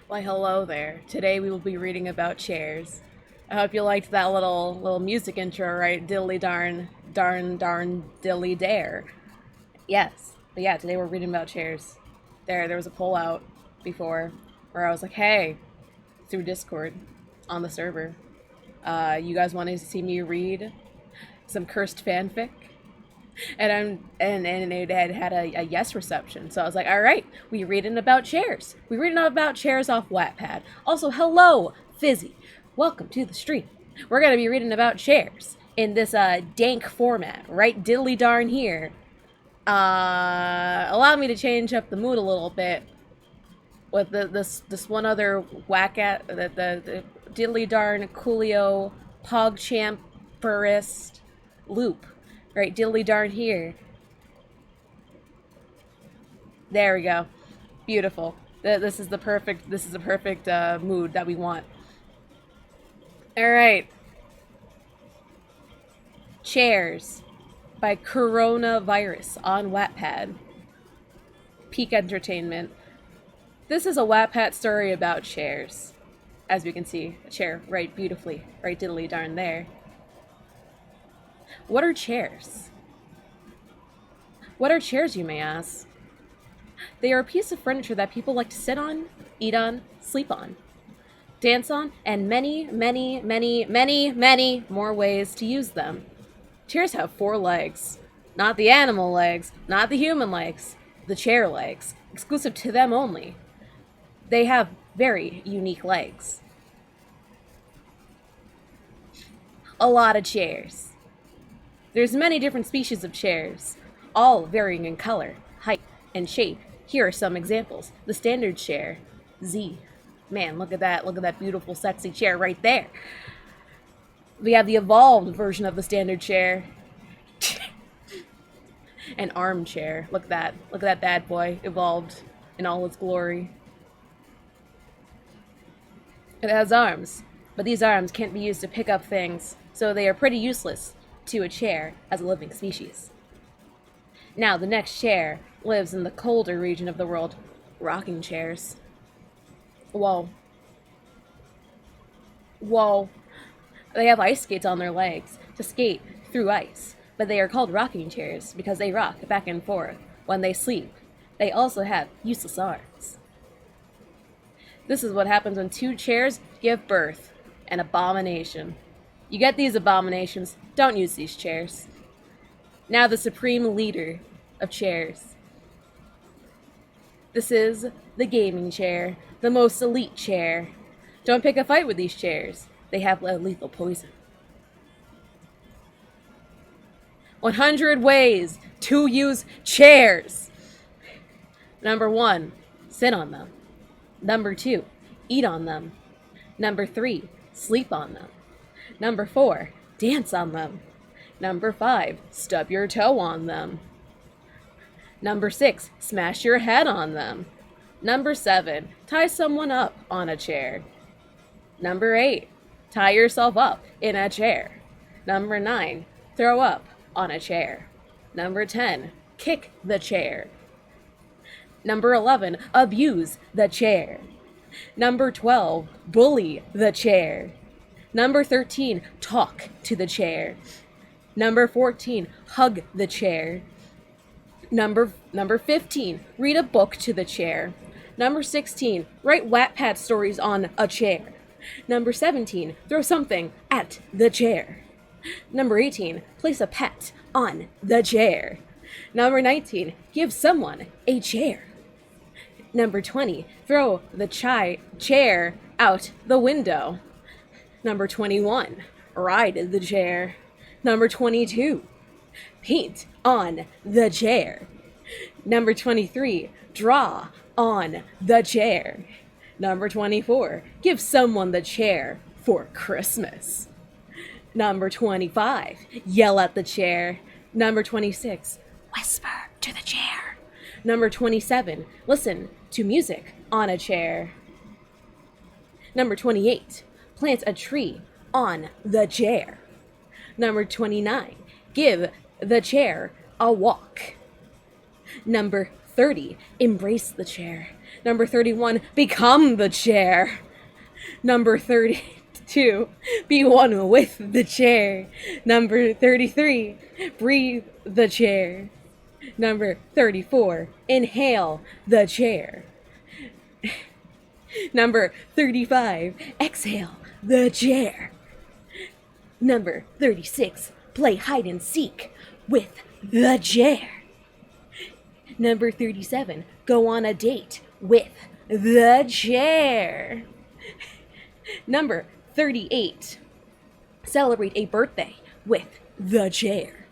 Why, hello there. Today we will be reading about chairs. I hope you liked that little music intro, right? Diddly darn, darn, darn, dilly dare. Yes, but yeah, today we're reading about chairs. There was a poll out before where I was like, hey, through Discord on the server, you guys wanted to see me read some cursed fanfic? And it had a yes reception. So I was like, all right, we reading about chairs. We reading about chairs off Wattpad. Also, hello, Fizzy. Welcome to the stream. We're gonna be reading about chairs in this dank format, right? Diddly darn here. Allow me to change up the mood a little bit with this one other whack at the diddly darn Coolio Pogchamperist loop. Right, diddly darn here. There we go. Beautiful. This is the perfect mood that we want. All right. Chairs by Coronavirus on Wattpad. Peak entertainment. This is a Wattpad story about chairs. As we can see, a chair right beautifully, right diddly darn there. What are chairs? What are chairs, you may ask? They are a piece of furniture that people like to sit on, eat on, sleep on, dance on, and many, many, many, many, many more ways to use them. Chairs have 4 legs. Not the animal legs, not the human legs, the chair legs, exclusive to them only. They have very unique legs. A lot of chairs. There's many different species of chairs, all varying in color, height, and shape. Here are some examples. The standard chair, Z. Man, look at that beautiful, sexy chair right there. We have the evolved version of the standard chair. An armchair. Look at that bad boy, evolved in all its glory. It has arms, but these arms can't be used to pick up things, so they are pretty useless to a chair as a living species. Now, the next chair lives in the colder region of the world, rocking chairs. Whoa. Whoa. They have ice skates on their legs to skate through ice, but they are called rocking chairs because they rock back and forth when they sleep. They also have useless arms. This is what happens when 2 chairs give birth. An abomination. You get these abominations, don't use these chairs. Now the supreme leader of chairs. This is the gaming chair, the most elite chair. Don't pick a fight with these chairs. They have lethal poison. 100 ways to use chairs. Number 1, sit on them. Number 2, eat on them. Number 3, sleep on them. Number 4, dance on them. Number 5, stub your toe on them. Number 6, smash your head on them. Number 7, tie someone up on a chair. Number 8, tie yourself up in a chair. Number 9, throw up on a chair. Number 10, kick the chair. Number 11, abuse the chair. Number 12, bully the chair. Number 13, talk to the chair. Number 14, hug the chair. Number 15, read a book to the chair. Number 16, write Wattpad stories on a chair. Number 17, throw something at the chair. Number 18, place a pet on the chair. Number 19, give someone a chair. Number 20, throw the chair out the window. Number 21, ride the chair. Number 22, paint on the chair. Number 23, draw on the chair. Number 24, give someone the chair for Christmas. Number 25, yell at the chair. Number 26, whisper to the chair. Number 27, listen to music on a chair. Number 28, plant a tree on the chair. Number 29, give the chair a walk. Number 30, embrace the chair. Number 31, become the chair. Number 32, be one with the chair. Number 33, breathe the chair. Number 34, inhale the chair. Number 35, exhale the chair. Number 36, play hide and seek with the chair. Number 37, go on a date with the chair. Number 38, celebrate a birthday with the chair.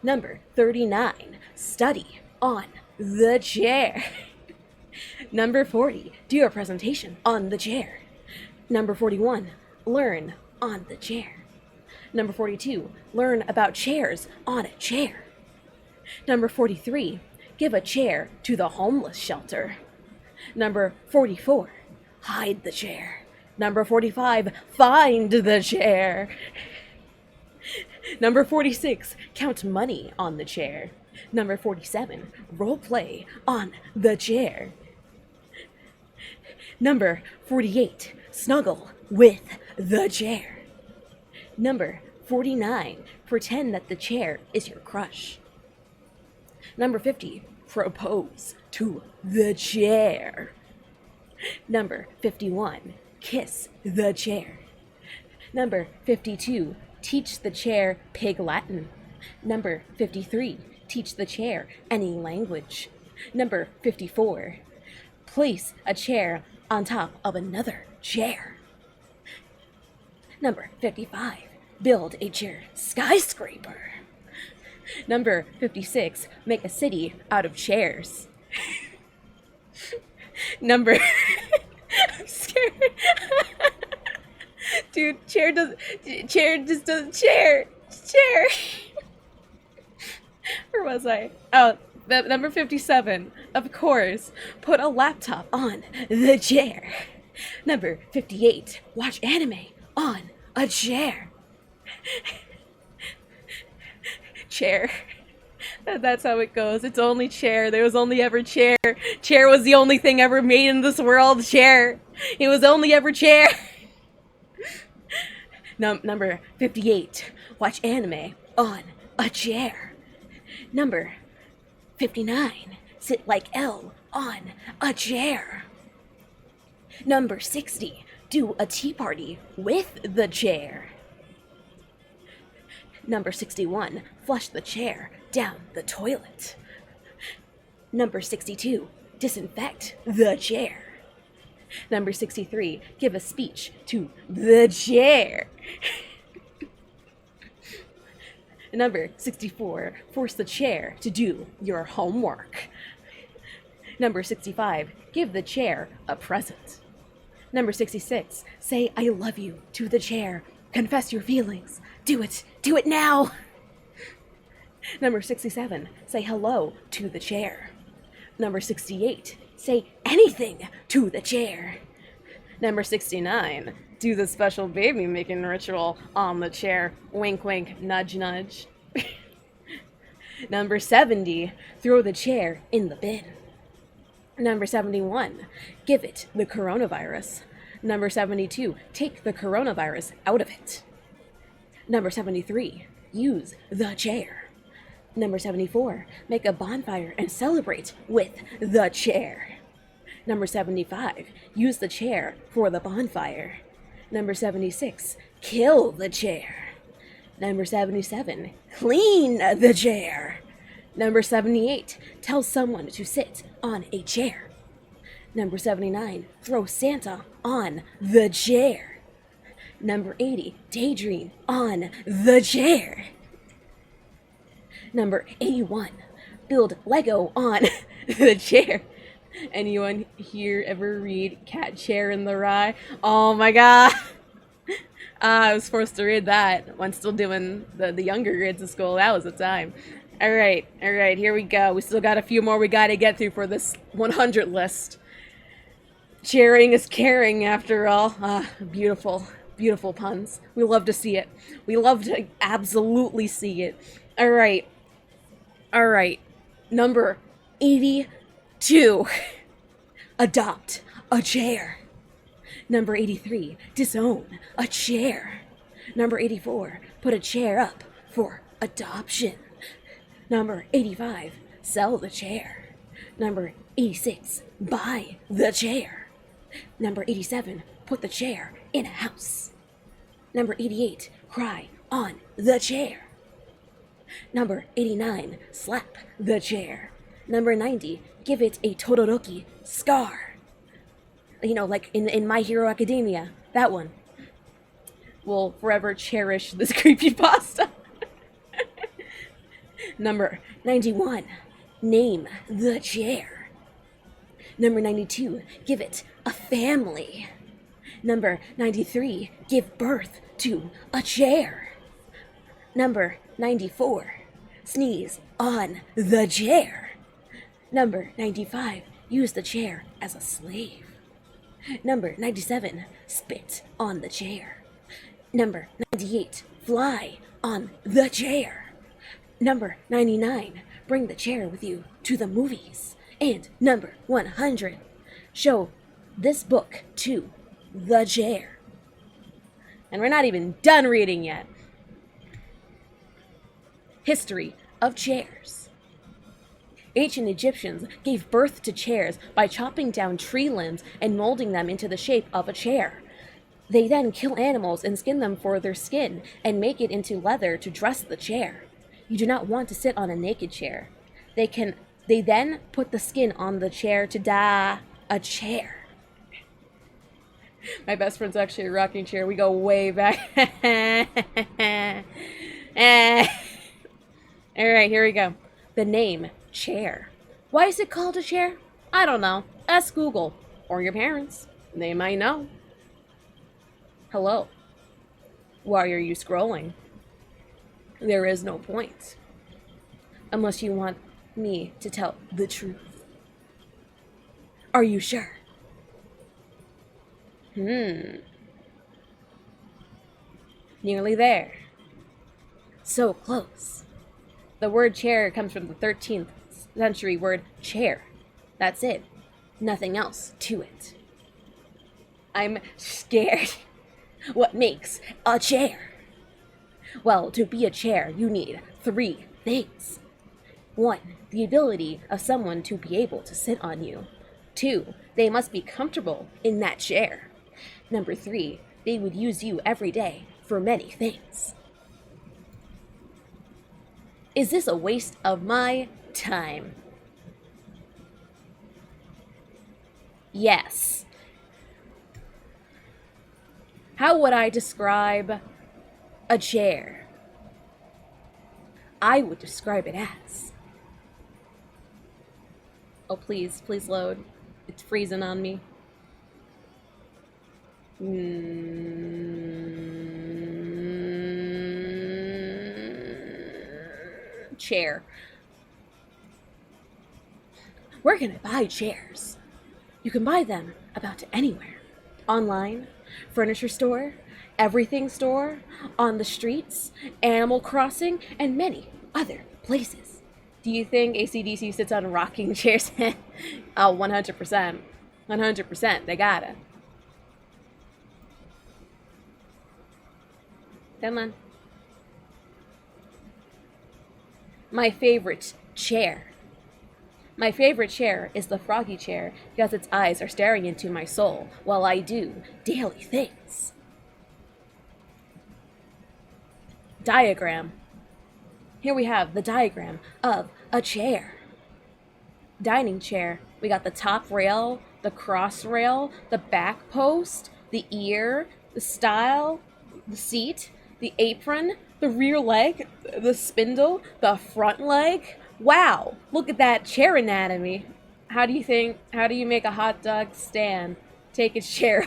Number 39, study on the chair. Number 40, do a presentation on the chair. Number 41, learn on the chair. Number 42, learn about chairs on a chair. Number 43, give a chair to the homeless shelter. Number 44, hide the chair. Number 45, find the chair. Number 46, count money on the chair. Number 47, role play on the chair. Number 48, snuggle with the chair. Number 49, pretend that the chair is your crush. Number 50, propose to the chair. Number 51, kiss the chair. Number 52, teach the chair Pig Latin. Number 53, teach the chair any language. Number 54, place a chair on top of another chair. Number 55, build a chair skyscraper. Number 56, make a city out of chairs. Number... I'm scared. Dude, chair just doesn't, chair. Where was I? Oh, number 57, of course, put a laptop on the chair. Number 58, watch anime on a chair. Chair. That's how it goes. It's only chair. There was only ever chair. Chair was the only thing ever made in this world. Chair. It was only ever chair. Number 58. Watch anime on a chair. Number 59. Sit like L on a chair. Number 60. Do a tea party with the chair. Number 61, flush the chair down the toilet. Number 62, disinfect the chair. Number 63, give a speech to the chair. Number 64, force the chair to do your homework. Number 65, give the chair a present. Number 66, say I love you to the chair. Confess your feelings. Do it now. Number 67, say hello to the chair. Number 68, say anything to the chair. Number 69, do the special baby making ritual on the chair. Wink, wink, nudge, nudge. Number 70, throw the chair in the bin. Number 71, give it the coronavirus. Number 72, take the coronavirus out of it. Number 73, use the chair. Number 74, make a bonfire and celebrate with the chair. Number 75, use the chair for the bonfire. Number 76, kill the chair. Number 77, clean the chair. Number 78, tell someone to sit on a chair. Number 79, throw Santa on the chair. Number 80, daydream on the chair. Number 81, build Lego on the chair. Anyone here ever read Cat Chair in the Rye? Oh my god! I was forced to read that when still doing the younger grades of school. That was the time. Alright, here we go. We still got a few more we gotta get through for this 100 list. Sharing is caring, after all. Beautiful, beautiful puns. We love to see it. We love to absolutely see it. Alright. Number 82. Adopt a chair. Number 83. Disown a chair. Number 84. Put a chair up for adoption. Number 85. Sell the chair. Number 86. Buy the chair. Number 87. Put the chair in a house. Number 88. Cry on the chair. Number 89. Slap the chair. Number 90. Give it a Todoroki scar. You know, like in My Hero Academia. That one. Will forever cherish this creepypasta. Number 91. Name the chair. Number 92. Give it a family. Number 93. Give birth to a chair. Number 94. Sneeze on the chair. Number 95. Use the chair as a slave. Number 97. Spit on the chair. Number 98. Fly on the chair. Number 99. Bring the chair with you to the movies. And number 100. Show this book to the chair. And we're not even done reading yet. History of chairs. Ancient Egyptians gave birth to chairs by chopping down tree limbs and molding them into the shape of a chair. They then kill animals and skin them for their skin and make it into leather to dress the chair. You do not want to sit on a naked chair. They then put the skin on the chair to dye a chair. My best friend's actually a rocking chair. We go way back. Alright, here we go. The name chair. Why is it called a chair? I don't know. Ask Google. Or your parents. They might know. Hello. Why are you scrolling? There is no point. Unless you want me to tell the truth. Are you sure? Nearly there. So close. The word chair comes from the 13th century word chair. That's it. Nothing else to it. I'm scared. What makes a chair? Well, to be a chair, you need 3 things. 1, the ability of someone to be able to sit on you. 2, they must be comfortable in that chair. Number 3, they would use you every day for many things. Is this a waste of my time? Yes. How would I describe a chair? I would describe it as. Oh, please, please load. It's freezing on me. Chair. We're gonna buy chairs. You can buy them about anywhere. Online, furniture store, everything store, on the streets, Animal Crossing, and many other places. Do you think AC/DC sits on rocking chairs? Oh, 100%. 100%. They gotta. Come on. My favorite chair. My favorite chair is the froggy chair because its eyes are staring into my soul while I do daily things. Diagram. Here we have the diagram of a chair. Dining chair. We got the top rail, the cross rail, the back post, the ear, the style, the seat, the apron, the rear leg, the spindle, the front leg. Wow, look at that chair anatomy. How do you make a hot dog stand? Take its chair.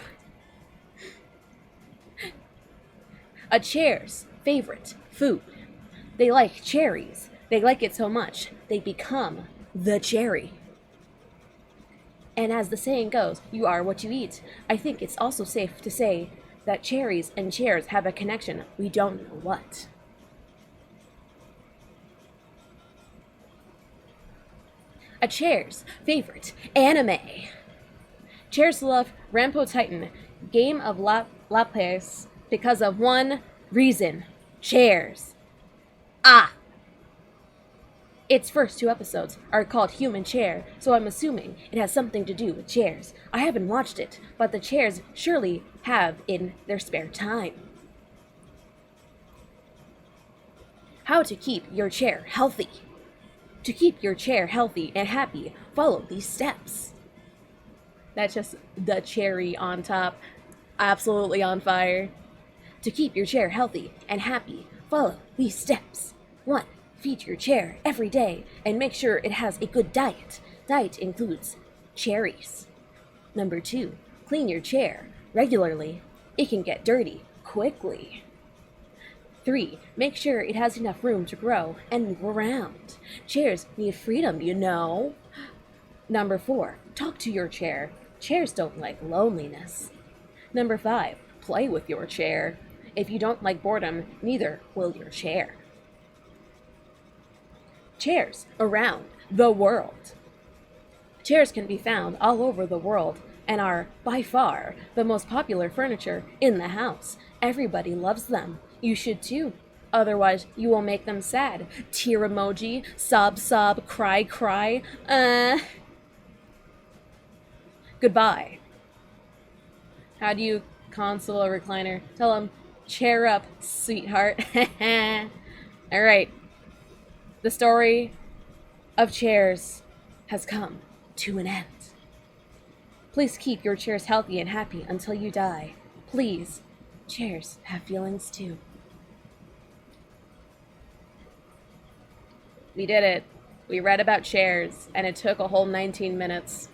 A chair's favorite food. They like cherries. They like it so much, they become the cherry. And as the saying goes, you are what you eat. I think it's also safe to say that cherries and chairs have a connection. We don't know what. A chair's favorite anime. Chairs love Rampo Titan, game of Lapis, because of one reason. Chairs. Ah! Its first 2 episodes are called Human Chair, so I'm assuming it has something to do with chairs. I haven't watched it, but the chairs surely have in their spare time. How to keep your chair healthy. To keep your chair healthy and happy, follow these steps. That's just the cherry on top. Absolutely on fire. To keep your chair healthy and happy, follow these steps. 1. Feed your chair every day and make sure it has a good diet. Diet includes cherries. Number 2. Clean your chair regularly. It can get dirty quickly. 3. Make sure it has enough room to grow and move around. Chairs need freedom, you know. Number 4. Talk to your chair. Chairs don't like loneliness. Number 5. Play with your chair. If you don't like boredom, neither will your chair. Chairs around the world. Chairs can be found all over the world and are, by far, the most popular furniture in the house. Everybody loves them. You should too. Otherwise, you will make them sad. Tear emoji, sob, sob, cry, cry. Goodbye. How do you console a recliner? Tell them, chair up, sweetheart. All right. The story of chairs has come to an end. Please keep your chairs healthy and happy until you die. Please, chairs have feelings too. We did it. We read about chairs, and it took a whole 19 minutes.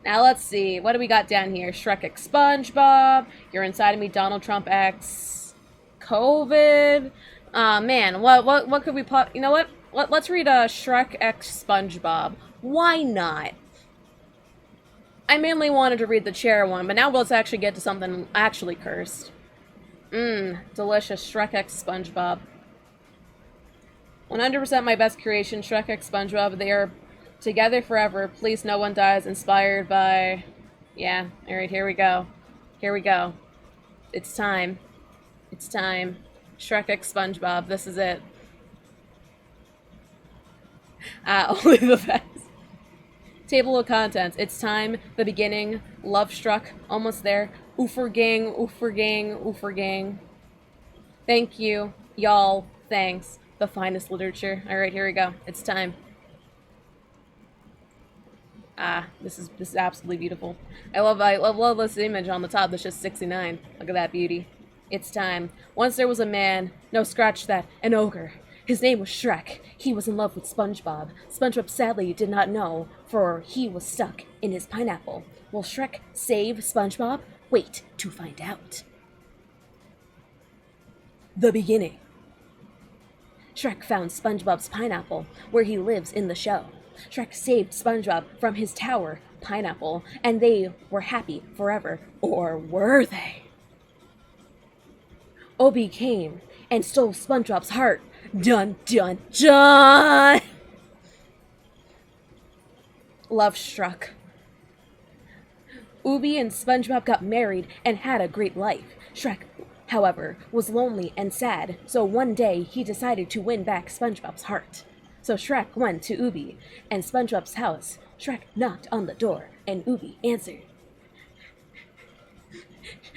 Now let's see. What do we got down here? Shrek X SpongeBob. You're Inside of Me, Donald Trump X COVID. Man, what could we pop? You know what? Let's read Shrek X SpongeBob. Why not? I mainly wanted to read the chair one, but now let's actually get to something actually cursed. Delicious Shrek X SpongeBob. 100% my best creation, Shrek X SpongeBob. They are together forever. Please, no one dies. Inspired by... Yeah, alright, here we go. Here we go. It's time. It's time. Shrek X SpongeBob, this is it. Only the best. Table of contents. It's time. The beginning. Love struck. Almost there. Oofer gang. Oofer gang. Oofer gang. Thank you, y'all, Thanks. The finest literature. Alright, here we go. It's time. Ah, this is absolutely beautiful. I love this image on the top that's just 69. Look at that beauty. It's time. Once there was a man, no scratch that, an ogre. His name was Shrek. He was in love with SpongeBob. SpongeBob sadly did not know, for he was stuck in his pineapple. Will Shrek save SpongeBob? Wait to find out. The beginning. Shrek found SpongeBob's pineapple, where he lives in the show. Shrek saved SpongeBob from his tower, Pineapple, and they were happy forever. Or were they? Obi came and stole SpongeBob's heart. Dun dun dun! Love struck. Ubi and SpongeBob got married and had a great life. Shrek, however, was lonely and sad, so one day he decided to win back SpongeBob's heart. So Shrek went to Ubi and SpongeBob's house. Shrek knocked on the door, and Ubi answered.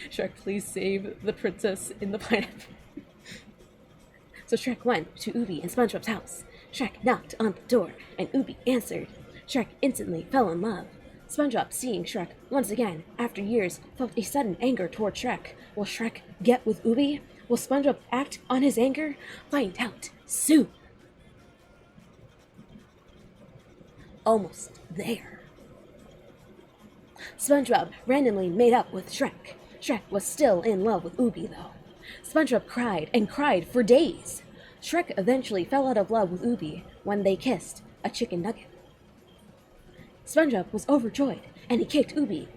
Shrek, please save the princess in the pineapple. So Shrek went to Ubi and SpongeBob's house. Shrek knocked on the door, and Ubi answered. Shrek instantly fell in love. SpongeBob, seeing Shrek once again after years, felt a sudden anger toward Shrek. Will Shrek get with Ubi? Will SpongeBob act on his anger? Find out soon. Almost there. SpongeBob randomly made up with Shrek. Shrek was still in love with Ubi, though. SpongeBob cried and cried for days. Shrek eventually fell out of love with Ubi when they kissed a chicken nugget. SpongeBob was overjoyed, and he kicked Ubi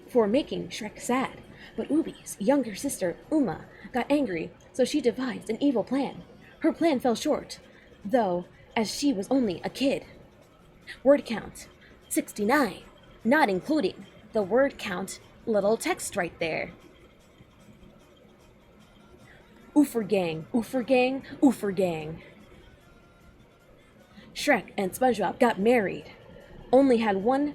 for making Shrek sad. But Ubi's younger sister, Uma, got angry, so she devised an evil plan. Her plan fell short, though, as she was only a kid. Word count, 69, not including the word count little text right there. Oofer gang, oofer gang, oofer gang. Shrek and SpongeBob got married. Only one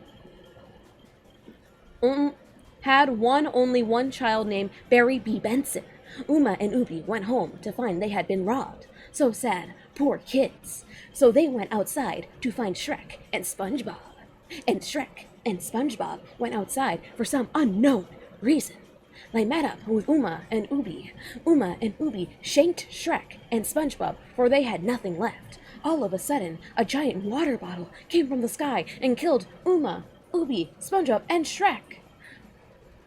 child named Barry B. Benson. Uma and Ubi went home to find they had been robbed. So sad, poor kids. So they went outside to find Shrek and SpongeBob. And Shrek and SpongeBob went outside for some unknown reason. They met up with Uma and Ubi. Uma and Ubi shanked Shrek and SpongeBob, for they had nothing left. All of a sudden, a giant water bottle came from the sky and killed Uma, Ubi, SpongeBob, and Shrek.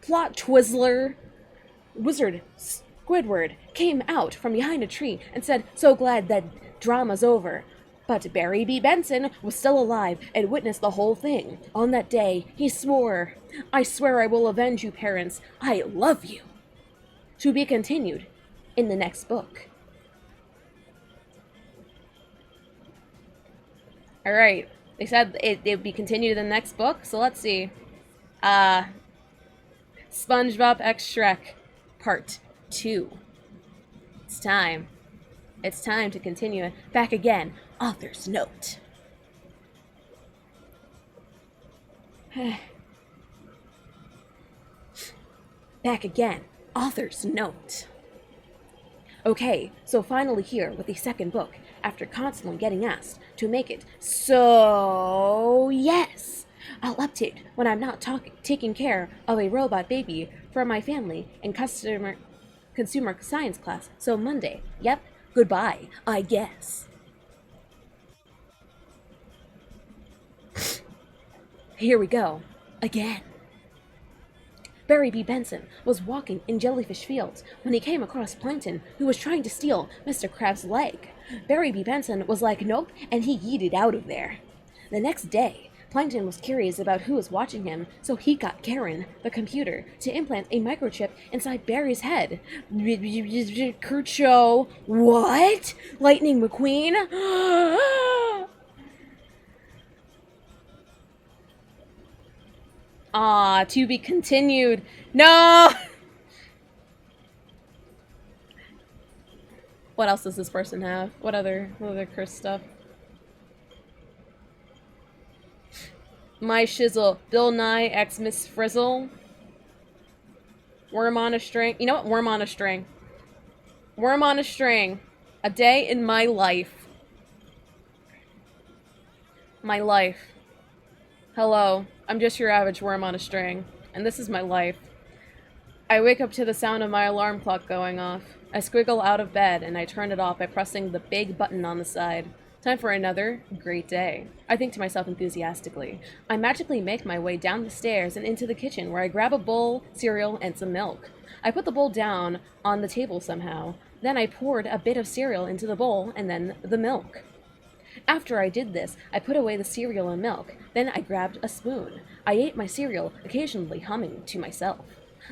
Plot Twizzler. Wizard Squidward came out from behind a tree and said, "So glad that drama's over." But Barry B. Benson was still alive and witnessed the whole thing. On that day, he swore, "I swear I will avenge you, parents. I love you." To be continued in the next book. Alright, they said it would be continued in the next book, so let's see. SpongeBob x Shrek, Part 2. It's time. It's time to continue it. Back again, author's note. Back again, author's note. Okay, so finally here with the second book, after constantly getting asked to make it. So, yes! I'll update when I'm not taking care of a robot baby for my family in consumer science class. So Monday, yep, goodbye, I guess. Here we go, again. Barry B. Benson was walking in Jellyfish Fields when he came across Plankton, who was trying to steal Mr. Krabs' leg. Barry B. Benson was like, nope, and he yeeted out of there. The next day, Plankton was curious about who was watching him, so he got Karen, the computer, to implant a microchip inside Barry's head. Kercho, what? Lightning McQueen? Ah, to be continued. No! What else does this person have? What other cursed stuff? My Shizzle, Bill Nye x Miss Frizzle. Worm on a string. You know what? Worm on a string. Worm on a string. A day in my life. My life. Hello, I'm just your average worm on a string, and this is my life. I wake up to the sound of my alarm clock going off. I squiggle out of bed and I turn it off by pressing the big button on the side. Time for another great day. I think to myself enthusiastically. I magically make my way down the stairs and into the kitchen where I grab a bowl, cereal, and some milk. I put the bowl down on the table somehow. Then I poured a bit of cereal into the bowl and then the milk. After I did this, I put away the cereal and milk. Then I grabbed a spoon. I ate my cereal, occasionally humming to myself.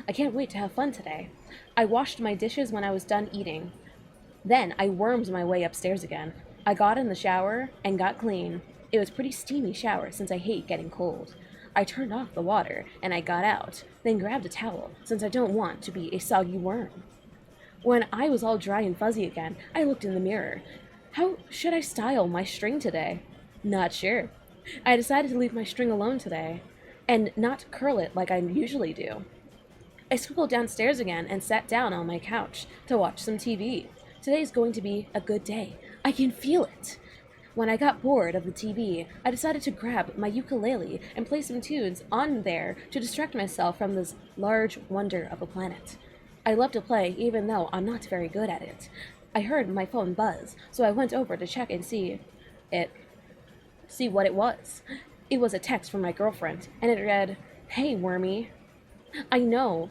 I can't wait to have fun today. I washed my dishes when I was done eating. Then I wormed my way upstairs again. I got in the shower and got clean. It was a pretty steamy shower since I hate getting cold. I turned off the water and I got out, then grabbed a towel since I don't want to be a soggy worm. When I was all dry and fuzzy again, I looked in the mirror. How should I style my string today? Not sure. I decided to leave my string alone today and not curl it like I usually do. I squiggled downstairs again and sat down on my couch to watch some TV. Today's going to be a good day. I can feel it. When I got bored of the TV, I decided to grab my ukulele and play some tunes on there to distract myself from this large wonder of a planet. I love to play even though I'm not very good at it. I heard my phone buzz, so I went over to check and see what it was. It was a text from my girlfriend, and it read, "Hey, Wormy. I know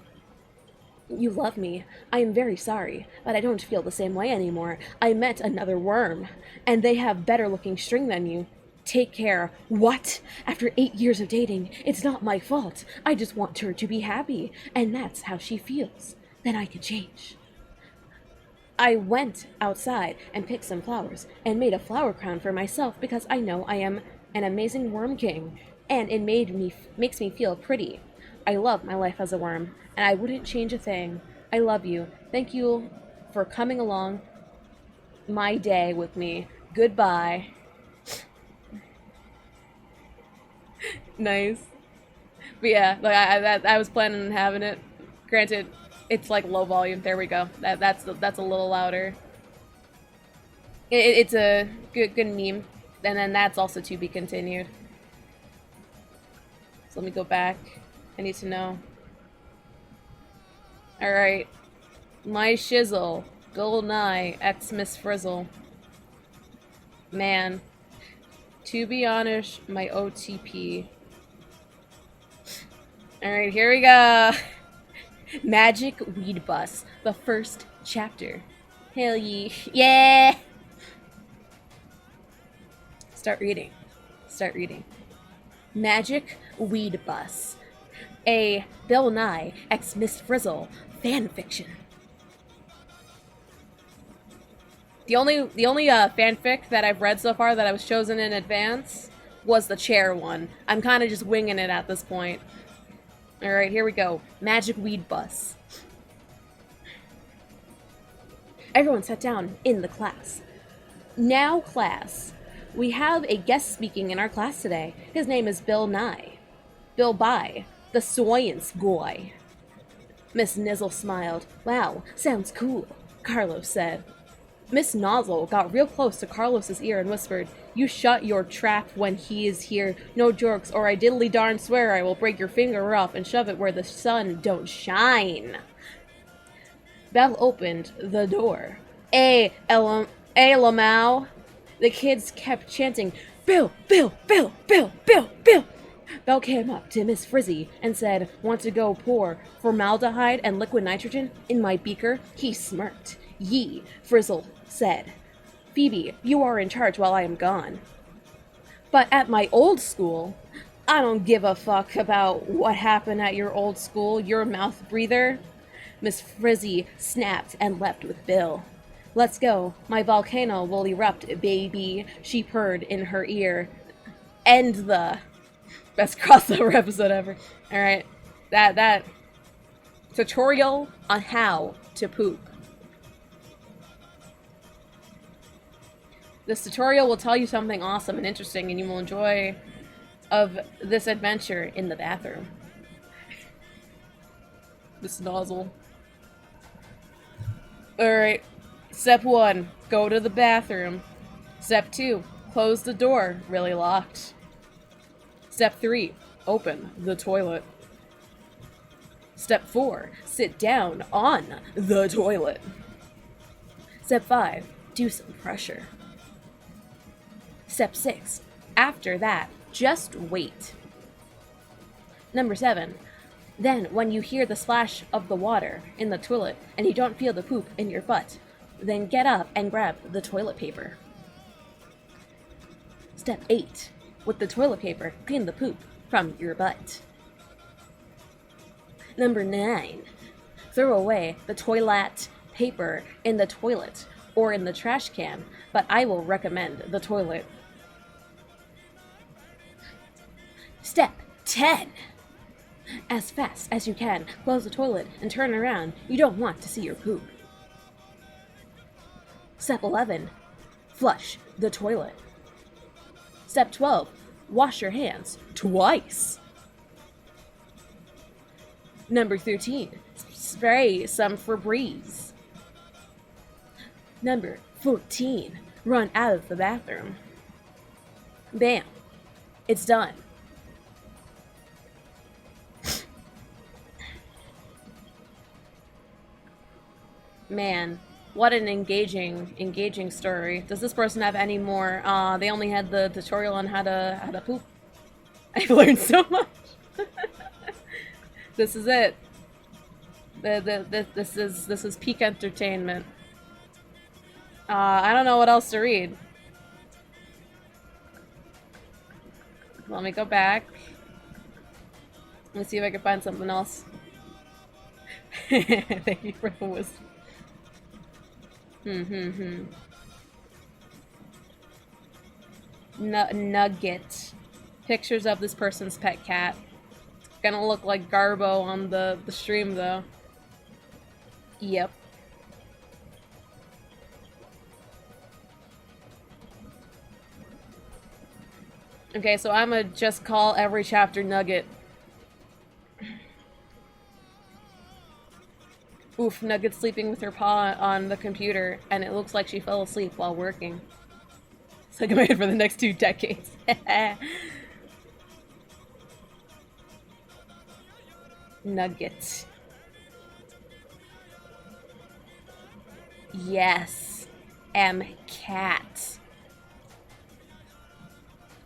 you love me. I am very sorry, but I don't feel the same way anymore. I met another worm, and they have better looking string than you. Take care." What? After 8 years of dating, it's not my fault. I just want her to be happy, and that's how she feels. Then I can change. I went outside and picked some flowers and made a flower crown for myself because I know I am an amazing worm king, and it makes me feel pretty. I love my life as a worm, and I wouldn't change a thing. I love you. Thank you for coming along my day with me. Goodbye. Nice. But yeah, like I was planning on having it. Granted, it's like low volume. There we go. That's a little louder. It's a good meme, and then that's also to be continued. So let me go back. I need to know. Alright. My shizzle. Bill Nye, ex Miss Frizzle. Man. To be honest, my OTP. Alright, here we go. Magic Weed Bus. The first chapter. Hell yeah. Yeah! Start reading. Start reading. Magic Weed Bus. A Bill Nye ex Miss Frizzle fan fiction. The only fanfic that I've read so far that I was chosen in advance was the chair one. I'm kind of just winging it at this point. Alright, here we go. Magic Weed Bus. Everyone sat down in the class. Now, class, we have a guest speaking in our class today. His name is Bill Nye. Bill Nye, the science guy. Miss Nizzle smiled. Wow, sounds cool, Carlos said. Miss Nozzle got real close to Carlos's ear and whispered, "You shut your trap when he is here. No jokes, or I diddly darn swear I will break your finger off and shove it where the sun don't shine." Belle opened the door. Lamau. The kids kept chanting, "Bill, Bill, Bill, Bill, Bill, Bill." Belle came up to Miss Frizzy and said, "Want to go pour formaldehyde and liquid nitrogen in my beaker?" He smirked. "Yee," Frizzle said. "Phoebe, you are in charge while I am gone." "But at my old school, I don't give a fuck about what happened at your old school, your mouth breather." Miss Frizzy snapped and left with Bill. "Let's go. My volcano will erupt, baby," she purred in her ear. End the best crossover episode ever. Alright. That tutorial on how to poop. This tutorial will tell you something awesome and interesting, and you will enjoy of this adventure in the bathroom. This nozzle. Alright. Step 1, go to the bathroom. Step 2, close the door, really locked. Step 3, open the toilet. Step 4, sit down on the toilet. Step 5, do some pressure. Step 6, after that, just wait. Number 7, then when you hear the splash of the water in the toilet and you don't feel the poop in your butt, then get up and grab the toilet paper. Step 8, with the toilet paper, clean the poop from your butt. Number 9, throw away the toilet paper in the toilet or in the trash can, but I will recommend the toilet. Step 10, as fast as you can, close the toilet and turn around. You don't want to see your poop. Step 11, flush the toilet. Step 12, wash your hands twice. Number 13, spray some Febreze. Number 14, run out of the bathroom. Bam, it's done. Man, what an engaging story. Does this person have any more? They only had the tutorial on how to poop. I've learned so much. This is it. This is peak entertainment. I don't know what else to read. Let me go back. Let me see if I can find something else. Thank you for the wisdom. Nugget. Pictures of this person's pet cat. It's gonna look like Garbo on the stream, though. Yep. Okay, so I'ma just call every chapter Nugget. Oof, Nugget's sleeping with her paw on the computer, and it looks like she fell asleep while working. It's like I'm made for the next 2 decades. Nugget. Yes. cat.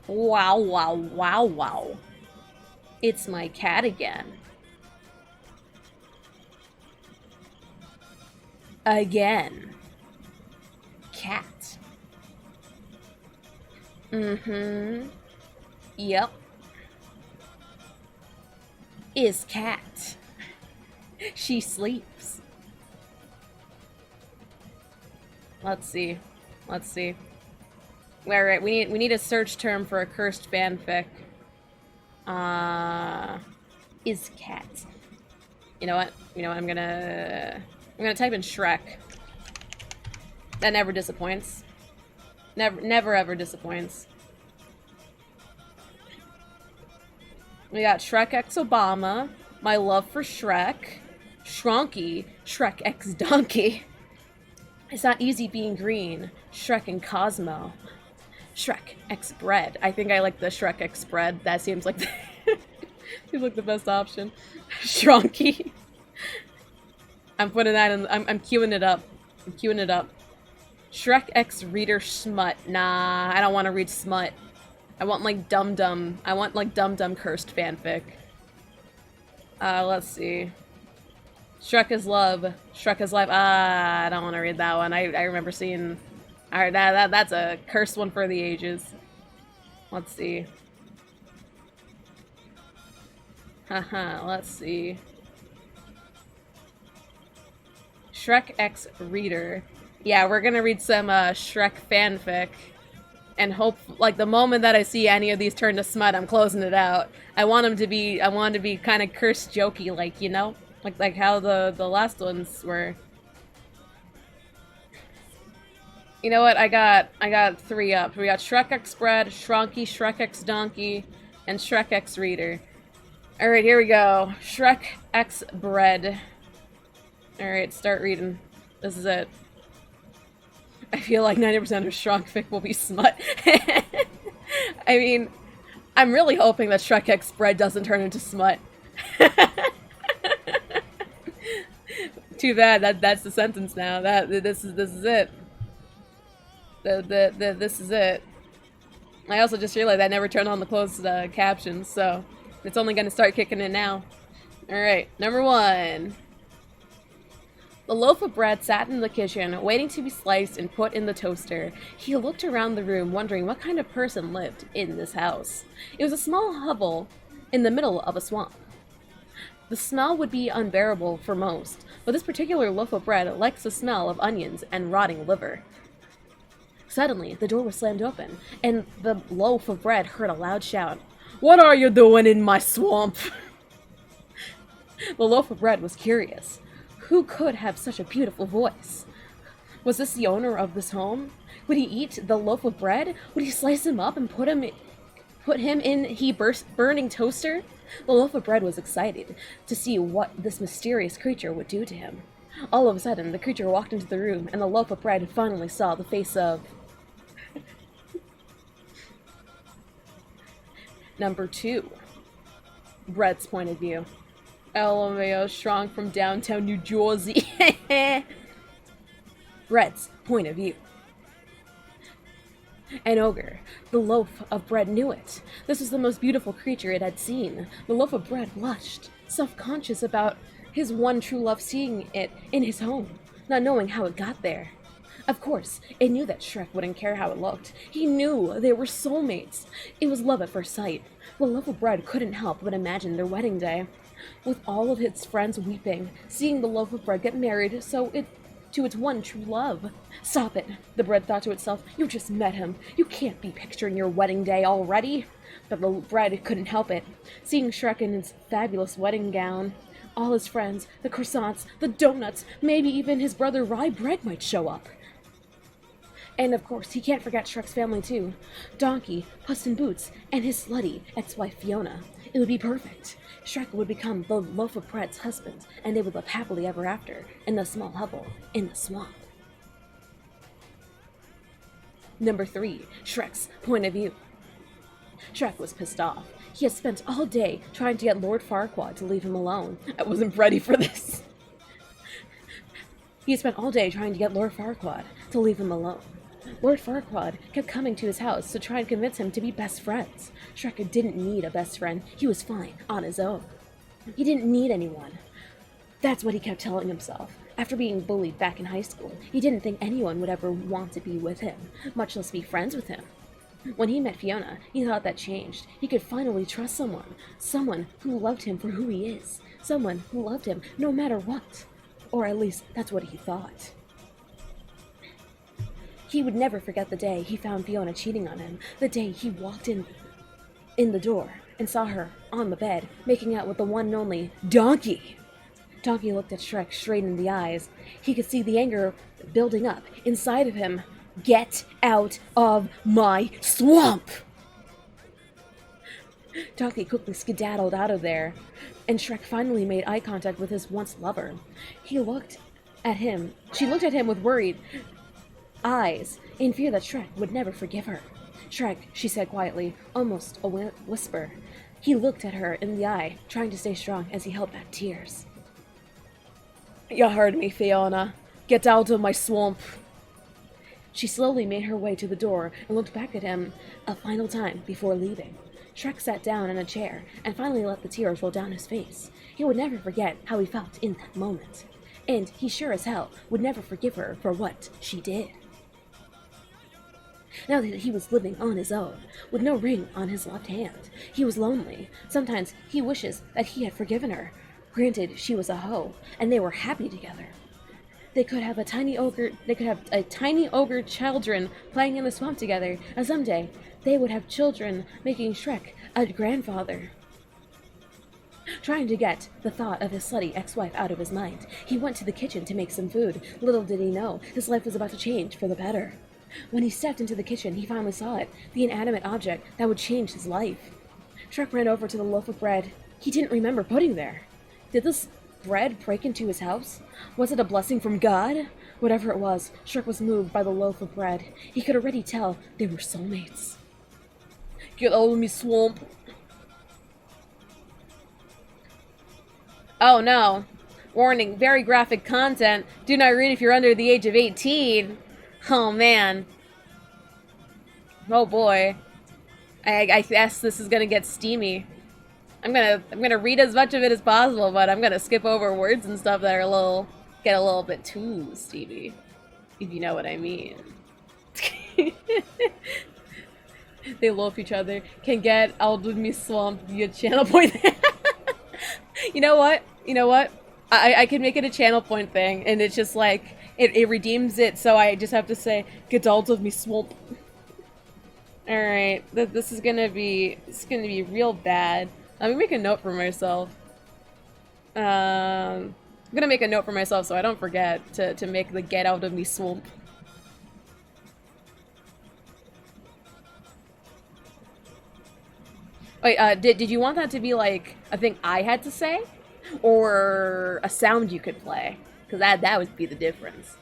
Wow, wow, wow, wow. It's my cat again. Again. Cat. Mm-hmm. Yep. Is cat. She sleeps. Let's see. Let's see. Alright, we need a search term for a cursed fanfic. Is cat. You know what? I'm gonna type in Shrek. That never disappoints. Never ever disappoints. We got Shrek X Obama, My Love for Shrek, Shronky, Shrek X Donkey. It's not easy being green, Shrek and Cosmo, Shrek X Bread. I think I like the Shrek X Bread. That seems like seems like the best option. Shronky. I'm putting that in. I'm queuing it up. I'm queuing it up. Shrek X Reader Smut. Nah, I don't want to read smut. I want like Dum Dum. I want like Dum Dum cursed fanfic. Let's see. Shrek is Love. Shrek is Life. I don't want to read that one. I remember seeing. Alright, that's a cursed one for the ages. Let's see. Haha, let's see. Shrek X Reader. Yeah, we're gonna read some Shrek fanfic. And hope, like, the moment that I see any of these turn to smut, I'm closing it out. I want them to be kind of cursed jokey, like, you know? Like how the last ones were. You know what? I got 3 up. We got Shrek X Bread, Shronky, Shrek X Donkey, and Shrek X Reader. Alright, here we go. Shrek X Bread. Alright, start reading. This is it. I feel like 90% of Shrek fic will be smut. I mean, I'm really hoping that Shrek X bread doesn't turn into smut. Too bad that's the sentence now. This is it. This is it. I also just realized I never turned on the closed captions, so it's only gonna start kicking in now. Alright, number 1. The loaf of bread sat in the kitchen, waiting to be sliced and put in the toaster. He looked around the room, wondering what kind of person lived in this house. It was a small hovel in the middle of a swamp. The smell would be unbearable for most, but this particular loaf of bread likes the smell of onions and rotting liver. Suddenly, the door was slammed open, and the loaf of bread heard a loud shout. "What are you doing in my swamp?" The loaf of bread was curious. Who could have such a beautiful voice? Was this the owner of this home? Would he eat the loaf of bread? Would he slice him up and put him in burning toaster? The loaf of bread was excited to see what this mysterious creature would do to him. All of a sudden, the creature walked into the room, and the loaf of bread finally saw the face of... Number 2. Bread's point of view. LMAO strong from downtown New Jersey. Bread's point of view. An ogre. The loaf of bread knew it. This was the most beautiful creature it had seen. The loaf of bread blushed, self-conscious about his one true love seeing it in his home, not knowing how it got there. Of course, it knew that Shrek wouldn't care how it looked. He knew they were soulmates. It was love at first sight. The loaf of bread couldn't help but imagine their wedding day, with all of its friends weeping, seeing the loaf of bread get married to its one true love. Stop it, the bread thought to itself. You just met him. You can't be picturing your wedding day already. But the bread couldn't help it, seeing Shrek in his fabulous wedding gown. All his friends, the croissants, the donuts, maybe even his brother Rye Bread might show up. And of course, he can't forget Shrek's family too. Donkey, Puss in Boots, and his slutty ex-wife Fiona. It would be perfect. Shrek would become the loaf of bread's husband, and they would live happily ever after, in the small hovel, in the swamp. Number 3. Shrek's point of view. Shrek was pissed off. He had spent all day trying to get Lord Farquaad to leave him alone. I wasn't ready for this. He had spent all day trying to get Lord Farquaad to leave him alone. Lord Farquaad kept coming to his house to try and convince him to be best friends. Shrek didn't need a best friend. He was fine on his own. He didn't need anyone. That's what he kept telling himself. After being bullied back in high school, he didn't think anyone would ever want to be with him, much less be friends with him. When he met Fiona, he thought that changed. He could finally trust someone who loved him for who he is, someone who loved him no matter what. Or at least, that's what he thought. He would never forget the day he found Fiona cheating on him, the day he walked in the door and saw her on the bed, making out with the one and only Donkey. Donkey looked at Shrek straight in the eyes. He could see the anger building up inside of him. Get out of my swamp! Donkey quickly skedaddled out of there, and Shrek finally made eye contact with his once lover. She looked at him with worried eyes, in fear that Shrek would never forgive her. Shrek, she said quietly, almost a whisper. He looked at her in the eye, trying to stay strong as he held back tears. You heard me, Fiona. Get out of my swamp. She slowly made her way to the door and looked back at him a final time before leaving. Shrek sat down in a chair and finally let the tears roll down his face. He would never forget how he felt in that moment. And he sure as hell would never forgive her for what she did. Now that he was living on his own, with no ring on his left hand, he was lonely. Sometimes he wishes that he had forgiven her. Granted, she was a hoe, and they were happy together. They could have a tiny ogre children playing in the swamp together, and someday they would have children, making Shrek a grandfather. Trying to get the thought of his slutty ex-wife out of his mind, he went to the kitchen to make some food. Little did he know, his life was about to change for the better. When he stepped into the kitchen, he finally saw it, the inanimate object that would change his life. Shrek ran over to the loaf of bread he didn't remember putting there. Did this bread break into his house? Was it a blessing from God? Whatever it was, Shrek was moved by the loaf of bread. He could already tell they were soulmates. Get out of me, swamp. Oh no. Warning, very graphic content. Do not read if you're under the age of 18. Oh man. Oh boy. I guess this is gonna get steamy. I'm gonna read as much of it as possible, but I'm gonna skip over words and stuff that are get a little bit too steamy. If you know what I mean. They loaf each other. Can get out of me swamp via channel point. You know what? You know what? I can make it a channel point thing, and it's just like it redeems it. So I just have to say, "Get out of me, swamp." All right, this is gonna be real bad. Let me make a note for myself. I'm gonna make a note for myself so I don't forget to make the "get out of me, swamp." Wait, did you want that to be like a thing I had to say? Or a sound you could play? Because that would be the difference.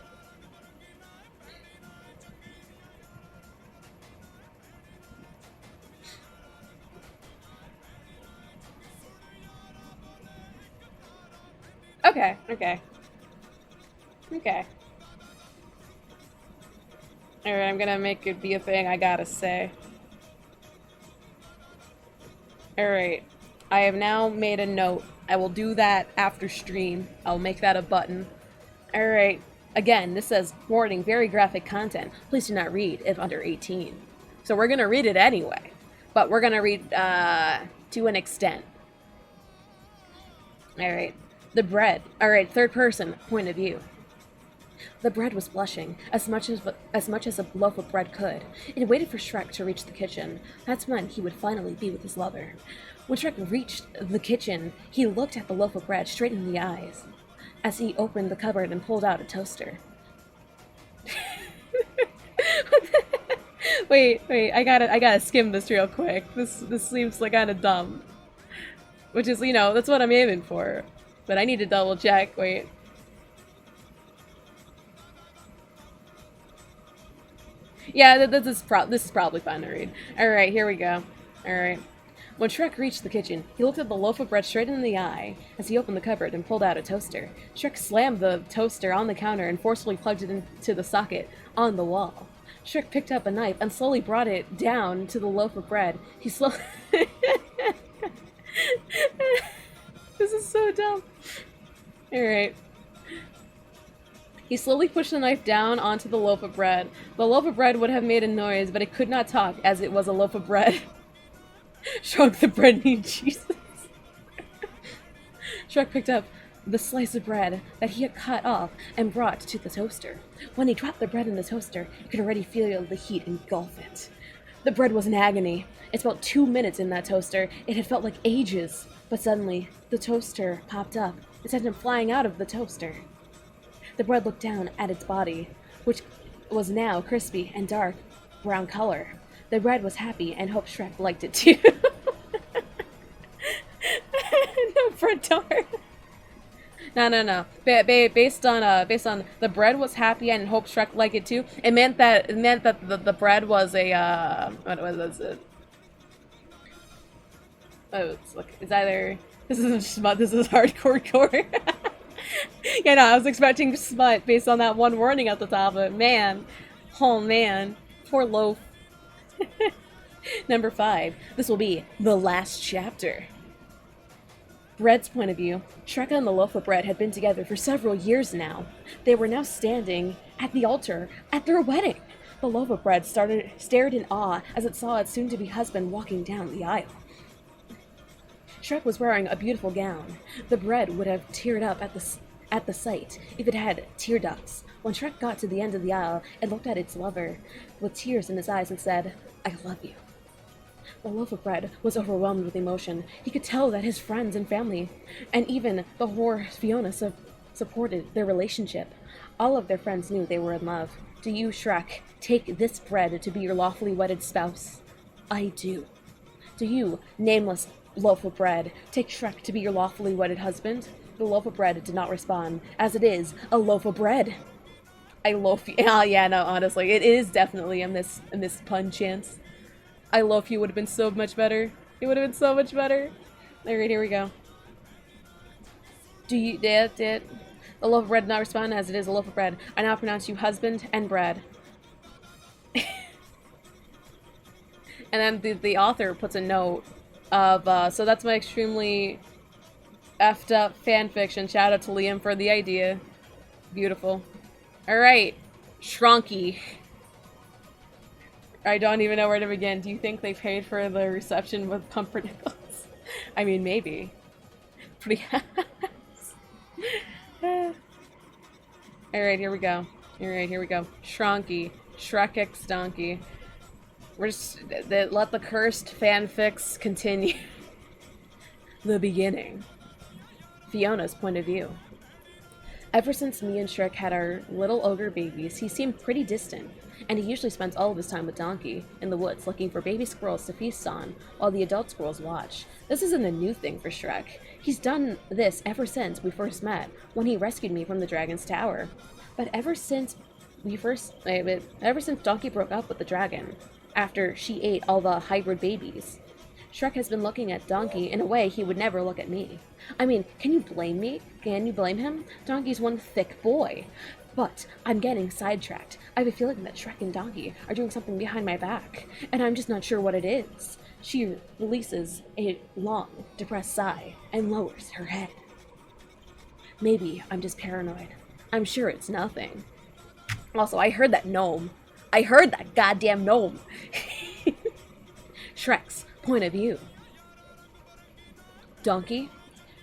Okay, okay. Okay. Alright, I'm gonna make it be a thing I gotta say. Alright. I have now made a note. I will do that after stream. I'll make that a button. Alright. Again, this says, warning, very graphic content. Please do not read if under 18. So we're gonna read it anyway. But we're gonna read, to an extent. Alright. The bread. Alright, third person, point of view. The bread was blushing, as much as a loaf of bread could. It waited for Shrek to reach the kitchen. That's when he would finally be with his lover. When Shrek reached the kitchen, he looked at the loaf of bread straight in the eyes as he opened the cupboard and pulled out a toaster. Wait, I gotta skim this real quick. This seems like kinda dumb. Which is, you know, that's what I'm aiming for. But I need to double check, wait. Yeah, this is probably fun to read. Alright, here we go. Alright. When Shrek reached the kitchen, he looked at the loaf of bread straight in the eye as he opened the cupboard and pulled out a toaster. Shrek slammed the toaster on the counter and forcefully plugged it into the socket on the wall. Shrek picked up a knife and slowly brought it down to the loaf of bread. He slowly... This is so dumb. Alright. He slowly pushed the knife down onto the loaf of bread. The loaf of bread would have made a noise, but it could not talk, as it was a loaf of bread. Shrek the bread need Jesus. Shrek picked up the slice of bread that he had cut off and brought to the toaster. When he dropped the bread in the toaster, he could already feel the heat engulf it. The bread was in agony. It spent 2 minutes in that toaster. It had felt like ages. But suddenly, the toaster popped up and sent him flying out of the toaster. The bread looked down at its body, which was now crispy and dark brown color. The bread was happy and hoped Shrek liked it too. No, bread dark. No. Based on the bread was happy and hoped Shrek liked it too. It meant that the bread was a what was it? Oh, it's either this isn't smut. This is hardcore core. Yeah, no, I was expecting smut based on that one warning at the top of it. Man. Oh, man. Poor loaf. Number 5. This will be the last chapter. Bread's point of view. Shrek and the loaf of bread had been together for several years now. They were now standing at the altar at their wedding. The loaf of bread stared in awe as it saw its soon-to-be husband walking down the aisle. Shrek was wearing a beautiful gown. The bread would have teared up at the sight if it had tear ducts. When Shrek got to the end of the aisle, it looked at its lover with tears in his eyes and said, "I love you." The loaf of bread was overwhelmed with emotion. He could tell that his friends and family, and even the whore Fiona, supported their relationship. All of their friends knew they were in love. Do you, Shrek, take this bread to be your lawfully wedded spouse? I do. Do you, nameless loaf of bread, take Shrek to be your lawfully wedded husband? The loaf of bread did not respond, as it is a loaf of bread. I love you. Oh, yeah, no, honestly, it is definitely a miss pun chance. I love you would have been so much better. It would have been so much better. Alright, here we go. Do you did the loaf of bread did not respond as it is a loaf of bread. I now pronounce you husband and bread. And then the author puts a note of so that's my extremely effed up fan fiction. Shout out to Liam for the idea. Beautiful. Alright. Shrunky. I don't even know where to begin. Do you think they paid for the reception with pumpernickel? I mean, maybe. Pretty Alright, here we go. Alright, here we go. Shrunky. Shrek X Donkey. We're just... let the cursed fanfics continue. The beginning. Fiona's point of view. Ever since me and Shrek had our little ogre babies, he seemed pretty distant, and he usually spends all of his time with Donkey, in the woods, looking for baby squirrels to feast on, while the adult squirrels watch. This isn't a new thing for Shrek. He's done this ever since we first met, when he rescued me from the dragon's tower. But ever since Donkey broke up with the dragon, after she ate all the hybrid babies, Shrek has been looking at Donkey in a way he would never look at me. I mean, can you blame me? Can you blame him? Donkey's one thick boy. But I'm getting sidetracked. I have a feeling that Shrek and Donkey are doing something behind my back, and I'm just not sure what it is. She releases a long, depressed sigh and lowers her head. Maybe I'm just paranoid. I'm sure it's nothing. Also, I heard that gnome. I heard that goddamn gnome. Shrek's point of view. Donkey?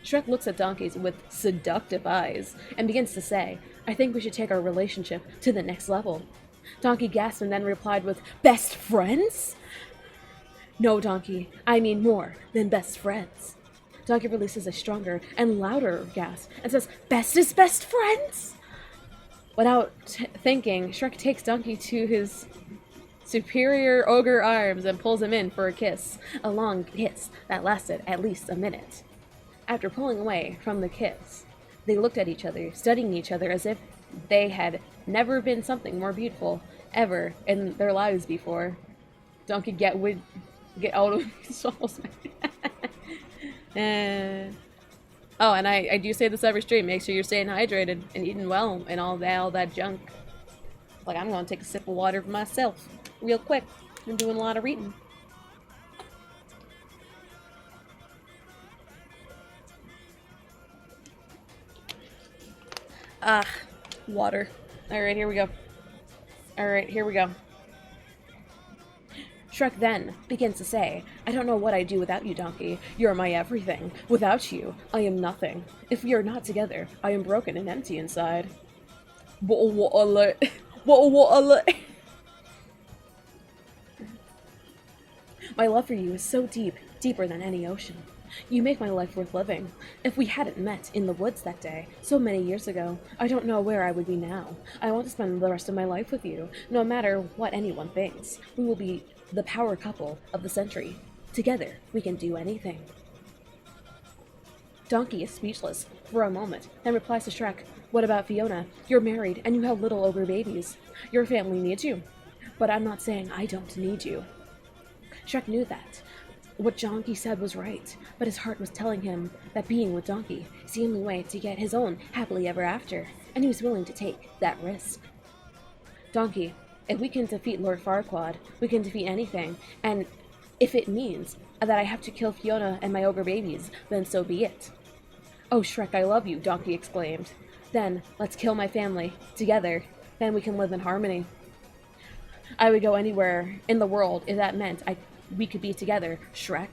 Shrek looks at Donkeys with seductive eyes and begins to say, I think we should take our relationship to the next level. Donkey gasped and then replied with, best friends? No, Donkey, I mean more than best friends. Donkey releases a stronger and louder gasp and says, bestest best friends? Without thinking, Shrek takes Donkey to his superior ogre arms and pulls him in for a kiss, a long kiss that lasted at least a minute. After pulling away from the kiss, they looked at each other, studying each other as if they had never been something more beautiful ever in their lives before. Donkey get out of his almost. Oh, and I do say this every stream. Make sure you're staying hydrated and eating well and all that junk. Like, I'm gonna take a sip of water for myself real quick. I'm doing a lot of reading. Water. Alright, here we go. Alright, here we go. Shrek then begins to say, I don't know what I'd do without you, Donkey. You're my everything. Without you, I am nothing. If we are not together, I am broken and empty inside. What alert. My love for you is so deep, deeper than any ocean. You make my life worth living. If we hadn't met in the woods that day, so many years ago, I don't know where I would be now. I want to spend the rest of my life with you, no matter what anyone thinks. We will be the power couple of the century. Together, we can do anything. Donkey is speechless for a moment, then replies to Shrek, what about Fiona? You're married, and you have little ogre babies. Your family needs you. But I'm not saying I don't need you. Shrek knew that. What Donkey said was right, but his heart was telling him that being with Donkey is the only way to get his own happily ever after, and he was willing to take that risk. Donkey, if we can defeat Lord Farquaad, we can defeat anything, and if it means that I have to kill Fiona and my ogre babies, then so be it. Oh, Shrek, I love you, Donkey exclaimed. Then, let's kill my family, together, then we can live in harmony. I would go anywhere in the world if that meant we could be together, Shrek.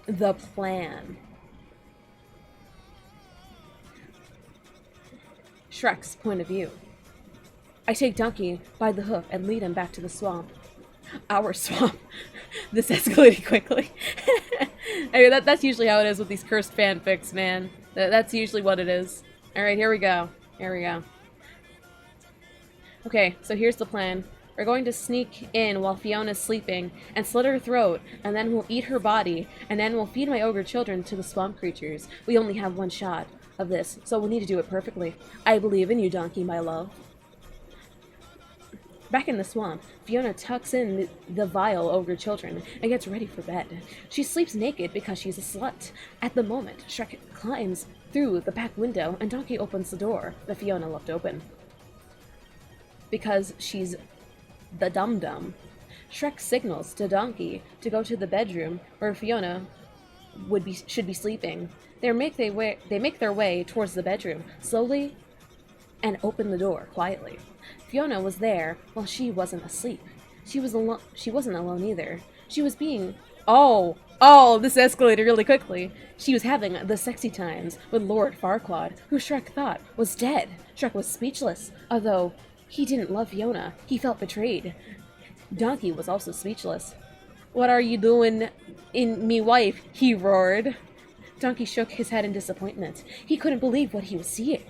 The plan. Shrek's point of view. I take Donkey by the hoof and lead him back to the swamp. Our swamp. This escalated quickly. I mean, that's usually how it is with these cursed fanfics, man. That's usually what it is. Alright, here we go. Here we go. Okay, so here's the plan. We're going to sneak in while Fiona's sleeping and slit her throat, and then we'll eat her body, and then we'll feed my ogre children to the swamp creatures. We only have one shot. of this, so we'll need to do it perfectly. I believe in you, Donkey, my love. Back in the swamp, Fiona tucks in the vile ogre children and gets ready for bed. She sleeps naked because she's a slut. At the moment, Shrek climbs through the back window and Donkey opens the door that Fiona left open. Because she's the dum-dum. Shrek signals to Donkey to go to the bedroom where Fiona should be sleeping. They make their way towards the bedroom, slowly, and open the door quietly. Fiona was there while she wasn't asleep. She wasn't alone either. She was being... Oh, this escalated really quickly. She was having the sexy times with Lord Farquaad, who Shrek thought was dead. Shrek was speechless, although he didn't love Fiona. He felt betrayed. Donkey was also speechless. "What are you doing in me wife?" he roared. Donkey shook his head in disappointment. He couldn't believe what he was seeing.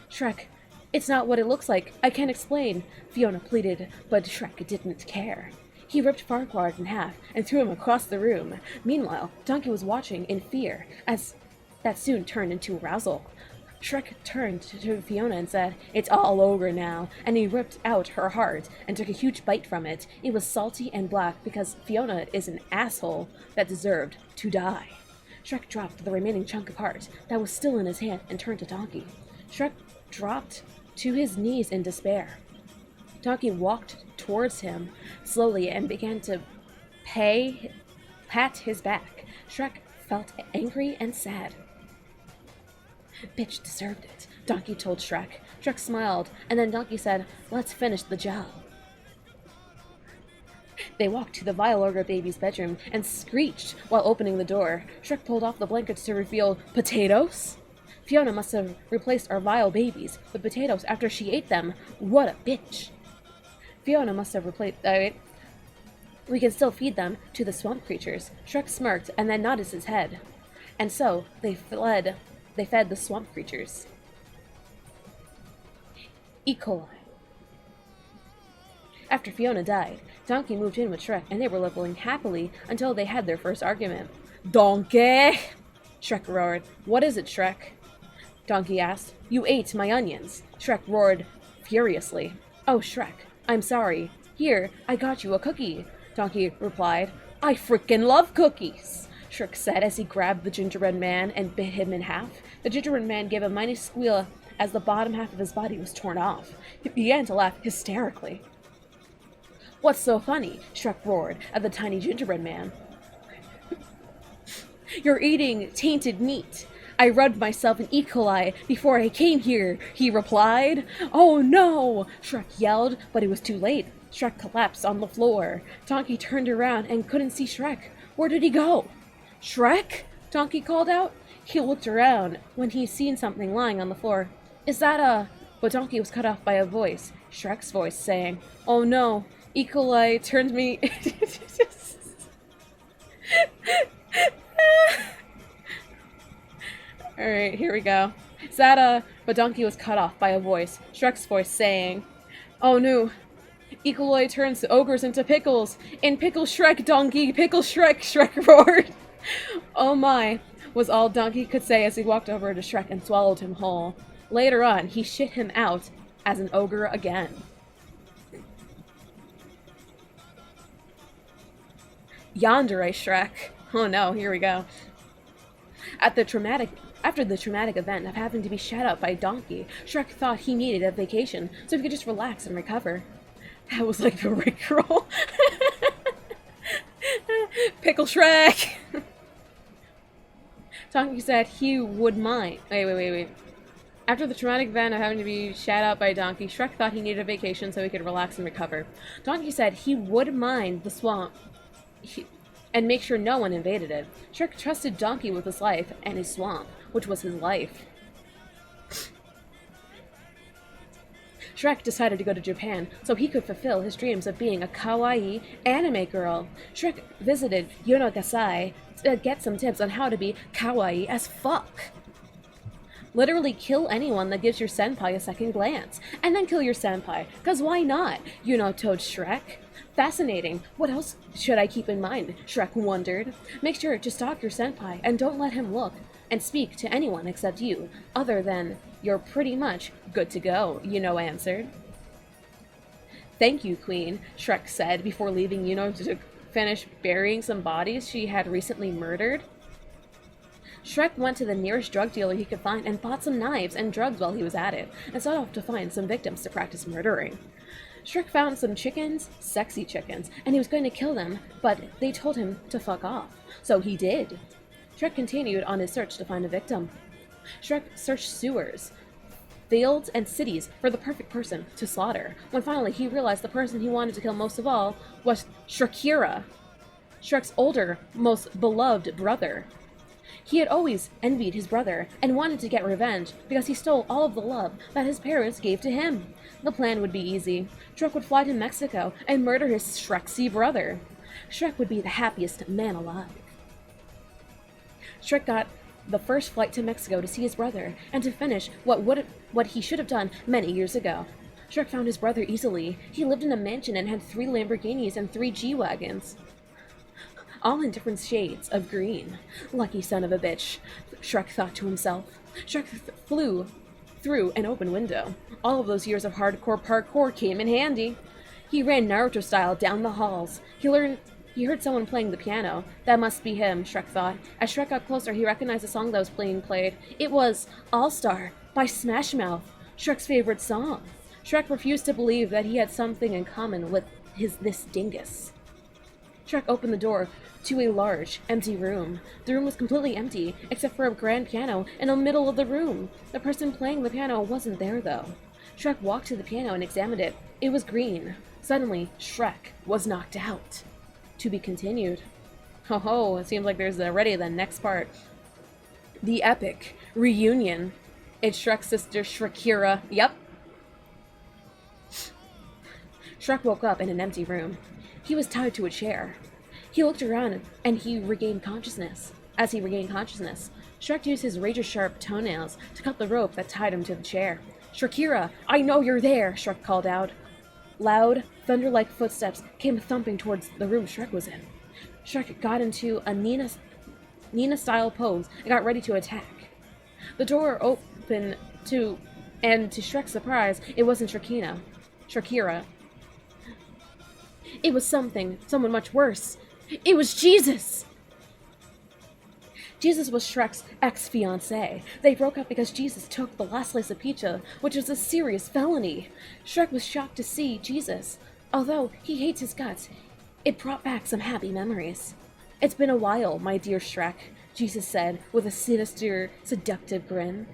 Shrek, "It's not what it looks like. I can't explain," Fiona pleaded, but Shrek didn't care. He ripped Farquaad in half and threw him across the room. Meanwhile, Donkey was watching in fear, as that soon turned into arousal. Shrek turned to Fiona and said, "It's all over now," and he ripped out her heart and took a huge bite from it. It was salty and black because Fiona is an asshole that deserved to die. Shrek dropped the remaining chunk of heart that was still in his hand and turned to Donkey. Shrek dropped to his knees in despair. Donkey walked towards him slowly and began to pat his back. Shrek felt angry and sad. "Bitch deserved it," Donkey told Shrek. Shrek smiled, and then Donkey said, "Let's finish the job." They walked to the vile ogre baby's bedroom and screeched while opening the door. Shrek pulled off the blankets to reveal potatoes. Fiona must have replaced our vile babies with potatoes after she ate them. What a bitch. Fiona must have replaced... we can still feed them to the swamp creatures. Shrek smirked and then nodded his head. And so they fed the swamp creatures. E. coli. After Fiona died, Donkey moved in with Shrek, and they were living happily until they had their first argument. "Donkey!" Shrek roared. "What is it, Shrek?" Donkey asked. "You ate my onions." Shrek roared furiously. "Oh, Shrek, I'm sorry. Here, I got you a cookie." Donkey replied. "I frickin' love cookies," Shrek said as he grabbed the gingerbread man and bit him in half. The gingerbread man gave a mighty squeal as the bottom half of his body was torn off. He began to laugh hysterically. "What's so funny?" Shrek roared at the tiny gingerbread man. "You're eating tainted meat. I rubbed myself in E. coli before I came here," he replied. "Oh no!" Shrek yelled, but it was too late. Shrek collapsed on the floor. Donkey turned around and couldn't see Shrek. Where did he go? "Shrek?" Donkey called out. He looked around when he seen something lying on the floor. "Is that a..." But Donkey was cut off by a voice, Shrek's voice, saying, "Oh no, E. coli turned me..." Alright, here we go. "Is that a..." But Donkey was cut off by a voice, Shrek's voice, saying, "Oh no, E. coli turns ogres into pickles. In pickle Shrek, Donkey, pickle Shrek," Shrek roared. "Oh my," was all Donkey could say as he walked over to Shrek and swallowed him whole. Later on, he shit him out as an ogre again. Yandere, Shrek. Oh no, here we go. After the traumatic event of having to be shat out by Donkey, Shrek thought he needed a vacation so he could just relax and recover. That was like the Rickroll. Pickle Shrek! Donkey said he would mind. Wait. After the traumatic event of having to be shat out by Donkey, Shrek thought he needed a vacation so he could relax and recover. Donkey said he would mind the swamp and make sure no one invaded it. Shrek trusted Donkey with his life and his swamp, which was his life. Shrek decided to go to Japan so he could fulfill his dreams of being a kawaii anime girl. Shrek visited Yonagasai to get some tips on how to be kawaii as fuck. Literally kill anyone that gives your senpai a second glance, and then kill your senpai, cause why not? Yuno told Shrek. Fascinating. What else should I keep in mind? Shrek wondered. Make sure to stalk your senpai and don't let him look and speak to anyone except you, other than you're pretty much good to go, Yuno answered. Thank you, Queen, Shrek said before leaving Yuno to finish burying some bodies she had recently murdered. Shrek went to the nearest drug dealer he could find and bought some knives and drugs while he was at it, and set off to find some victims to practice murdering. Shrek found some chickens, sexy chickens, and he was going to kill them, but they told him to fuck off. So he did. Shrek continued on his search to find a victim. Shrek searched sewers, fields, and cities for the perfect person to slaughter, when finally he realized the person he wanted to kill most of all was Shrekira, Shrek's older, most beloved brother. He had always envied his brother and wanted to get revenge because he stole all of the love that his parents gave to him. The plan would be easy. Shrek would fly to Mexico and murder his Shreksy brother. Shrek would be the happiest man alive. Shrek got the first flight to Mexico to see his brother and to finish what he should have done many years ago. Shrek found his brother easily. He lived in a mansion and had 3 Lamborghinis and 3 G-Wagons, all in different shades of green. Lucky son of a bitch, Shrek thought to himself. Shrek flew through an open window. All of those years of hardcore parkour came in handy. He ran Naruto style down the halls. He heard someone playing the piano. That must be him, Shrek thought. As Shrek got closer, he recognized the song that was being played. It was All-Star by Smash Mouth, Shrek's favorite song. Shrek refused to believe that he had something in common with this dingus. Shrek opened the door to a large, empty room. The room was completely empty, except for a grand piano in the middle of the room. The person playing the piano wasn't there, though. Shrek walked to the piano and examined it. It was green. Suddenly, Shrek was knocked out. To be continued. Ho ho, it seems like there's already the next part. The epic reunion. It's Shrek's sister, Shrekira. Yep. Shrek woke up in an empty room. He was tied to a chair. He looked around and he regained consciousness. As he regained consciousness, Shrek used his razor-sharp toenails to cut the rope that tied him to the chair. Shrekira, I know you're there, Shrek called out. Loud, thunder-like footsteps came thumping towards the room Shrek was in. Shrek got into a Nina-style pose and got ready to attack. The door opened and to Shrek's surprise, it wasn't Shrekira. It was someone much worse. It was Jesus! Jesus was Shrek's ex-fiancée. They broke up because Jesus took the last slice of pizza, which was a serious felony. Shrek was shocked to see Jesus. Although he hates his guts, it brought back some happy memories. It's been a while, my dear Shrek, Jesus said with a sinister, seductive grin.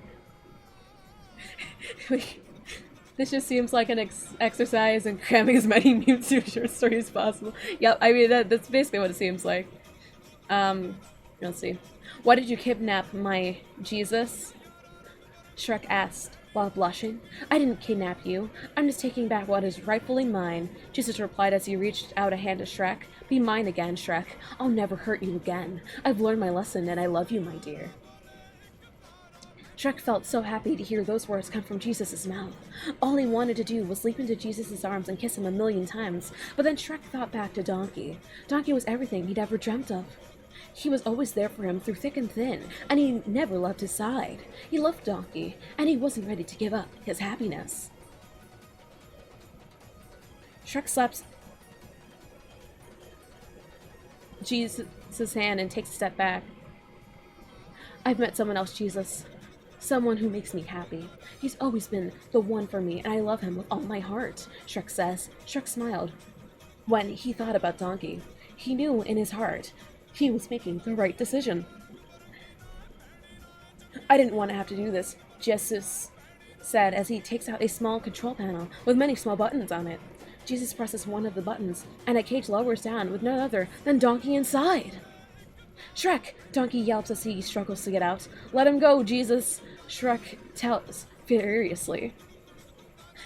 This just seems like an exercise in cramming as many Mewtwo short stories as possible. Yep, I mean, that's basically what it seems like. Let's see. Why did you kidnap my Jesus? Shrek asked, while blushing. I didn't kidnap you. I'm just taking back what is rightfully mine, Jesus replied as he reached out a hand to Shrek. Be mine again, Shrek. I'll never hurt you again. I've learned my lesson and I love you, my dear. Shrek felt so happy to hear those words come from Jesus' mouth. All he wanted to do was leap into Jesus' arms and kiss him 1,000,000 times, but then Shrek thought back to Donkey. Donkey was everything he'd ever dreamt of. He was always there for him through thick and thin, and he never left his side. He loved Donkey, and he wasn't ready to give up his happiness. Shrek slaps Jesus' hand and takes a step back. I've met someone else, Jesus. Someone who makes me happy. He's always been the one for me, and I love him with all my heart, Shrek says. Shrek smiled. When he thought about Donkey, he knew in his heart he was making the right decision. I didn't want to have to do this, Jesus said as he takes out a small control panel with many small buttons on it. Jesus presses one of the buttons, and a cage lowers down with none other than Donkey inside. Shrek! Donkey yelps as he struggles to get out. Let him go, Jesus! Shrek tells furiously.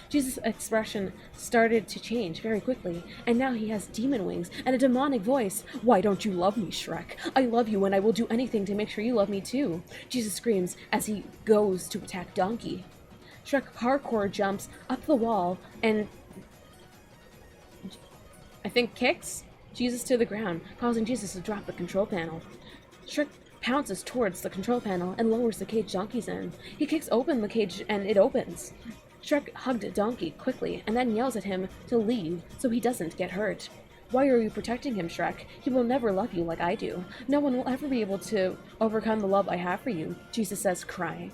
Jesus' expression started to change very quickly, and now he has demon wings and a demonic voice. Why don't you love me, Shrek? I love you and I will do anything to make sure you love me too. Jesus screams as he goes to attack Donkey. Shrek parkour jumps up the wall and I think kicks Jesus to the ground, causing Jesus to drop the control panel. Shrek pounces towards the control panel and lowers the cage Donkey's in. He kicks open the cage and it opens. Shrek hugged Donkey quickly and then yells at him to leave so he doesn't get hurt. Why are you protecting him, Shrek? He will never love you like I do. No one will ever be able to overcome the love I have for you, Jesus says, crying.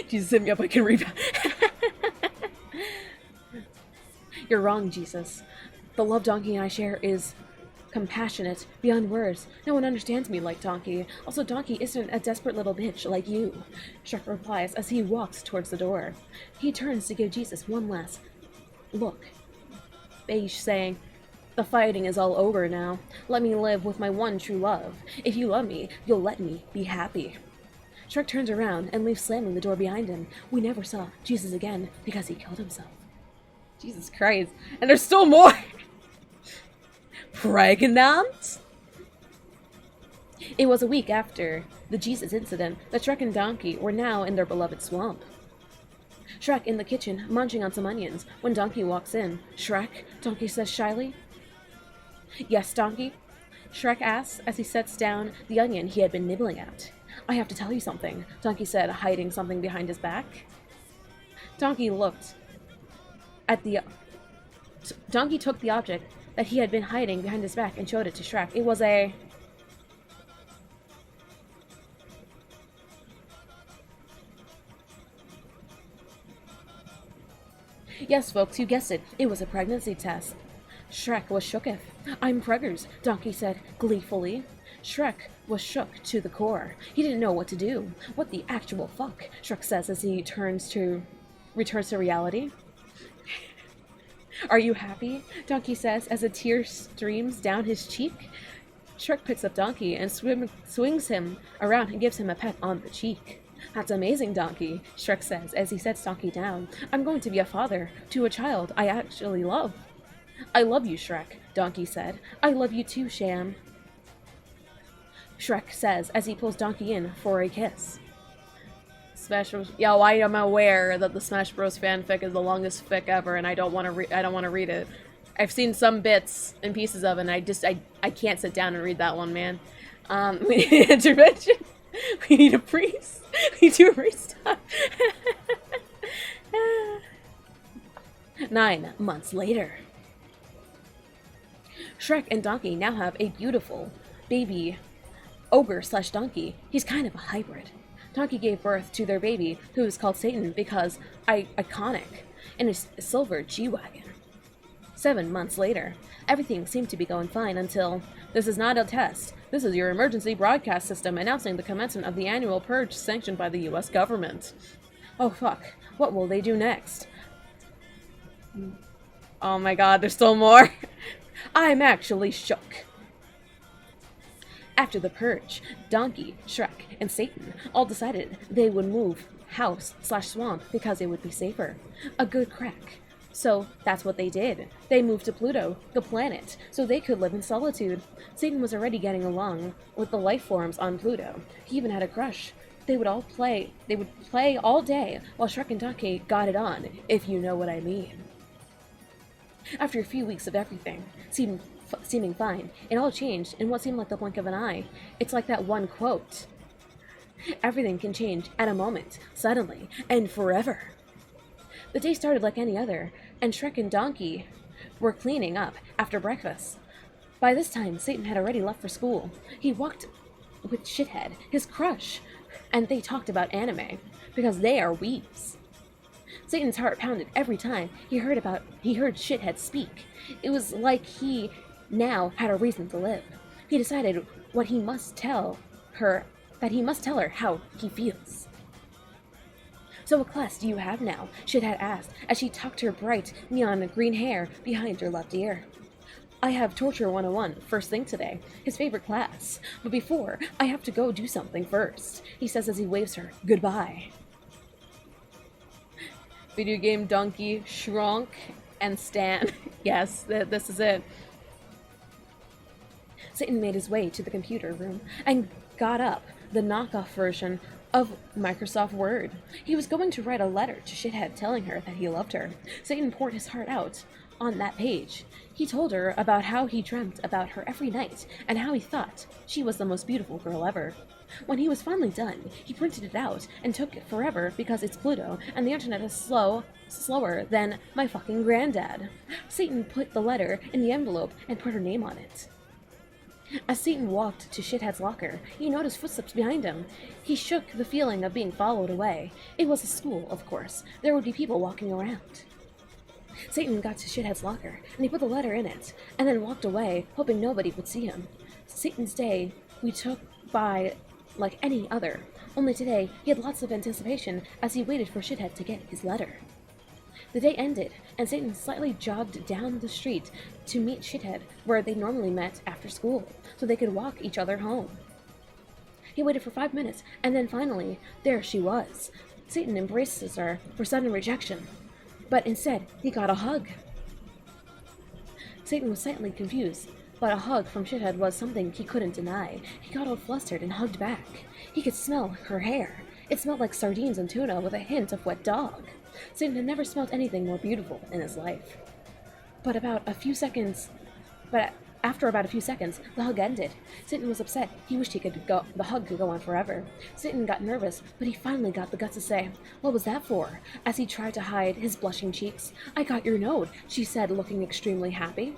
Jesus hit me up, I can read. You're wrong, Jesus. The love Donkey and I share is compassionate, beyond words. No one understands me like Donkey. Also, Donkey isn't a desperate little bitch like you, Shrek replies as he walks towards the door. He turns to give Jesus one last look. Beige saying, the fighting is all over now. Let me live with my one true love. If you love me, you'll let me be happy. Shrek turns around and leaves slamming the door behind him. We never saw Jesus again because he killed himself. Jesus Christ. And there's still more! Pregnant? It was a week after the Jesus incident that Shrek and Donkey were now in their beloved swamp. Shrek in the kitchen, munching on some onions, when Donkey walks in. Shrek, Donkey says shyly. Yes, Donkey? Shrek asks as he sets down the onion he had been nibbling at. I have to tell you something, Donkey said, hiding something behind his back. Donkey took the object that he had been hiding behind his back and showed it to Shrek. It was a... Yes, folks, you guessed it. It was a pregnancy test. Shrek was shooketh. I'm preggers, Donkey said gleefully. Shrek was shook to the core. He didn't know what to do. What the actual fuck, Shrek says as he returns to reality. Are you happy? Donkey says as a tear streams down his cheek. Shrek picks up Donkey and swings him around and gives him a pet on the cheek. That's amazing, Donkey, Shrek says as he sets Donkey down. I'm going to be a father to a child I actually love. I love you, Shrek, Donkey said. I love you too, Sham, Shrek says as he pulls Donkey in for a kiss. Smash Bros. Yo, I am aware that the Smash Bros. Fanfic is the longest fic ever, and I don't want to read it. I've seen some bits and pieces of it, and I can't sit down and read that one, man. We need an intervention. We need a priest. We do a restart. 9 months later. Shrek and Donkey now have a beautiful baby ogre/donkey. He's kind of a hybrid. Donkey gave birth to their baby, who is called Satan because iconic, in a silver G-Wagon. 7 months later, everything seemed to be going fine until, this is not a test. This is your emergency broadcast system announcing the commencement of the annual purge sanctioned by the US government. Oh fuck, what will they do next? Oh my god, there's still more. I'm actually shook. After the purge, Donkey, Shrek, and Satan all decided they would move house/swamp because it would be safer. A good crack. So that's what they did. They moved to Pluto, the planet, so they could live in solitude. Satan was already getting along with the life forms on Pluto. He even had a crush. They would play all day while Shrek and Donkey got it on, if you know what I mean. After a few weeks of everything seeming fine, it all changed in what seemed like the blink of an eye. It's like that one quote. Everything can change at a moment, suddenly, and forever. The day started like any other, and Shrek and Donkey were cleaning up after breakfast. By this time, Satan had already left for school. He walked with Shithead, his crush, and they talked about anime, because they are weebs. Satan's heart pounded every time he heard Shithead speak. It was like he now had a reason to live. He decided that he must tell her how he feels. So what class do you have now? Shithead asked as she tucked her bright neon green hair behind her left ear. I have Torture 101 first thing today, his favorite class. But before, I have to go do something first, he says as he waves her goodbye. Video game Donkey, Shrunk, and Stan. Yes, this is it. Satan made his way to the computer room and got up the knockoff version of Microsoft Word. He was going to write a letter to Shithead telling her that he loved her. Satan poured his heart out on that page. He told her about how he dreamt about her every night and how he thought she was the most beautiful girl ever. When he was finally done, he printed it out and took it forever because it's Pluto and the internet is slower than my fucking granddad. Satan put the letter in the envelope and put her name on it. As Satan walked to Shithead's locker, he noticed footsteps behind him. He shook the feeling of being followed away. It was a school, of course. There would be people walking around. Satan got to Shithead's locker, and he put the letter in it, and then walked away, hoping nobody would see him. Satan's day we took by like any other, only today he had lots of anticipation as he waited for Shithead to get his letter. The day ended, and Satan slightly jogged down the street to meet Shithead where they normally met after school, so they could walk each other home. He waited for 5 minutes, and then finally, there she was. Satan embraces her for sudden rejection, but instead, he got a hug. Satan was slightly confused, but a hug from Shithead was something he couldn't deny. He got all flustered and hugged back. He could smell her hair. It smelled like sardines and tuna with a hint of wet dog. Satan had never smelled anything more beautiful in his life. But after about a few seconds, the hug ended. Satan was upset. He wished the hug could go on forever. Satan got nervous, but he finally got the guts to say, "What was that for?" as he tried to hide his blushing cheeks. "I got your note," she said, looking extremely happy.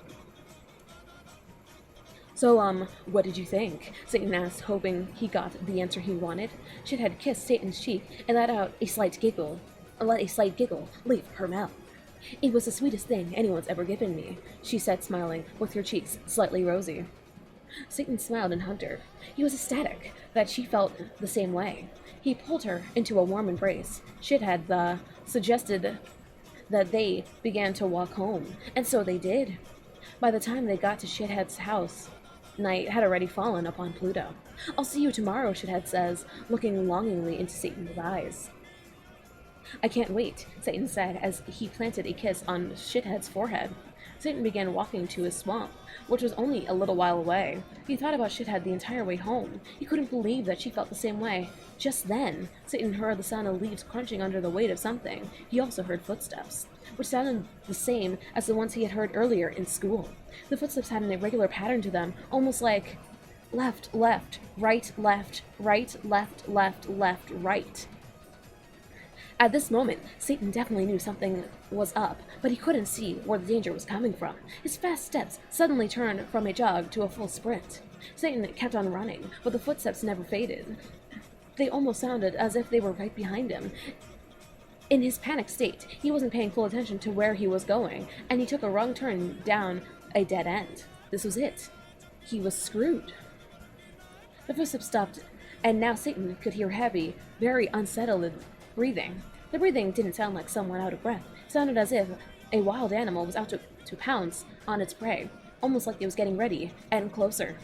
"So, what did you think?" Satan asked, hoping he got the answer he wanted. Shithead kissed Satan's cheek and let a slight giggle leave her mouth. "It was the sweetest thing anyone's ever given me," she said, smiling, with her cheeks slightly rosy. Satan smiled and hugged her. He was ecstatic that she felt the same way. He pulled her into a warm embrace. Shithead suggested that they began to walk home, and so they did. By the time they got to Shithead's house, night had already fallen upon Pluto. "I'll see you tomorrow," Shithead says, looking longingly into Satan's eyes. "I can't wait," Satan said as he planted a kiss on Shithead's forehead. Satan began walking to his swamp, which was only a little while away. He thought about Shithead the entire way home. He couldn't believe that she felt the same way. Just then, Satan heard the sound of leaves crunching under the weight of something. He also heard footsteps, which sounded the same as the ones he had heard earlier in school. The footsteps had an irregular pattern to them, almost like left, left, right, left, right, left, left, left, right. At this moment, Satan definitely knew something was up, but he couldn't see where the danger was coming from. His fast steps suddenly turned from a jog to a full sprint. Satan kept on running, but the footsteps never faded. They almost sounded as if they were right behind him. In his panicked state, he wasn't paying full attention to where he was going, and he took a wrong turn down a dead end. This was it. He was screwed. The footsteps stopped, and now Satan could hear heavy, very unsettled breathing. The breathing didn't sound like someone out of breath. It sounded as if a wild animal was out to pounce on its prey, almost like it was getting ready and closer.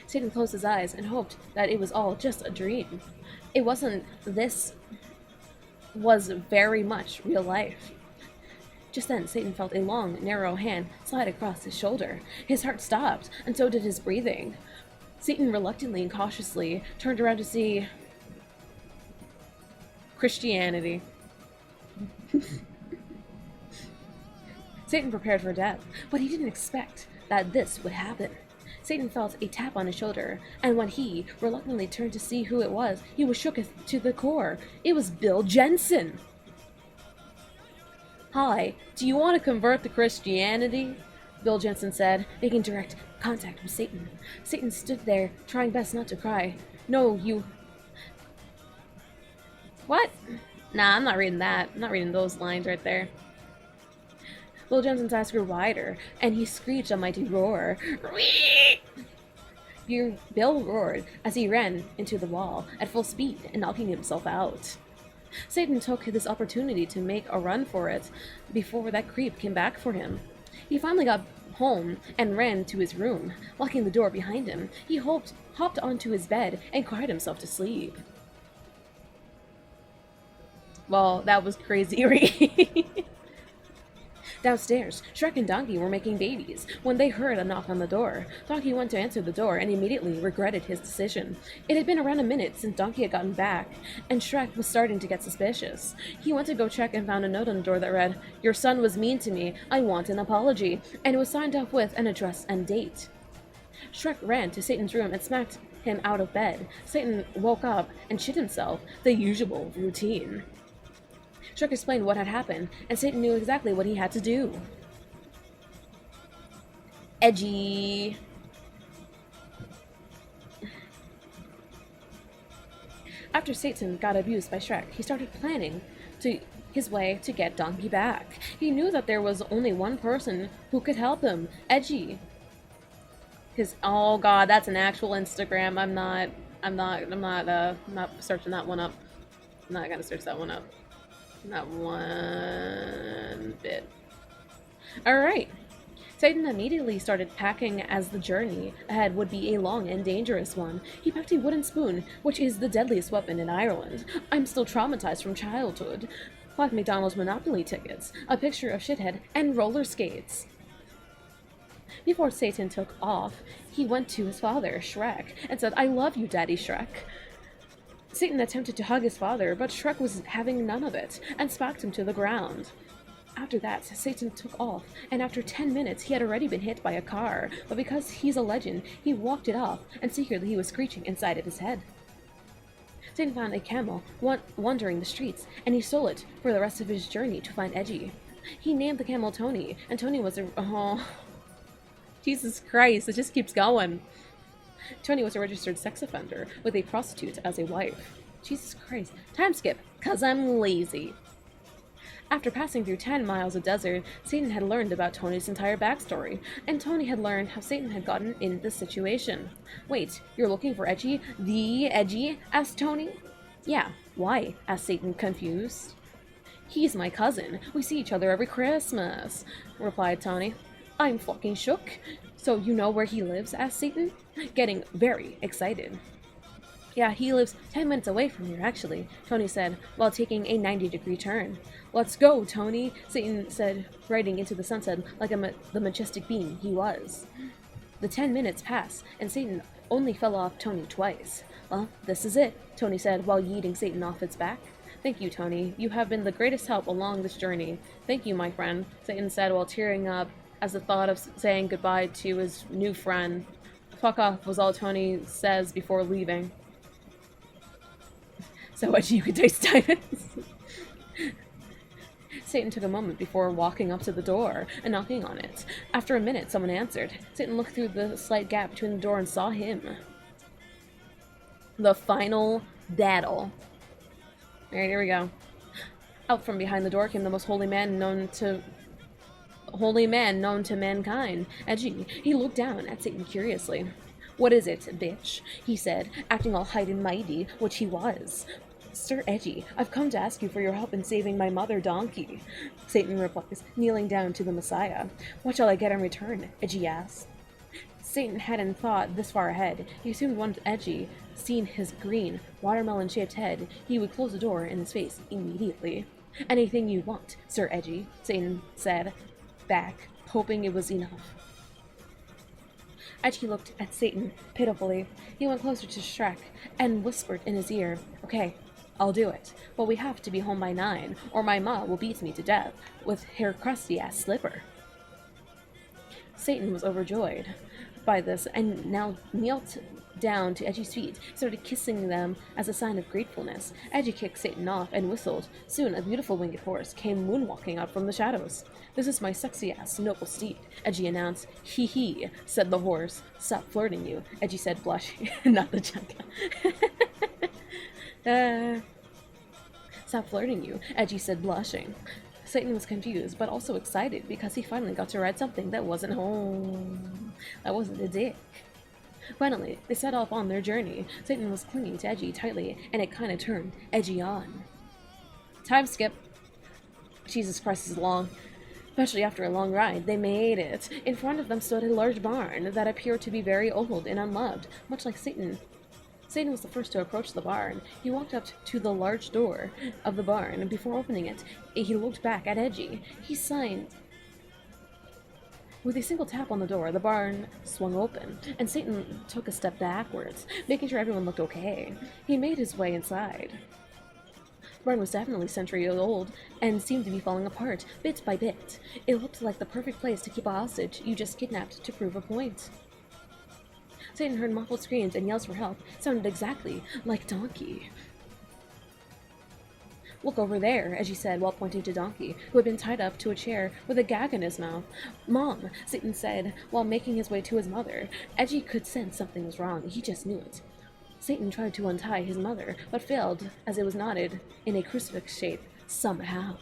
Satan closed his eyes and hoped that it was all just a dream. It wasn't. This was very much real life. Just then, Satan felt a long, narrow hand slide across his shoulder. His heart stopped, and so did his breathing. Satan reluctantly and cautiously turned around to see Christianity. Satan prepared for death, but he didn't expect that this would happen. Satan felt a tap on his shoulder, and when he reluctantly turned to see who it was, he was shook to the core. It was Bill Jensen. "Hi, do you want to convert to Christianity?" Bill Jensen said, making direct contact with Satan. Satan stood there, trying best not to cry. "No, you..." What? Nah, I'm not reading that. I'm not reading those lines right there. Bill Jensen's eyes grew wider, and he screeched a mighty roar. Bill roared as he ran into the wall at full speed and knocking himself out. Satan took this opportunity to make a run for it before that creep came back for him. He finally got home and ran to his room, locking the door behind him. He hopped onto his bed and cried himself to sleep. Well, that was crazy. Downstairs, Shrek and Donkey were making babies when they heard a knock on the door. Donkey went to answer the door and immediately regretted his decision. It had been around a minute since Donkey had gotten back, and Shrek was starting to get suspicious. He went to go check and found a note on the door that read, "Your son was mean to me. I want an apology," and it was signed off with an address and date. Shrek ran to Satan's room and smacked him out of bed. Satan woke up and shit himself, the usual routine. Shrek explained what had happened, and Satan knew exactly what he had to do. Edgy. After Satan got abused by Shrek, he started planning his way to get Donkey back. He knew that there was only one person who could help him, Edgy. Oh god, that's an actual Instagram. I'm not searching that one up. I'm not gonna search that one up. Not one bit. Alright. Satan immediately started packing as the journey ahead would be a long and dangerous one. He packed a wooden spoon, which is the deadliest weapon in Ireland. I'm still traumatized from childhood. 5 McDonald's Monopoly tickets, a picture of Shithead, and roller skates. Before Satan took off, he went to his father, Shrek, and said, "I love you, Daddy Shrek." Satan attempted to hug his father, but Shrek was having none of it, and smacked him to the ground. After that, Satan took off, and after 10 minutes he had already been hit by a car, but because he's a legend, he walked it off, and secretly he was screeching inside of his head. Satan found a camel wandering the streets, and he stole it for the rest of his journey to find Edgy. He named the camel Tony, and Tony was a... Oh, Jesus Christ, it just keeps going. Tony was a registered sex offender with a prostitute as a wife. Jesus Christ. Time skip, 'cause I'm lazy. After passing through 10 miles of desert, Satan had learned about Tony's entire backstory, and Tony had learned how Satan had gotten in this situation. "Wait, you're looking for Edgy? The Edgy?" asked Tony. "Yeah, why?" asked Satan, confused. "He's my cousin. We see each other every Christmas," replied Tony. "I'm fucking shook. So you know where he lives?" asked Satan, getting very excited. "Yeah, he lives 10 minutes away from here, actually," Tony said, while taking a 90-degree turn. "Let's go, Tony," Satan said, riding into the sunset like the majestic being he was. The 10 minutes passed, and Satan only fell off Tony twice. "Well, this is it," Tony said, while yeeting Satan off its back. "Thank you, Tony. You have been the greatest help along this journey." "Thank you, my friend," Satan said while tearing up as the thought of saying goodbye to his new friend. "Fuck off," was all Tony says before leaving. "So Edgy, you can taste diamonds." Satan took a moment before walking up to the door and knocking on it. After a minute, someone answered. Satan looked through the slight gap between the door and saw him. The final daddle. Alright, here we go. Out from behind the door came the most holy man known to mankind, Edgy. He looked down at Satan curiously. "What is it, bitch?" he said, acting all high and mighty, which he was. "Sir Edgy, I've come to ask you for your help in saving my mother, Donkey," Satan replies, kneeling down to the Messiah. "What shall I get in return?" Edgy asked. Satan hadn't thought this far ahead. He assumed once Edgy seen his green, watermelon-shaped head, he would close the door in his face immediately. "Anything you want, Sir Edgy," Satan said back, hoping it was enough. Edgy looked at Satan pitifully. He went closer to Shrek and whispered in his ear, "Okay, I'll do it, but we have to be home by 9, or my ma will beat me to death with her crusty-ass slipper." Satan was overjoyed by this and now knelt down to Edgy's feet, started kissing them as a sign of gratefulness. Edgy kicked Satan off and whistled. Soon a beautiful winged horse came moonwalking out from the shadows. "This is my sexy-ass noble steed," Edgy announced. "Hee hee," said the horse. "Stop flirting, you," Edgy said, blushing. Not the junk. "Stop flirting, you," Edgy said, blushing. Satan was confused, but also excited because he finally got to ride something that wasn't home. That wasn't a dick. Finally, they set off on their journey. Satan was clinging to Edgy tightly, and it kind of turned Edgy on. Time skip. Jesus Christ, is long. Especially after a long ride, they made it. In front of them stood a large barn that appeared to be very old and unloved, much like Satan. Satan was the first to approach the barn. He walked up to the large door of the barn, and before opening it, he looked back at Edgy. He signed With a single tap on the door, the barn swung open, and Satan took a step backwards, making sure everyone looked okay. He made his way inside. The barn was definitely centuries old, and seemed to be falling apart, bit by bit. It looked like the perfect place to keep a hostage you just kidnapped to prove a point. Satan heard muffled screams and yells for help. It sounded exactly like Donkey. "Look over there," Edgy said while pointing to Donkey, who had been tied up to a chair with a gag in his mouth. "Mom," Satan said while making his way to his mother. Edgy could sense something was wrong. He just knew it. Satan tried to untie his mother, but failed as it was knotted in a crucifix shape somehow.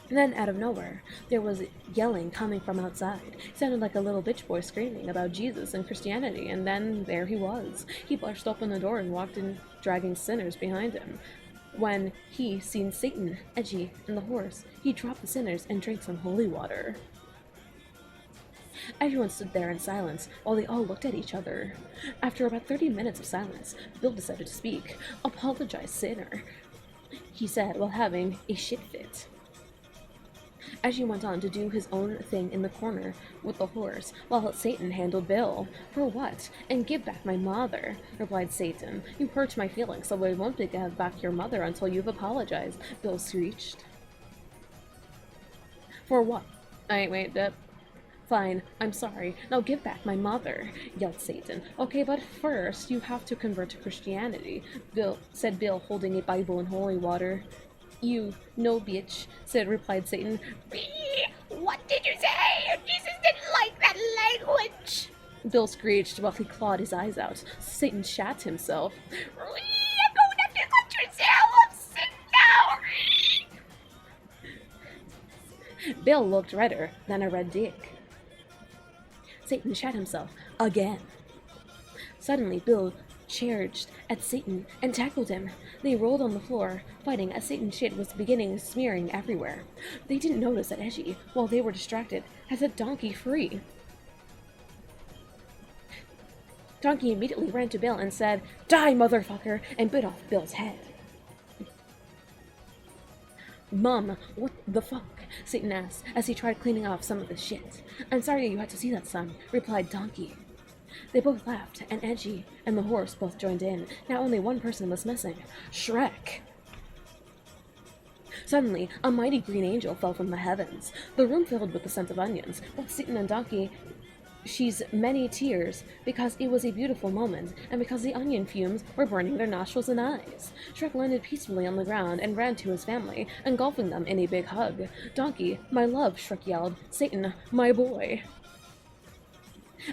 And then, out of nowhere, there was yelling coming from outside. It sounded like a little bitch boy screaming about Jesus and Christianity, and then there he was. He burst open the door and walked in, dragging sinners behind him. When he seen Satan, Edgy, and the horse, he dropped the sinners and drank some holy water. Everyone stood there in silence while they all looked at each other. After about 30 minutes of silence, Bill decided to speak. "Apologize, sinner," he said while having a shit fit. Edgy went on to do his own thing in the corner with the horse, while Satan handled Bill. "For what? And give back my mother," replied Satan. "You hurt my feelings, so I won't give back your mother until you've apologized," Bill screeched. "For what? Wait, fine, I'm sorry. Now give back my mother," yelled Satan. "Okay, but first you have to convert to Christianity," said Bill, holding a Bible and holy water. "You no bitch," replied Satan. "What did you say? Jesus didn't like that language," Bill screeched while he clawed his eyes out. Satan shat himself. "I'm going to have to cut yourself. I'm sick now." Bill looked redder than a red dick. Satan shat himself again. Suddenly, Bill charged at Satan and tackled him. They rolled on the floor, fighting as Satan's shit was beginning smearing everywhere. They didn't notice that Edgy, while they were distracted, had set Donkey free. Donkey immediately ran to Bill and said, "Die, motherfucker," and bit off Bill's head. "Mom, what the fuck?" Satan asked as he tried cleaning off some of the shit. "I'm sorry you had to see that, son," replied Donkey. They both laughed, and Edgy and the horse both joined in. Now only one person was missing: Shrek. Suddenly, a mighty green angel fell from the heavens. The room filled with the scent of onions. Both Satan and Donkey shed many tears because it was a beautiful moment, and because the onion fumes were burning their nostrils and eyes. Shrek landed peacefully on the ground and ran to his family, engulfing them in a big hug. "Donkey, my love," Shrek yelled. "Satan, my boy."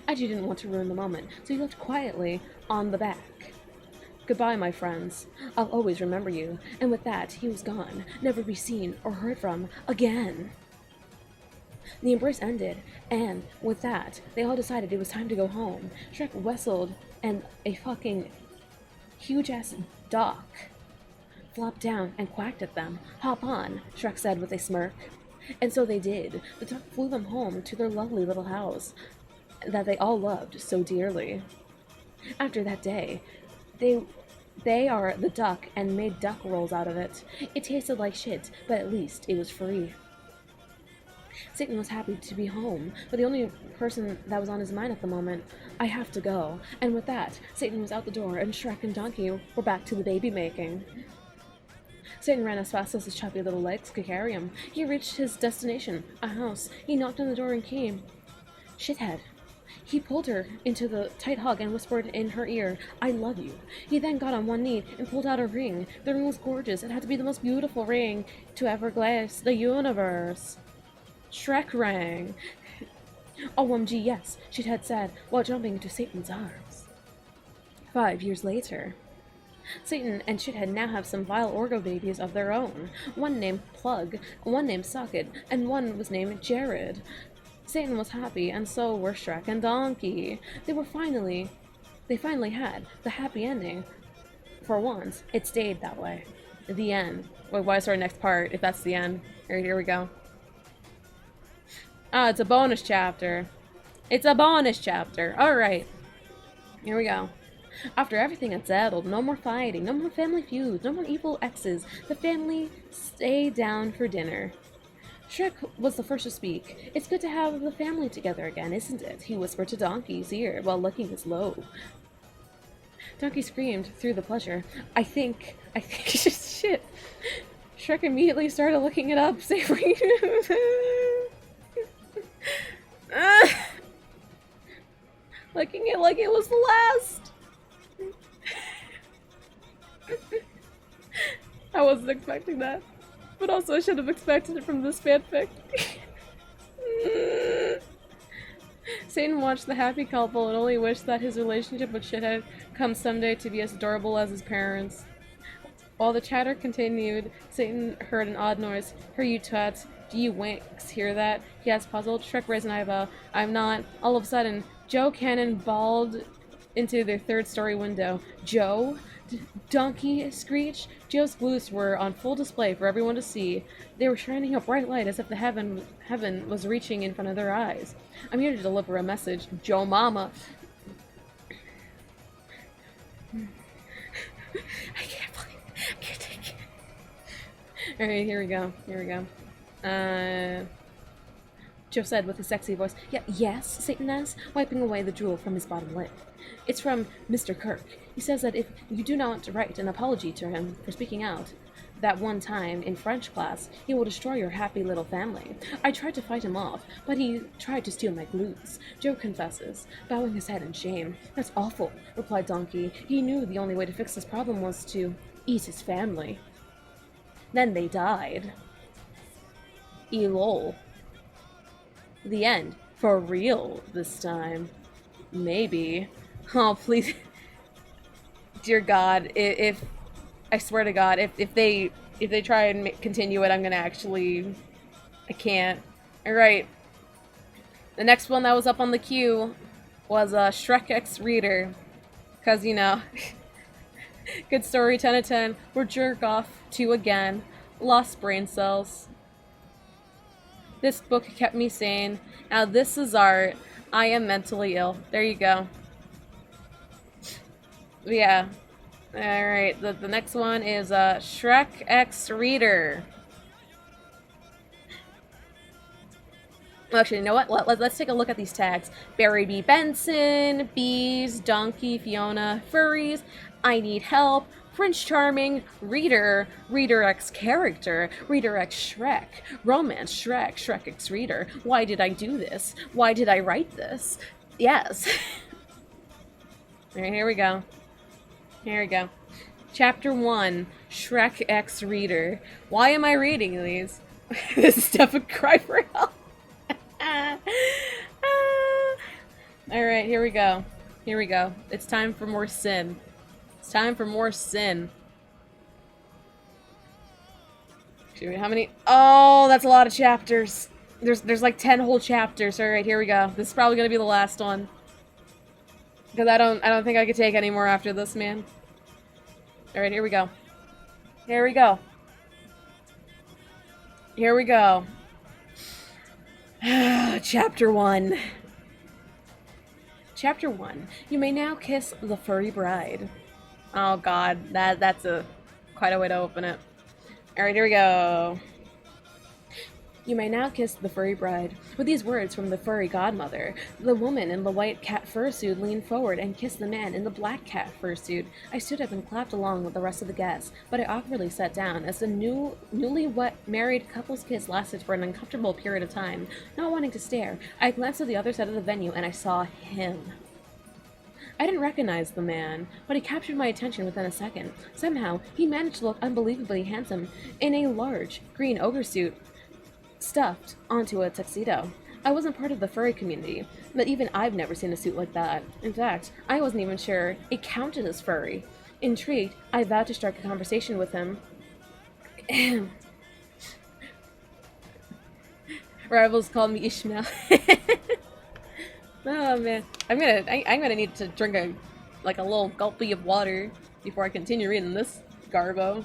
Edgy didn't want to ruin the moment, so he looked quietly on the back. "Goodbye, my friends. I'll always remember you." And with that, he was gone, never be seen or heard from again. The embrace ended, and with that, they all decided it was time to go home. Shrek whistled, and a fucking huge-ass duck flopped down and quacked at them. "Hop on," Shrek said with a smirk. And so they did. The duck flew them home to their lovely little house that they all loved so dearly. After that day, they are the duck and made duck rolls out of it. It tasted like shit, but at least it was free. Satan was happy to be home, but the only person that was on his mind at the moment, "I have to go." And with that, Satan was out the door, and Shrek and Donkey were back to the baby making. Satan ran as fast as his chubby little legs could carry him. He reached his destination, a house. He knocked on the door and came. Shithead. He pulled her into the tight hug and whispered in her ear, "I love you." He then got on one knee and pulled out a ring. The ring was gorgeous. It had to be the most beautiful ring to ever grace the universe. Shrek rang. "OMG, yes," Shithead said while jumping into Satan's arms. 5 years later. Satan and Shithead now have some vile Orgo babies of their own. One named Plug, one named Socket, and one was named Jared. Satan was happy, and so were Shrek and Donkey. They finally had the happy ending. For once, it stayed that way. The end. Wait, why is our next part if that's the end? Here we go. Ah, it's a bonus chapter. It's a bonus chapter. Alright. Here we go. After everything had settled, no more fighting, no more family feuds, no more evil exes, the family stayed down for dinner. Shrek was the first to speak. It's good to have the family together again, isn't it? He whispered to Donkey's ear while licking his lobe. Donkey screamed through the pleasure. I think, shit. Shrek immediately started looking it up, savoring. Licking it like it was the last. I wasn't expecting that. But also I should have expected it from this fanfic. Satan watched the happy couple and only wished that his relationship with Shithead come someday to be as adorable as his parents. While the chatter continued, Satan heard an odd noise. Hear you twats. Do you winks hear that? He asked puzzled. Shrek raised an eyebrow. I'm not. All of a sudden, Joe Cannon bawled into their third-story window. Joe? Donkey screeched. Joe's glutes were on full display for everyone to see. They were shining a bright light as if the heaven was reaching in front of their eyes. I'm here to deliver a message. Joe Mama. I can't take it. Alright, here we go. Joe said with a sexy voice. Yes, Satan asked, wiping away the drool from his bottom lip. It's from Mr. Kirk. He says that if you do not write an apology to him for speaking out that one time in French class, he will destroy your happy little family. I tried to fight him off, but he tried to steal my glutes. Joe confesses, bowing his head in shame. That's awful, replied Donkey. He knew the only way to fix this problem was to eat his family. Then they died. Elol. The end. For real this time. Maybe. Oh, please. Dear God, if I swear to God, if they try and continue it, I'm gonna actually... I can't. Alright. The next one that was up on the queue was Shrek X Reader. Because, you know, good story, 10 out of 10. We're jerk off 2 again. Lost brain cells. This book kept me sane. Now this is art. I am mentally ill. There you go. Yeah. Alright, the next one is Shrek X Reader. Actually, you know what? Let's take a look at these tags. Barry B. Benson, Bees, Donkey, Fiona, Furries, I Need Help, Prince Charming, Reader, Reader X Character, Reader X Shrek, Romance Shrek, Shrek X Reader. Why did I do this? Why did I write this? Yes. Alright, here we go. Here we go. Chapter 1, Shrek X Reader. Why am I reading these? This is Steph a cry for help. Alright, here we go. Here we go. It's time for more sin. It's time for more sin. How many? Oh, that's a lot of chapters. There's like 10 whole chapters. Alright, here we go. This is probably gonna be the last one. Because I don't think I could take any more after this, man. Alright, here we go. Here we go. Here we go. Chapter 1. Chapter 1. You may now kiss the furry bride. Oh god, that's quite a way to open it. Alright, here we go. You may now kiss the furry bride. With these words from the furry godmother, the woman in the white cat fursuit leaned forward and kissed the man in the black cat fursuit. I stood up and clapped along with the rest of the guests, but I awkwardly sat down as the newly married couple's kiss lasted for an uncomfortable period of time. Not wanting to stare, I glanced to the other side of the venue and I saw him. I didn't recognize the man, but he captured my attention within a second. Somehow, he managed to look unbelievably handsome in a large green ogre suit stuffed onto a tuxedo. I wasn't part of the furry community, but even I've never seen a suit like that. In fact, I wasn't even sure it counted as furry. Intrigued, I vowed to strike a conversation with him. Rivals called me Ishmael. Oh man, I'm gonna need to drink a little gulpy of water before I continue reading this garbo.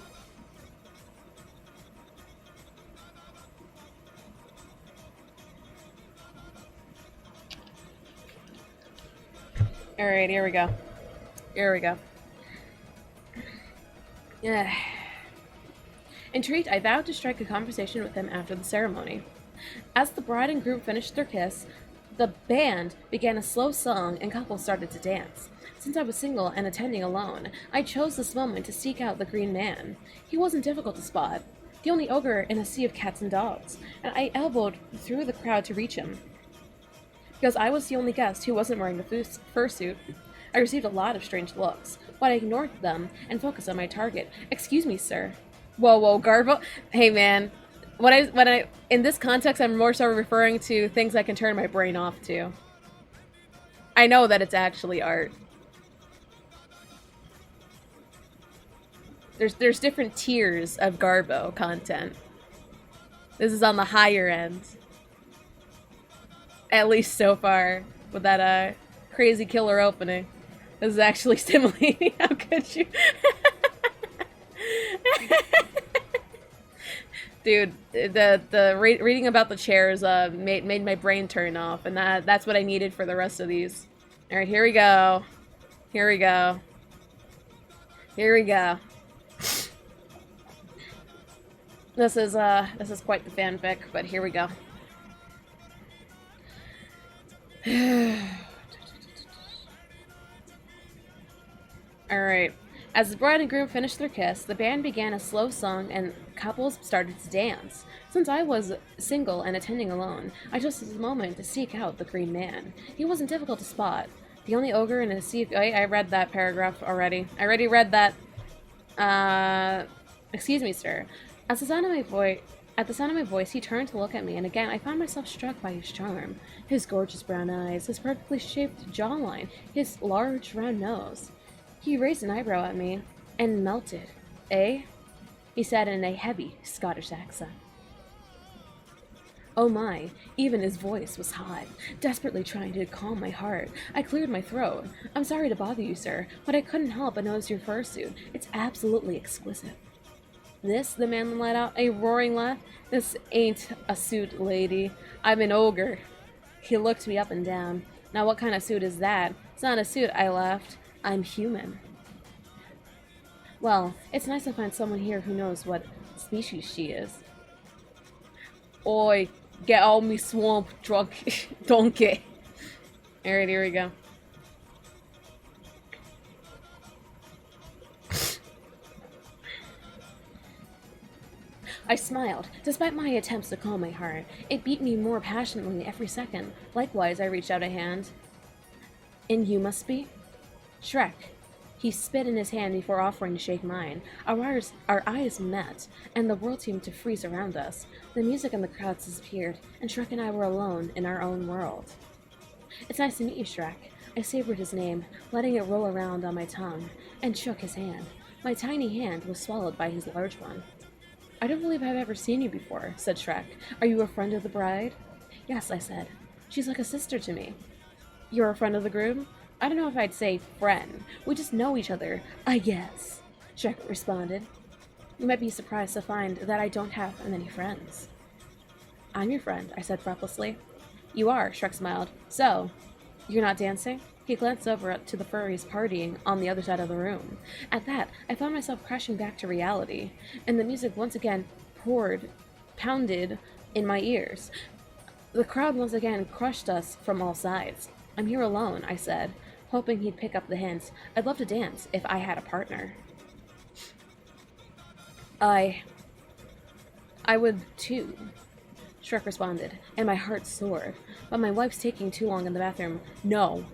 Alright, here we go. Here we go. Yeah. Intrigued, I vowed to strike a conversation with him after the ceremony. As the bride and groom finished their kiss, the band began a slow song and couples started to dance. Since I was single and attending alone, I chose this moment to seek out the green man. He wasn't difficult to spot, the only ogre in a sea of cats and dogs, and I elbowed through the crowd to reach him. Because I was the only guest who wasn't wearing the fursuit, I received a lot of strange looks, but I ignored them and focused on my target. Excuse me, sir. Whoa, Garbo. Hey, man. When I in this context, I'm more so referring to things I can turn my brain off to. I know that it's actually art. There's different tiers of Garbo content. This is on the higher end. At least so far, with that crazy killer opening. This is actually stimulating. How could you? Dude, the reading about the chairs made my brain turn off, and that's what I needed for the rest of these. All right, here we go. Here we go. Here we go. This is quite the fanfic, but here we go. Alright. As the bride and groom finished their kiss, the band began a slow song and couples started to dance. Since I was single and attending alone, I chose this moment to seek out the green man. He wasn't difficult to spot. The only ogre in a sea of... I read that paragraph already. I already read that. Excuse me, sir. At the sound of my voice, he turned to look at me, and again I found myself struck by his charm. His gorgeous brown eyes, his perfectly shaped jawline, his large round nose. He raised an eyebrow at me and melted. Eh? He said in a heavy Scottish accent. Oh my, even his voice was hot, desperately trying to calm my heart. I cleared my throat. I'm sorry to bother you, sir, but I couldn't help but notice your fursuit. It's absolutely exquisite. This, the man let out a roaring laugh. This ain't a suit, lady. I'm an ogre. He looked me up and down. Now what kind of suit is that? It's not a suit, I laughed. I'm human. Well, it's nice to find someone here who knows what species she is. Oi, get all me swamp drunk donkey. Alright, here we go. I smiled. Despite my attempts to calm my heart, it beat me more passionately every second. Likewise, I reached out a hand. And you must be? Shrek. He spit in his hand before offering to shake mine. Our eyes met, and the world seemed to freeze around us. The music and the crowds disappeared, and Shrek and I were alone in our own world. It's nice to meet you, Shrek. I savored his name, letting it roll around on my tongue, and shook his hand. My tiny hand was swallowed by his large one. I don't believe I've ever seen you before, said Shrek. Are you a friend of the bride? Yes, I said. She's like a sister to me. You're a friend of the groom? I don't know if I'd say friend. We just know each other, I guess, Shrek responded. You might be surprised to find that I don't have many friends. I'm your friend, I said breathlessly. You are, Shrek smiled. So, you're not dancing? He glanced over to the furries partying on the other side of the room. At that, I found myself crashing back to reality, and the music once again pounded in my ears. The crowd once again crushed us from all sides. I'm here alone, I said, hoping he'd pick up the hint. I'd love to dance if I had a partner. I would too, Shrek responded, and my heart soared. But my wife's taking too long in the bathroom. No.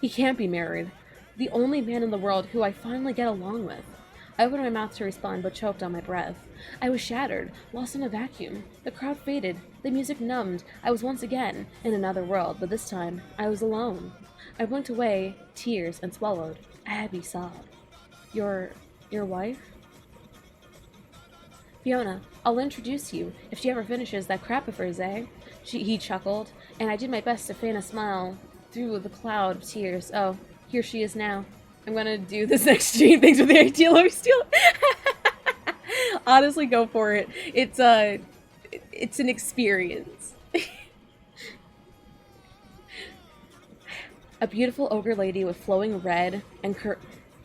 He can't be married. The only man in the world who I finally get along with. I opened my mouth to respond, but choked on my breath. I was shattered, lost in a vacuum. The crowd faded. The music numbed. I was once again in another world, but this time I was alone. I blinked away tears and swallowed a heavy sob. Your wife? Fiona, I'll introduce you if she ever finishes that crap of hers, eh? He chuckled, and I did my best to feign a smile through the cloud of tears. Oh, here she is now. I'm gonna do this next stream. Thanks for the idea. Let me steal it. Honestly, go for it. It's an experience. A beautiful ogre lady with flowing red and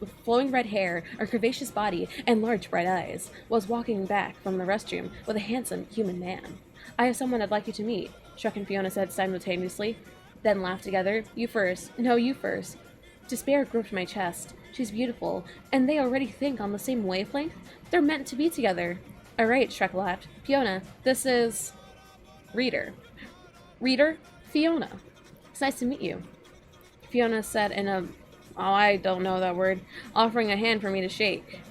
with flowing red hair, a curvaceous body, and large bright eyes, was walking back from the restroom with a handsome human man. I have someone I'd like you to meet, Shrek and Fiona said simultaneously, then laughed together. You first. No, you first. Despair gripped my chest. She's beautiful, and they already think on the same wavelength? They're meant to be together. All right, Shrek laughed. Fiona, this is... Reader. Reader? Fiona. It's nice to meet you. Fiona said in a... Oh, I don't know that word. Offering a hand for me to shake.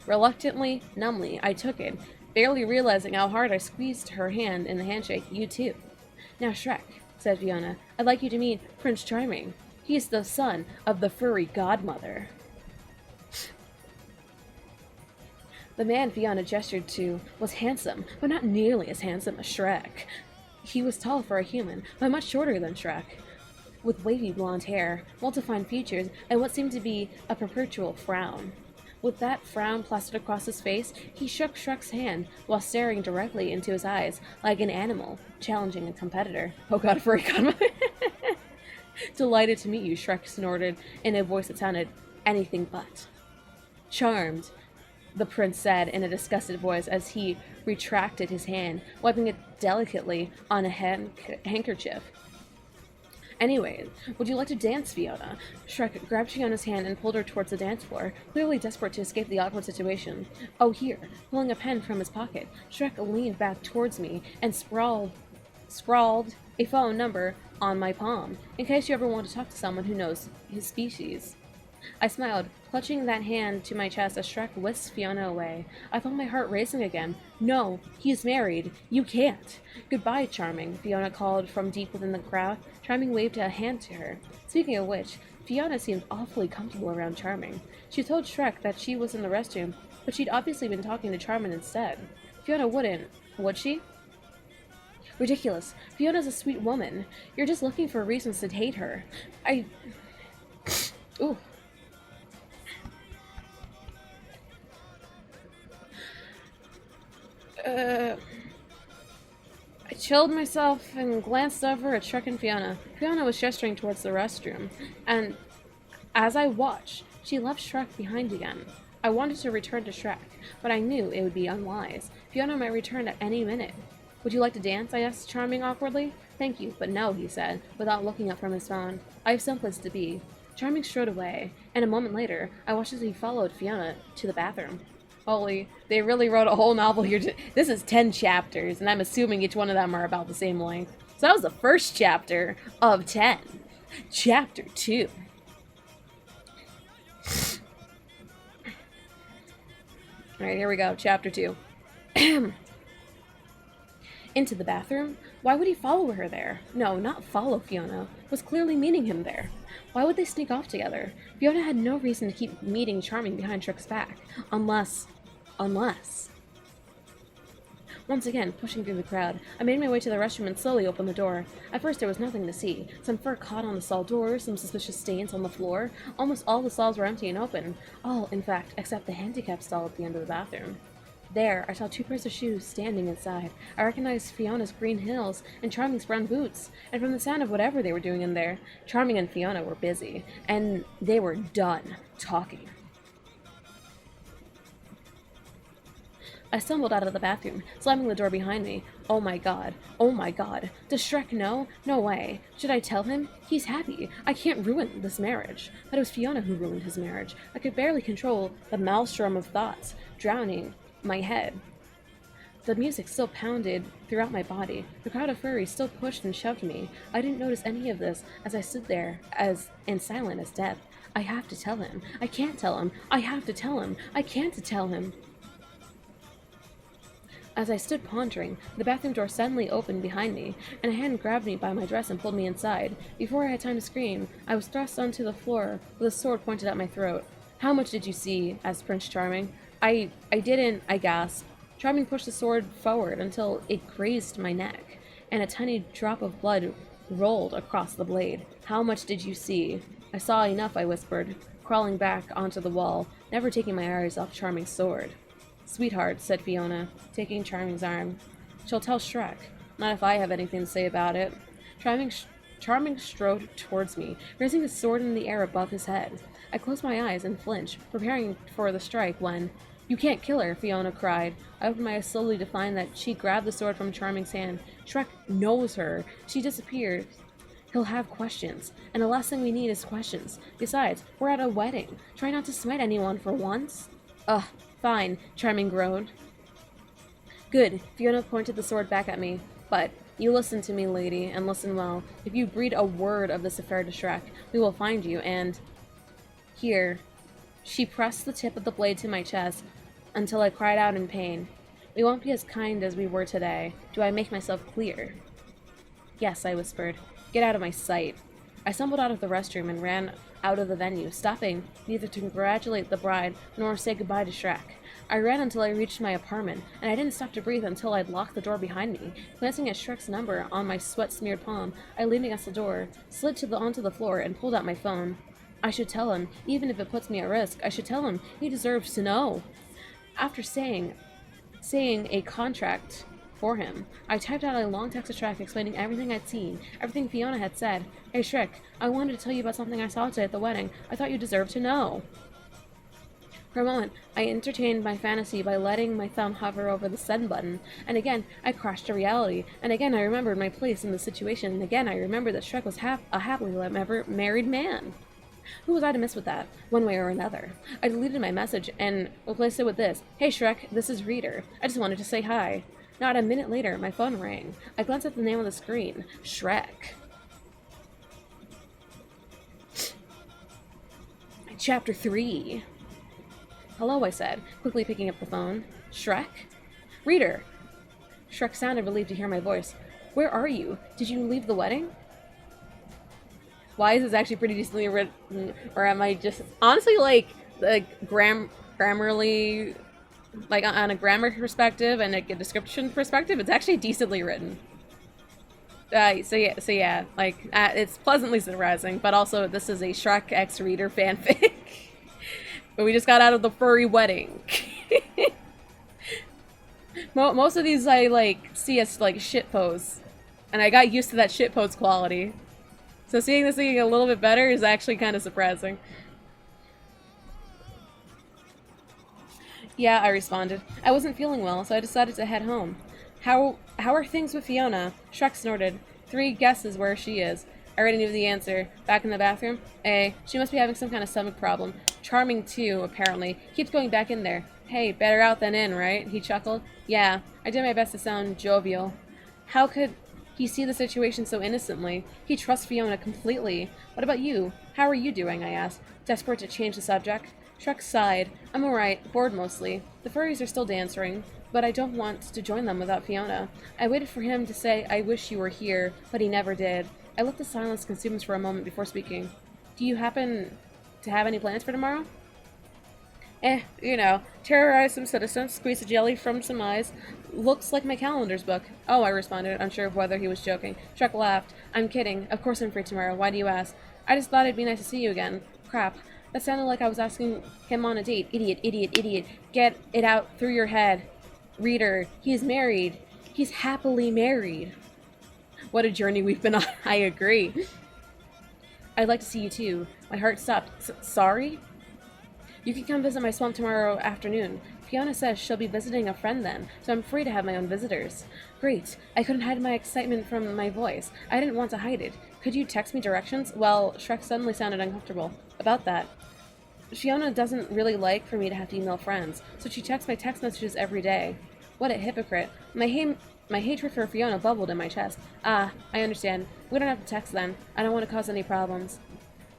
Reluctantly, numbly, I took it, barely realizing how hard I squeezed her hand in the handshake. You too. Now, Shrek, said Fiona, I'd like you to meet Prince Charming. He's the son of the furry godmother. The man Fiona gestured to was handsome, but not nearly as handsome as Shrek. He was tall for a human, but much shorter than Shrek, with wavy blonde hair, well-defined features, and what seemed to be a perpetual frown. With that frown plastered across his face, he shook Shrek's hand while staring directly into his eyes like an animal, challenging a competitor. Oh god, furry godmother. Delighted to meet you, Shrek snorted in a voice that sounded anything but. Charmed, the prince said in a disgusted voice as he retracted his hand, wiping it delicately on a handkerchief. Anyway, would you like to dance, Fiona? Shrek grabbed Fiona's hand and pulled her towards the dance floor, clearly desperate to escape the awkward situation. Oh, here. Pulling a pen from his pocket, Shrek leaned back towards me and scrawled a phone number on my palm, in case you ever want to talk to someone who knows his species. I smiled, clutching that hand to my chest as Shrek whisked Fiona away. I felt my heart racing again. No, he's married. You can't. Goodbye, Charming, Fiona called from deep within the crowd. Charming waved a hand to her. Speaking of which, Fiona seemed awfully comfortable around Charming. She told Shrek that she was in the restroom, but she'd obviously been talking to Charming instead. Fiona wouldn't, would she? Ridiculous. Fiona's a sweet woman. You're just looking for reasons to hate her. Ooh. I chilled myself and glanced over at Shrek and Fiona. Fiona was gesturing towards the restroom, and as I watched, she left Shrek behind again. I wanted to return to Shrek, but I knew it would be unwise. Fiona might return at any minute. Would you like to dance? I asked Charming awkwardly. Thank you, but no, he said, without looking up from his phone. I have someplace to be. Charming strode away, and a moment later, I watched as he followed Fiona to the bathroom. Holy, they really wrote a whole novel here. This is 10 chapters, and I'm assuming each one of them are about the same length. So that was the first chapter of 10. Chapter 2. Alright, here we go. Chapter 2. Into the bathroom? Why would he follow her there? No, not follow Fiona. Was clearly meeting him there. Why would they sneak off together? Fiona had no reason to keep meeting Charming behind Shrek's back. Unless... Once again, pushing through the crowd, I made my way to the restroom and slowly opened the door. At first there was nothing to see. Some fur caught on the stall doors, some suspicious stains on the floor. Almost all the stalls were empty and open. All, in fact, except the handicap stall at the end of the bathroom. There, I saw 2 pairs of shoes standing inside. I recognized Fiona's green heels and Charming's brown boots, and from the sound of whatever they were doing in there, Charming and Fiona were busy, and they were done talking. I stumbled out of the bathroom, slamming the door behind me. Oh my god. Oh my god. Does Shrek know? No way. Should I tell him? He's happy. I can't ruin this marriage. But it was Fiona who ruined his marriage. I could barely control the maelstrom of thoughts, drowning my head. The music still pounded throughout my body. The crowd of furries still pushed and shoved me. I didn't notice any of this as I stood there, as silent as death. I have to tell him. I can't tell him. I have to tell him. I can't tell him. As I stood pondering, the bathroom door suddenly opened behind me, and a hand grabbed me by my dress and pulled me inside. Before I had time to scream, I was thrust onto the floor with a sword pointed at my throat. How much did you see? Asked Prince Charming. I didn't, I gasped. Charming pushed the sword forward until it grazed my neck, and a tiny drop of blood rolled across the blade. How much did you see? I saw enough, I whispered, crawling back onto the wall, never taking my eyes off Charming's sword. Sweetheart, said Fiona, taking Charming's arm. She'll tell Shrek. Not if I have anything to say about it. Charming strode towards me, raising his sword in the air above his head. I closed my eyes and flinched, preparing for the strike when, "You can't kill her," Fiona cried. I opened my eyes slowly to find that she grabbed the sword from Charming's hand. Shrek knows her. She disappeared. He'll have questions, and the last thing we need is questions. Besides, we're at a wedding. Try not to smite anyone for once. Ugh, fine, Charming groaned. Good, Fiona pointed the sword back at me. But you listen to me, lady, and listen well. If you breathe a word of this affair to Shrek, we will find you, and... Here. She pressed the tip of the blade to my chest until I cried out in pain. We won't be as kind as we were today. Do I make myself clear? Yes, I whispered. Get out of my sight. I stumbled out of the restroom and ran out of the venue, stopping neither to congratulate the bride nor say goodbye to Shrek. I ran until I reached my apartment, and I didn't stop to breathe until I'd locked the door behind me. Glancing at Shrek's number on my sweat-smeared palm, I leaned against the door, slid onto the floor, and pulled out my phone. I should tell him, even if it puts me at risk. I should tell him. He deserves to know. After saying a contract for him, I typed out a long text to Shrek explaining everything I'd seen, everything Fiona had said. Hey Shrek, I wanted to tell you about something I saw today at the wedding. I thought you deserved to know. For a moment, I entertained my fantasy by letting my thumb hover over the send button, and again I crashed to reality, and again I remembered my place in the situation, and again I remembered that Shrek was a happily ever married man. Who was I to miss with that, one way or another? I deleted my message and replaced it with this. Hey Shrek, this is Reader. I just wanted to say hi. Not a minute later, my phone rang. I glanced at the name on the screen. Shrek. Chapter 3. Hello, I said, quickly picking up the phone. Shrek? Reader. Shrek sounded relieved to hear my voice. Where are you? Did you leave the wedding? Why is this actually pretty decently written? Or am I just... Honestly, like, the grammarly... Like, on a grammar perspective and like a description perspective, it's actually decently written. So yeah, like, it's pleasantly surprising, but also this is a Shrek X Reader fanfic. But we just got out of the furry wedding. Most of these I, like, see as, like, shitposts. And I got used to that shitpost quality. So seeing this thing a little bit better is actually kind of surprising. Yeah, I responded. I wasn't feeling well, so I decided to head home. How are things with Fiona? Shrek snorted. 3 guesses where she is. I already knew the answer. Back in the bathroom? She must be having some kind of stomach problem. Charming too, apparently. Keeps going back in there. Hey, better out than in, right? He chuckled. Yeah, I did my best to sound jovial. How could he see the situation so innocently? He trusts Fiona completely. What about you? How are you doing? I asked, desperate to change the subject. Shrek sighed. I'm alright, bored mostly. The furries are still dancing, but I don't want to join them without Fiona. I waited for him to say, I wish you were here, but he never did. I let the silence consume us for a moment before speaking. Do you happen to have any plans for tomorrow? You know, terrorize some citizens, squeeze a jelly from some eyes. Looks like my calendar's book. Oh, I responded, unsure of whether he was joking. Shrek laughed. I'm kidding. Of course I'm free tomorrow. Why do you ask? I just thought it'd be nice to see you again. Crap. That sounded like I was asking him on a date. Idiot, idiot, idiot. Get it out through your head. Reader, he's married. He's happily married. What a journey we've been on. I agree. I'd like to see you too. My heart stopped. Sorry? You can come visit my swamp tomorrow afternoon. Fiona says she'll be visiting a friend then, so I'm free to have my own visitors. Great. I couldn't hide my excitement from my voice. I didn't want to hide it. Could you text me directions? Well, Shrek suddenly sounded uncomfortable. About that. Fiona doesn't really like for me to have to email friends, so she checks my text messages every day. What a hypocrite. My hatred for Fiona bubbled in my chest. Ah, I understand. We don't have to text then. I don't want to cause any problems.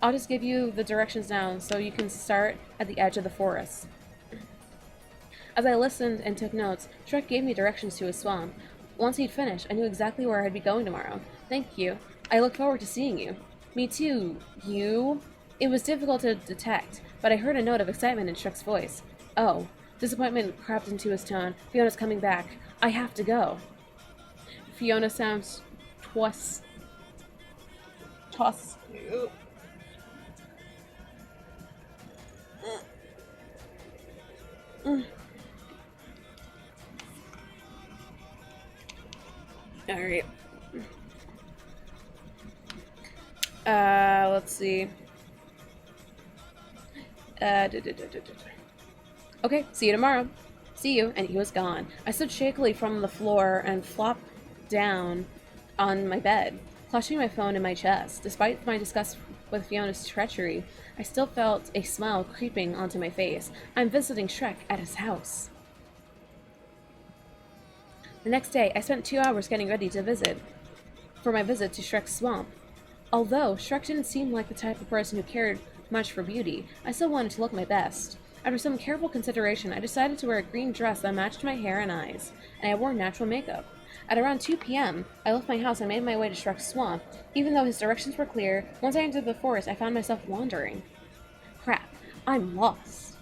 I'll just give you the directions now, so you can start at the edge of the forest. As I listened and took notes, Shrek gave me directions to his swamp. Once he'd finished, I knew exactly where I'd be going tomorrow. Thank you. I look forward to seeing you. Me too. You? It was difficult to detect, but I heard a note of excitement in Shrek's voice. Oh. Disappointment crept into his tone. Fiona's coming back. I have to go. Fiona sounds toss. Alright. Let's see. Okay, see you tomorrow. See you. And he was gone. I stood shakily from the floor and flopped down on my bed, clutching my phone in my chest. Despite my disgust with Fiona's treachery, I still felt a smile creeping onto my face. I'm visiting Shrek at his house. The next day, I spent 2 hours getting ready for my visit to Shrek's swamp. Although Shrek didn't seem like the type of person who cared much for beauty, I still wanted to look my best. After some careful consideration, I decided to wear a green dress that matched my hair and eyes, and I wore natural makeup. At around 2 p.m., I left my house and made my way to Shrek's swamp. Even though his directions were clear, once I entered the forest, I found myself wandering. Crap, I'm lost.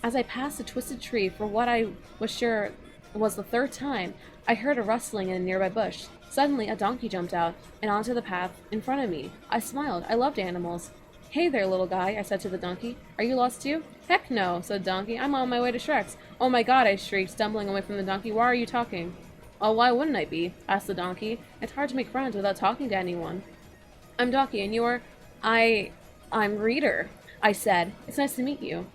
As I passed a twisted tree for what I was sure was the third time, I heard a rustling in a nearby bush. Suddenly, a donkey jumped out and onto the path in front of me. I smiled. I loved animals. Hey there, little guy, I said to the donkey. Are you lost too? Heck no, said the donkey. I'm on my way to Shrek's. Oh my god, I shrieked, stumbling away from the donkey. Why are you talking? Oh, why wouldn't I be? Asked the donkey. It's hard to make friends without talking to anyone. I'm Donkey, and you're... I'm Reader, I said. It's nice to meet you.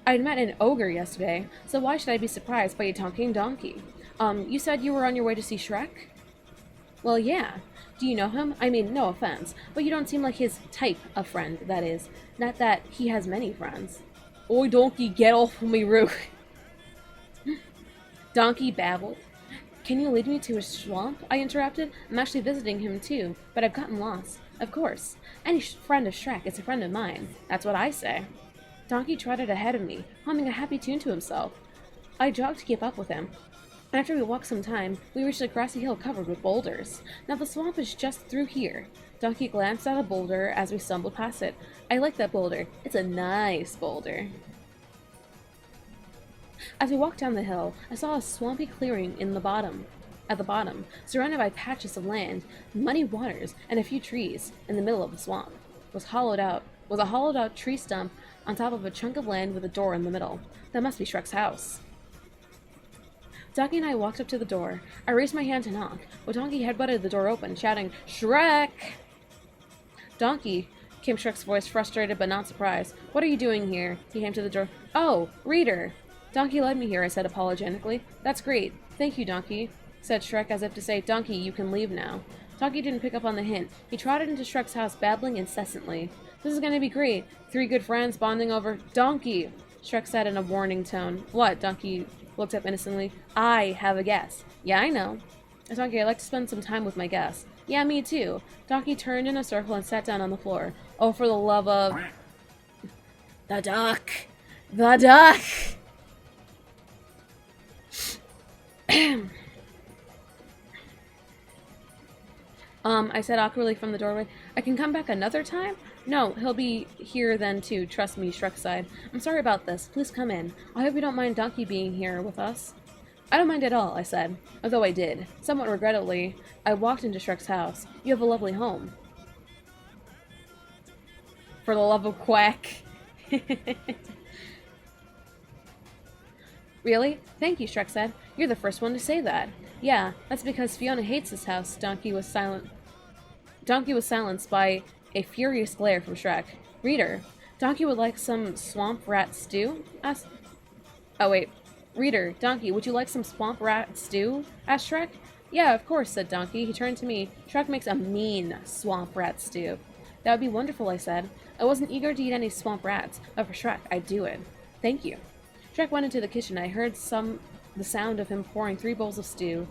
I'd met an ogre yesterday, so why should I be surprised by a talking donkey? You said you were on your way to see Shrek? Well, yeah. Do you know him? I mean, no offense, but you don't seem like his type of friend, that is. Not that he has many friends. Oi, donkey, get off of me, roof. Donkey babbled. Can you lead me to his swamp? I interrupted. I'm actually visiting him too, but I've gotten lost. Of course. Any friend of Shrek is a friend of mine. That's what I say. Donkey trotted ahead of me, humming a happy tune to himself. I jogged to keep up with him. After we walked some time, we reached a grassy hill covered with boulders. Now the swamp is just through here. Donkey glanced at a boulder as we stumbled past it. I like that boulder. It's a nice boulder. As we walked down the hill, I saw a swampy clearing at the bottom, surrounded by patches of land, muddy waters, and a few trees. In the middle of the swamp was a hollowed out tree stump on top of a chunk of land with a door in the middle. That must be Shrek's house. Donkey and I walked up to the door. I raised my hand to knock, but Donkey headbutted the door open, shouting, "Shrek!" Donkey, came Shrek's voice, frustrated but not surprised. What are you doing here? He came to the door. Oh, Reader! Donkey led me here, I said apologetically. That's great. Thank you, Donkey, said Shrek as if to say, Donkey, you can leave now. Donkey didn't pick up on the hint. He trotted into Shrek's house, babbling incessantly. This is going to be great. 3 good friends bonding over... Donkey! Shrek said in a warning tone. What? Donkey looked up innocently. I have a guess. Yeah, I know. Donkey, I'd like to spend some time with my guest. Yeah, me too. Donkey turned in a circle and sat down on the floor. Oh, for the love of... The duck! The duck! I said awkwardly from the doorway. I can come back another time? No, he'll be here then too, trust me, Shrek sighed. I'm sorry about this. Please come in. I hope you don't mind Donkey being here with us. I don't mind at all, I said, although I did. Somewhat regrettably, I walked into Shrek's house. You have a lovely home. For the love of Quack. Really? Thank you, Shrek said. You're the first one to say that. Yeah, that's because Fiona hates this house. Donkey was silenced by a furious glare from Shrek. Reader, Donkey would like some swamp rat stew? Asked... Oh, wait. Reader, Donkey, would you like some swamp rat stew? Asked Shrek. Yeah, of course, said Donkey. He turned to me. Shrek makes a mean swamp rat stew. That would be wonderful, I said. I wasn't eager to eat any swamp rats, but for Shrek, I'd do it. Thank you. Shrek went into the kitchen. I heard the sound of him pouring 3 bowls of stew.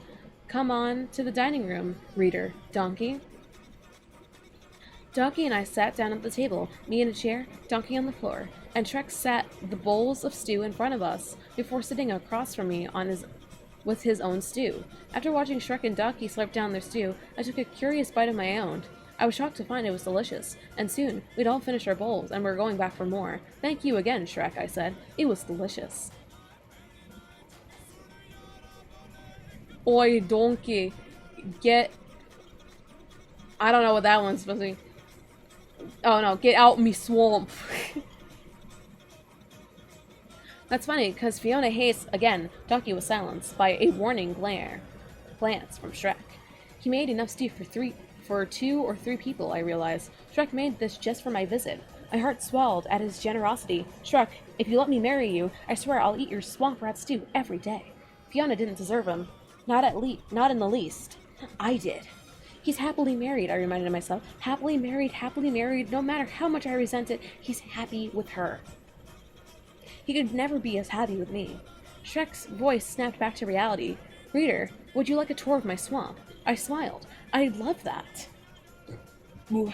Come on to the dining room, Reader, Donkey. Donkey and I sat down at the table, me in a chair, Donkey on the floor, and Shrek sat the bowls of stew in front of us, before sitting across from me with his own stew. After watching Shrek and Donkey slurp down their stew, I took a curious bite of my own. I was shocked to find it was delicious, and soon we'd all finished our bowls, and were going back for more. Thank you again, Shrek, I said. It was delicious. Oi, Donkey, get... I don't know what that one's supposed to be. Oh no, get out me swamp. That's funny, because Fiona hates, again, Donkey was silenced by a warning glance from Shrek. He made enough stew for for 2 or 3 people, I realized. Shrek made this just for my visit. My heart swelled at his generosity. Shrek, if you let me marry you, I swear I'll eat your swamp rat stew every day. Fiona didn't deserve him. Not in the least. I did. He's happily married, I reminded myself. Happily married, no matter how much I resent it, he's happy with her. He could never be as happy with me. Shrek's voice snapped back to reality. Reader, would you like a tour of my swamp? I smiled. I'd love that. Ooh.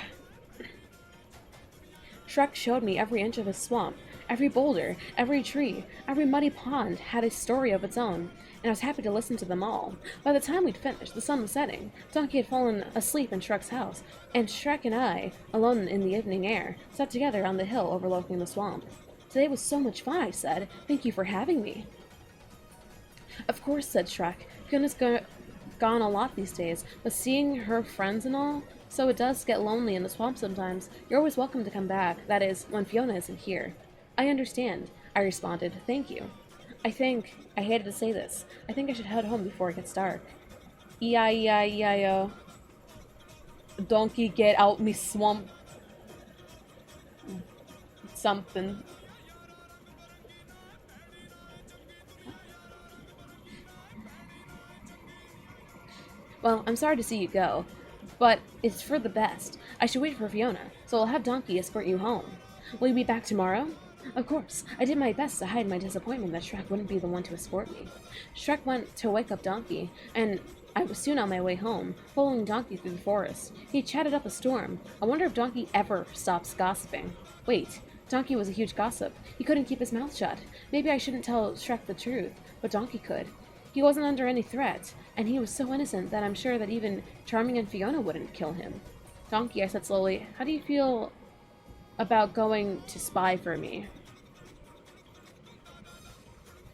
Shrek showed me every inch of his swamp. Every boulder, every tree, every muddy pond had a story of its own, and I was happy to listen to them all. By the time we'd finished, the sun was setting. Donkey had fallen asleep in Shrek's house, and Shrek and I, alone in the evening air, sat together on the hill overlooking the swamp. Today was so much fun, I said. Thank you for having me. Of course, said Shrek. Fiona's gone a lot these days, but seeing her friends and all, so it does get lonely in the swamp sometimes. You're always welcome to come back, that is, when Fiona isn't here. I understand, I responded. Thank you. I hated to say this, I think I should head home before it gets dark. E-I-E-I-E-I-O. Donkey, get out me swamp. Something. Well, I'm sorry to see you go, but it's for the best. I should wait for Fiona, so I'll have Donkey escort you home. Will you be back tomorrow? Of course. I did my best to hide my disappointment that Shrek wouldn't be the one to escort me. Shrek went to wake up Donkey, and I was soon on my way home, following Donkey through the forest. He chatted up a storm. I wonder if Donkey ever stops gossiping. Wait, Donkey was a huge gossip. He couldn't keep his mouth shut. Maybe I shouldn't tell Shrek the truth, but Donkey could. He wasn't under any threat, and he was so innocent that I'm sure that even Charming and Fiona wouldn't kill him. Donkey, I said slowly, how do you feel about going to spy for me?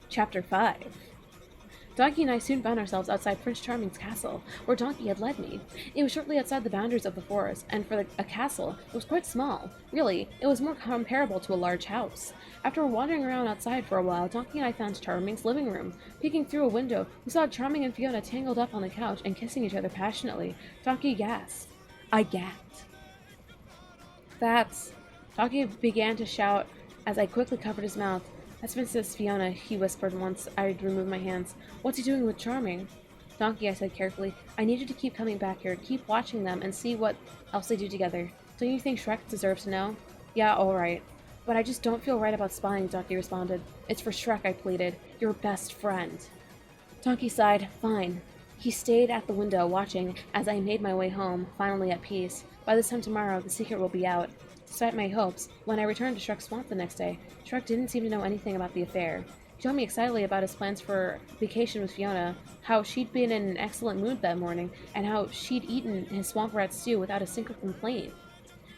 Chapter 5. Donkey and I soon found ourselves outside Prince Charming's castle, where Donkey had led me. It was shortly outside the boundaries of the forest, and for a castle, it was quite small. Really, it was more comparable to a large house. After wandering around outside for a while, Donkey and I found Charming's living room. Peeking through a window, we saw Charming and Fiona tangled up on the couch and kissing each other passionately. Donkey gasped. I gasped. That's... Donkey began to shout as I quickly covered his mouth. That's Princess Fiona, he whispered once I'd removed my hands. What's he doing with Charming? Donkey, I said carefully, I need you to keep coming back here, keep watching them, and see what else they do together. Don't you think Shrek deserves to know? Yeah, alright. But I just don't feel right about spying, Donkey responded. It's for Shrek, I pleaded. Your best friend. Donkey sighed. Fine. He stayed at the window, watching as I made my way home, finally at peace. By this time tomorrow, the secret will be out. Despite my hopes, when I returned to Shrek's swamp the next day, Shrek didn't seem to know anything about the affair. He told me excitedly about his plans for vacation with Fiona, how she'd been in an excellent mood that morning, and how she'd eaten his swamp rat stew without a single complaint.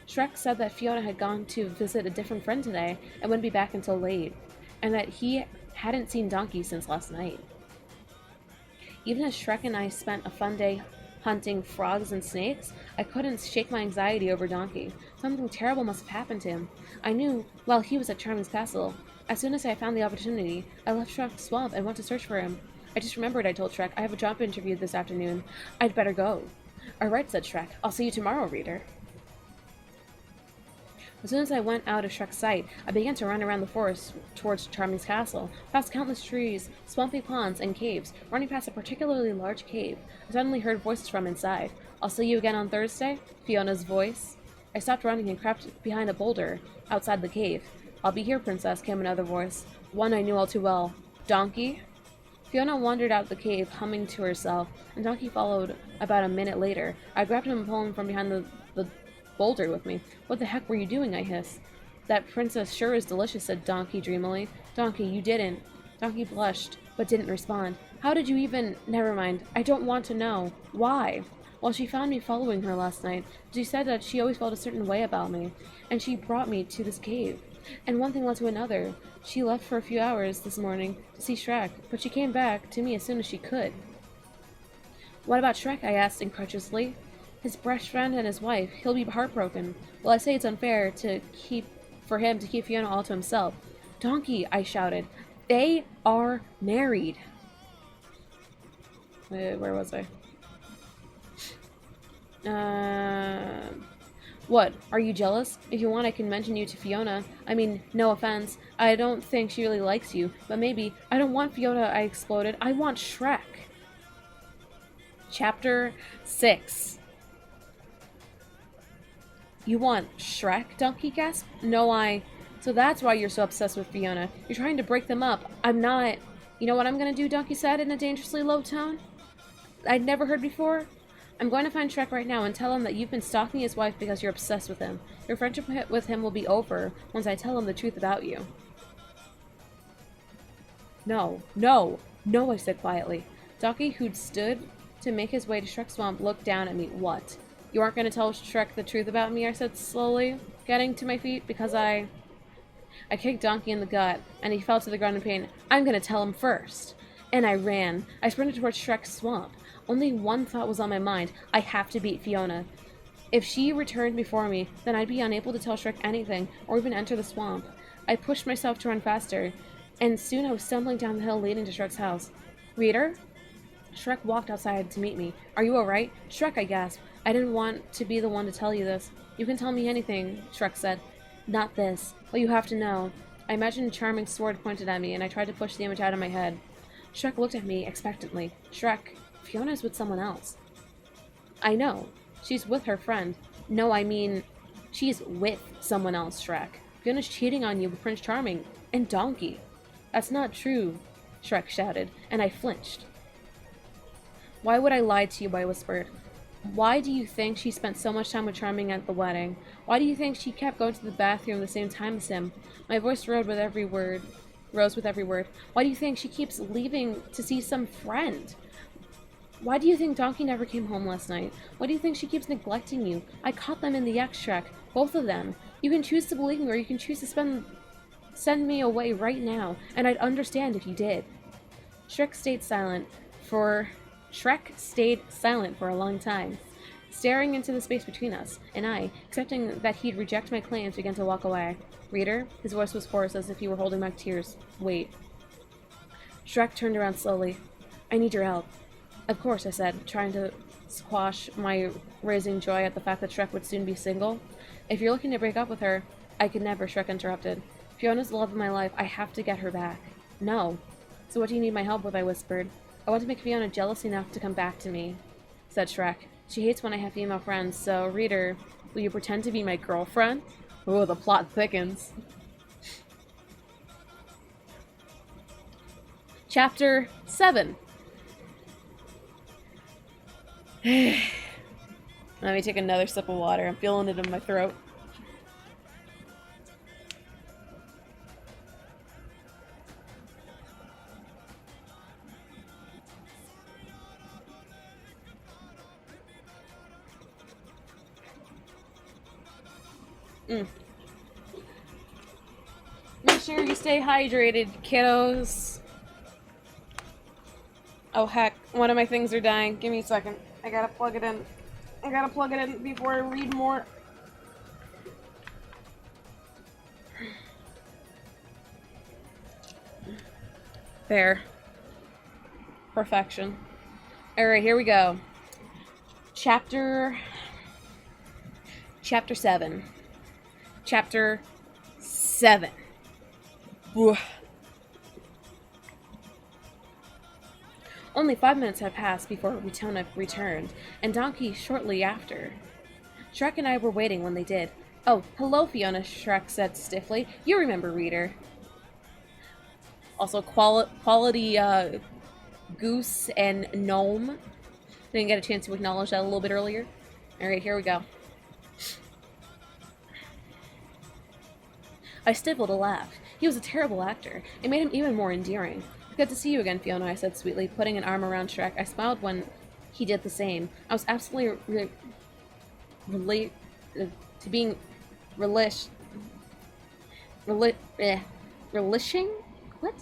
Shrek said that Fiona had gone to visit a different friend today and wouldn't be back until late, and that he hadn't seen Donkey since last night. Even as Shrek and I spent a fun day hunting frogs and snakes, I couldn't shake my anxiety over Donkey. Something terrible must have happened to him. I knew while he was at Charming's castle. As soon as I found the opportunity, I left Shrek's swamp and went to search for him. I just remembered I told Shrek I have a job interview this afternoon. I'd better go. All right, said Shrek. I'll see you tomorrow, reader. As soon as I went out of Shrek's sight, I began to run around the forest towards Charming's castle, past countless trees, swampy ponds, and caves. Running past a particularly large cave, I suddenly heard voices from inside. I'll see you again on Thursday? Fiona's voice. I stopped running and crept behind a boulder outside the cave. I'll be here, Princess, came another voice. One I knew all too well. Donkey? Fiona wandered out the cave, humming to herself, and Donkey followed about a minute later. I grabbed him and pulled him from behind the boulder with me. What the heck were you doing? I hissed. That princess sure is delicious, said Donkey dreamily. Donkey, you didn't. Donkey blushed, but didn't respond. How did you even... Never mind. I don't want to know. Why? Well, she found me following her last night. She said that she always felt a certain way about me, and she brought me to this cave. And one thing led to another. She left for a few hours this morning to see Shrek, but she came back to me as soon as she could. What about Shrek? I asked incredulously. His best friend and his wife. He'll be heartbroken. Well, I say it's unfair for him to keep Fiona all to himself. Donkey, I shouted. They are married. Where was I? Uh, what? Are you jealous? If you want, I can mention you to Fiona. I mean, no offense. I don't think she really likes you, but maybe. I don't want Fiona, I exploded. I want Shrek. Chapter 6. You want Shrek? Donkey gasped. No, I... So that's why you're so obsessed with Fiona. You're trying to break them up. I'm not... You know what I'm gonna do, Donkey said in a dangerously low tone? I'd never heard before? I'm going to find Shrek right now and tell him that you've been stalking his wife because you're obsessed with him. Your friendship with him will be over once I tell him the truth about you. No, no, no, I said quietly. Donkey, who'd stood to make his way to Shrek's swamp, looked down at me. What? You aren't going to tell Shrek the truth about me, I said slowly, getting to my feet, because I kicked Donkey in the gut, and he fell to the ground in pain. I'm going to tell him first. And I ran. I sprinted towards Shrek's swamp. Only one thought was on my mind. I have to beat Fiona. If she returned before me, then I'd be unable to tell Shrek anything, or even enter the swamp. I pushed myself to run faster, and soon I was stumbling down the hill leading to Shrek's house. Reader? Shrek walked outside to meet me. Are you alright? Shrek, I gasped. I didn't want to be the one to tell you this. You can tell me anything, Shrek said. Not this. What you have to know. I imagined a charming sword pointed at me, and I tried to push the image out of my head. Shrek looked at me expectantly. Shrek, Fiona's with someone else. I know. She's with her friend. No, I mean, she's with someone else, Shrek. Fiona's cheating on you with Prince Charming and Donkey. That's not true, Shrek shouted, and I flinched. Why would I lie to you, I whispered. Why do you think she spent so much time with Charming at the wedding? Why do you think she kept going to the bathroom the same time as him? My voice rose with every word. Why do you think she keeps leaving to see some friend? Why do you think Donkey never came home last night? Why do you think she keeps neglecting you? I caught them in the act, Shrek. Both of them. You can choose to believe me, or you can choose to send me away right now, and I'd understand if you did. Shrek stayed silent for a long time, staring into the space between us, and I, accepting that he'd reject my claims, began to walk away. Reader? His voice was hoarse, as if he were holding back tears. Wait. Shrek turned around slowly. I need your help. Of course, I said, trying to squash my rising joy at the fact that Shrek would soon be single. If you're looking to break up with her, I could never, Shrek interrupted. Fiona's the love of my life. I have to get her back. No. So what do you need my help with? I whispered. I want to make Fiona jealous enough to come back to me, said Shrek. She hates when I have female friends, so, reader, will you pretend to be my girlfriend? Oh, the plot thickens. Chapter 7. Let me take another sip of water. I'm feeling it in my throat. Make sure you stay hydrated, kiddos. Oh heck, one of my things are dying. Give me a second. I gotta plug it in before I read more. There. Perfection. Alright, here we go. Chapter 7. Chapter 7. Ooh. Only 5 minutes had passed before Retona returned, and Donkey shortly after. Shrek and I were waiting when they did. Oh, hello, Fiona, Shrek said stiffly. You remember, reader. Also, quality goose and gnome. Didn't get a chance to acknowledge that a little bit earlier. Alright, here we go. I stifled a laugh. He was a terrible actor. It made him even more endearing. Good to see you again, Fiona, I said sweetly, putting an arm around Shrek. I smiled when he did the same. I was absolutely relishing? What?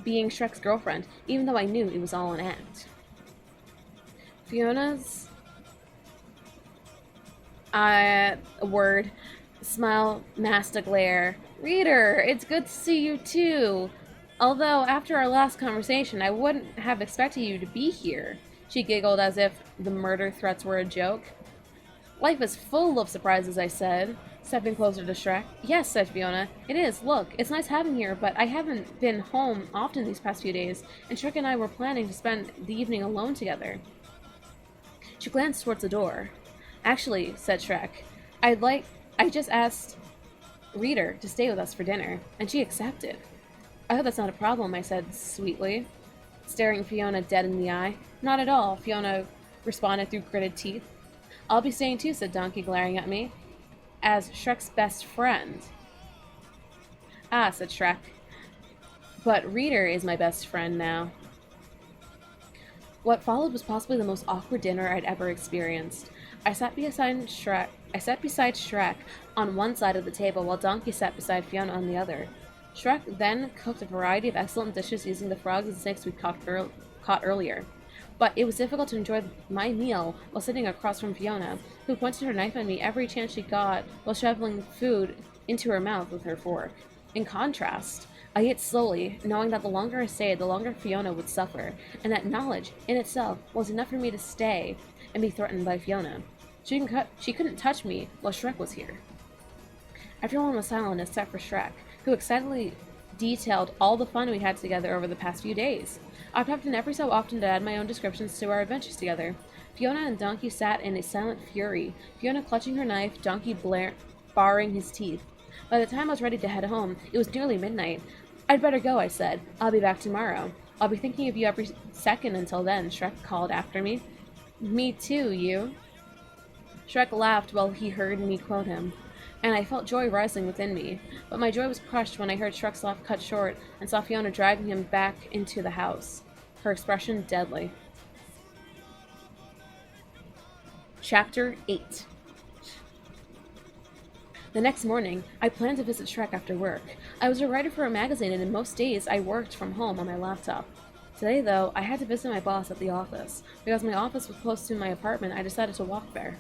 Being Shrek's girlfriend, even though I knew it was all an act. Fiona's word, smile masked a glare. Reader, it's good to see you too. Although, after our last conversation, I wouldn't have expected you to be here. She giggled as if the murder threats were a joke. Life is full of surprises, I said, stepping closer to Shrek. Yes, said Fiona. It is. Look, it's nice having here, but I haven't been home often these past few days, and Shrek and I were planning to spend the evening alone together. She glanced towards the door. Actually, said Shrek, I just asked Reader to stay with us for dinner, and she accepted. I hope that's not a problem, I said sweetly, staring Fiona dead in the eye. Not at all, Fiona responded through gritted teeth. I'll be staying too, said Donkey, glaring at me. As Shrek's best friend. Ah, said Shrek. But Reader is my best friend now. What followed was possibly the most awkward dinner I'd ever experienced. I sat beside Shrek on one side of the table, while Donkey sat beside Fiona on the other. Shrek then cooked a variety of excellent dishes using the frogs and snakes we'd caught earlier. But it was difficult to enjoy my meal while sitting across from Fiona, who pointed her knife at me every chance she got while shoveling food into her mouth with her fork. In contrast, I ate slowly, knowing that the longer I stayed, the longer Fiona would suffer, and that knowledge, in itself, was enough for me to stay and be threatened by Fiona. She couldn't touch me while Shrek was here. Everyone was silent except for Shrek, who excitedly detailed all the fun we had together over the past few days. I popped in every so often to add my own descriptions to our adventures together. Fiona and Donkey sat in a silent fury, Fiona clutching her knife, Donkey baring his teeth. By the time I was ready to head home, it was nearly midnight. I'd better go, I said. I'll be back tomorrow. I'll be thinking of you every second until then, Shrek called after me. Me too, you. Shrek laughed while he heard me quote him, and I felt joy rising within me. But my joy was crushed when I heard Shrek's laugh cut short and saw Fiona dragging him back into the house, her expression deadly. Chapter 8. The next morning, I planned to visit Shrek after work. I was a writer for a magazine, and in most days, I worked from home on my laptop. Today, though, I had to visit my boss at the office. Because my office was close to my apartment, I decided to walk there.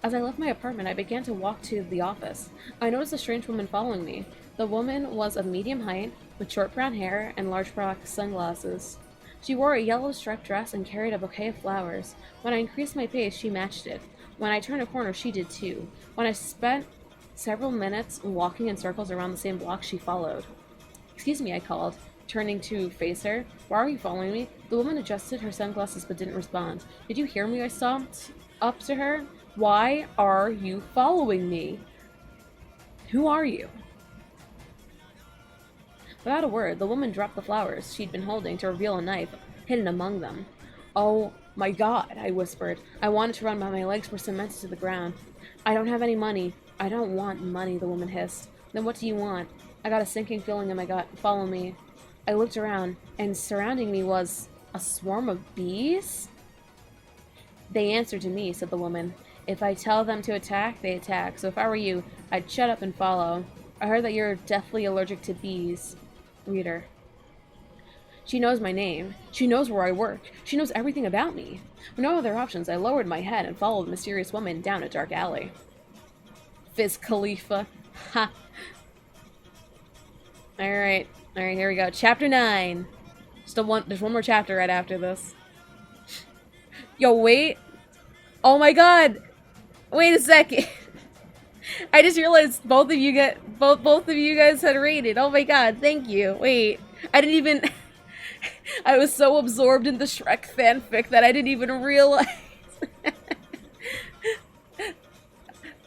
As I left my apartment, I began to walk to the office. I noticed a strange woman following me. The woman was of medium height, with short brown hair and large black sunglasses. She wore a yellow striped dress and carried a bouquet of flowers. When I increased my pace, she matched it. When I turned a corner, she did too. When I spent several minutes walking in circles around the same block, she followed. Excuse me, I called, turning to face her. Why are you following me? The woman adjusted her sunglasses but didn't respond. Did you hear me? I stomped up to her. Why are you following me? Who are you? Without a word, the woman dropped the flowers she'd been holding to reveal a knife hidden among them. Oh my God, I whispered. I wanted to run, but my legs were cemented to the ground. I don't have any money. I don't want money, the woman hissed. Then what do you want? I got a sinking feeling in my gut. Follow me. I looked around, and surrounding me was a swarm of bees? They answer to me, said the woman. If I tell them to attack, they attack. So if I were you, I'd shut up and follow. I heard that you're deathly allergic to bees. Reader. She knows my name. She knows where I work. She knows everything about me. With no other options, I lowered my head and followed the mysterious woman down a dark alley. Fizz Khalifa. Ha. Alright, here we go. Chapter 9. There's one more chapter right after this. Yo, wait. Oh my God. Wait a second. I just realized both of you guys had rated. Oh my God, thank you. Wait. I didn't even I was so absorbed in the Shrek fanfic that I didn't even realize.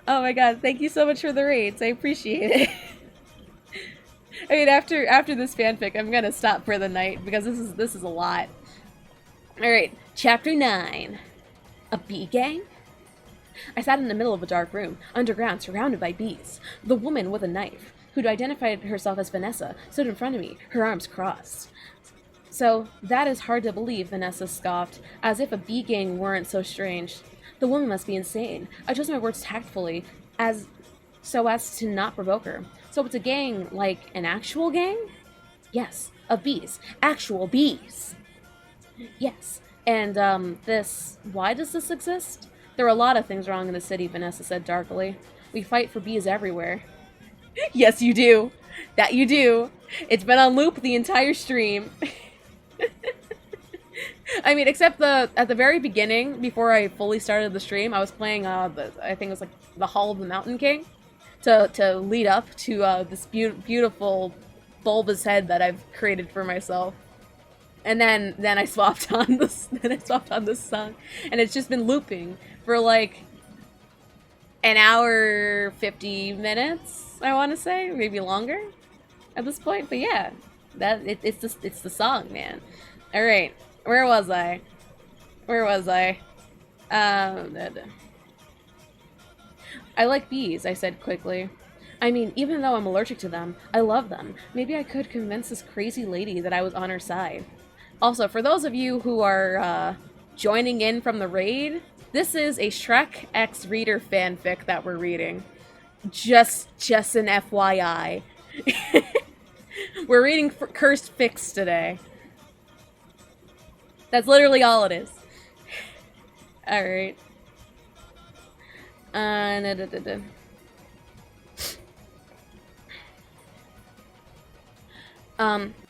Oh my God, thank you so much for the rates. I appreciate it. I mean, after this fanfic, I'm gonna stop for the night because this is a lot. Alright, chapter 9. A bee gang? I sat in the middle of a dark room, underground, surrounded by bees. The woman with a knife, who'd identified herself as Vanessa, stood in front of me, her arms crossed. So, that is hard to believe, Vanessa scoffed, as if a bee gang weren't so strange. The woman must be insane. I chose my words tactfully, so as to not provoke her. So it's a gang, like an actual gang? Yes, of bees. Actual bees. Yes. And, why does this exist? There are a lot of things wrong in the city, Vanessa said darkly. We fight for bees everywhere. Yes, you do. That you do. It's been on loop the entire stream. I mean, except at the very beginning, before I fully started the stream, I was playing I think it was like the Hall of the Mountain King to lead up to this beautiful bulbous head that I've created for myself. And then I swapped on this song, and it's just been looping for like an hour 50 minutes, I want to say, maybe longer at this point. But yeah, it's the song, man. All right, where was I? I like bees, I said quickly. I mean, even though I'm allergic to them, I love them. Maybe I could convince this crazy lady that I was on her side. Also, for those of you who are joining in from the raid, this is a Shrek X Reader fanfic that we're reading. Just an FYI. We're reading Cursed Fics today. That's literally all it is. Alright.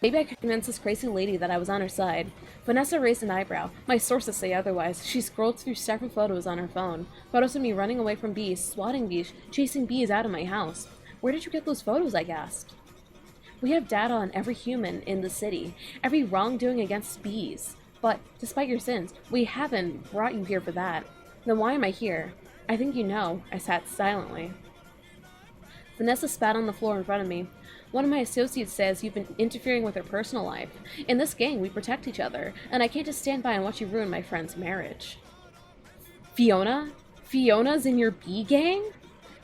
Maybe I could convince this crazy lady that I was on her side. Vanessa raised an eyebrow. My sources say otherwise. She scrolled through several photos on her phone. Photos of me running away from bees, swatting bees, chasing bees out of my house. Where did you get those photos, I gasped. We have data on every human in the city, every wrongdoing against bees. But, despite your sins, we haven't brought you here for that. Then why am I here? I think you know. I sat silently. Vanessa spat on the floor in front of me. One of my associates says you've been interfering with her personal life. In this gang, we protect each other, and I can't just stand by and watch you ruin my friend's marriage. Fiona? Fiona's in your bee gang?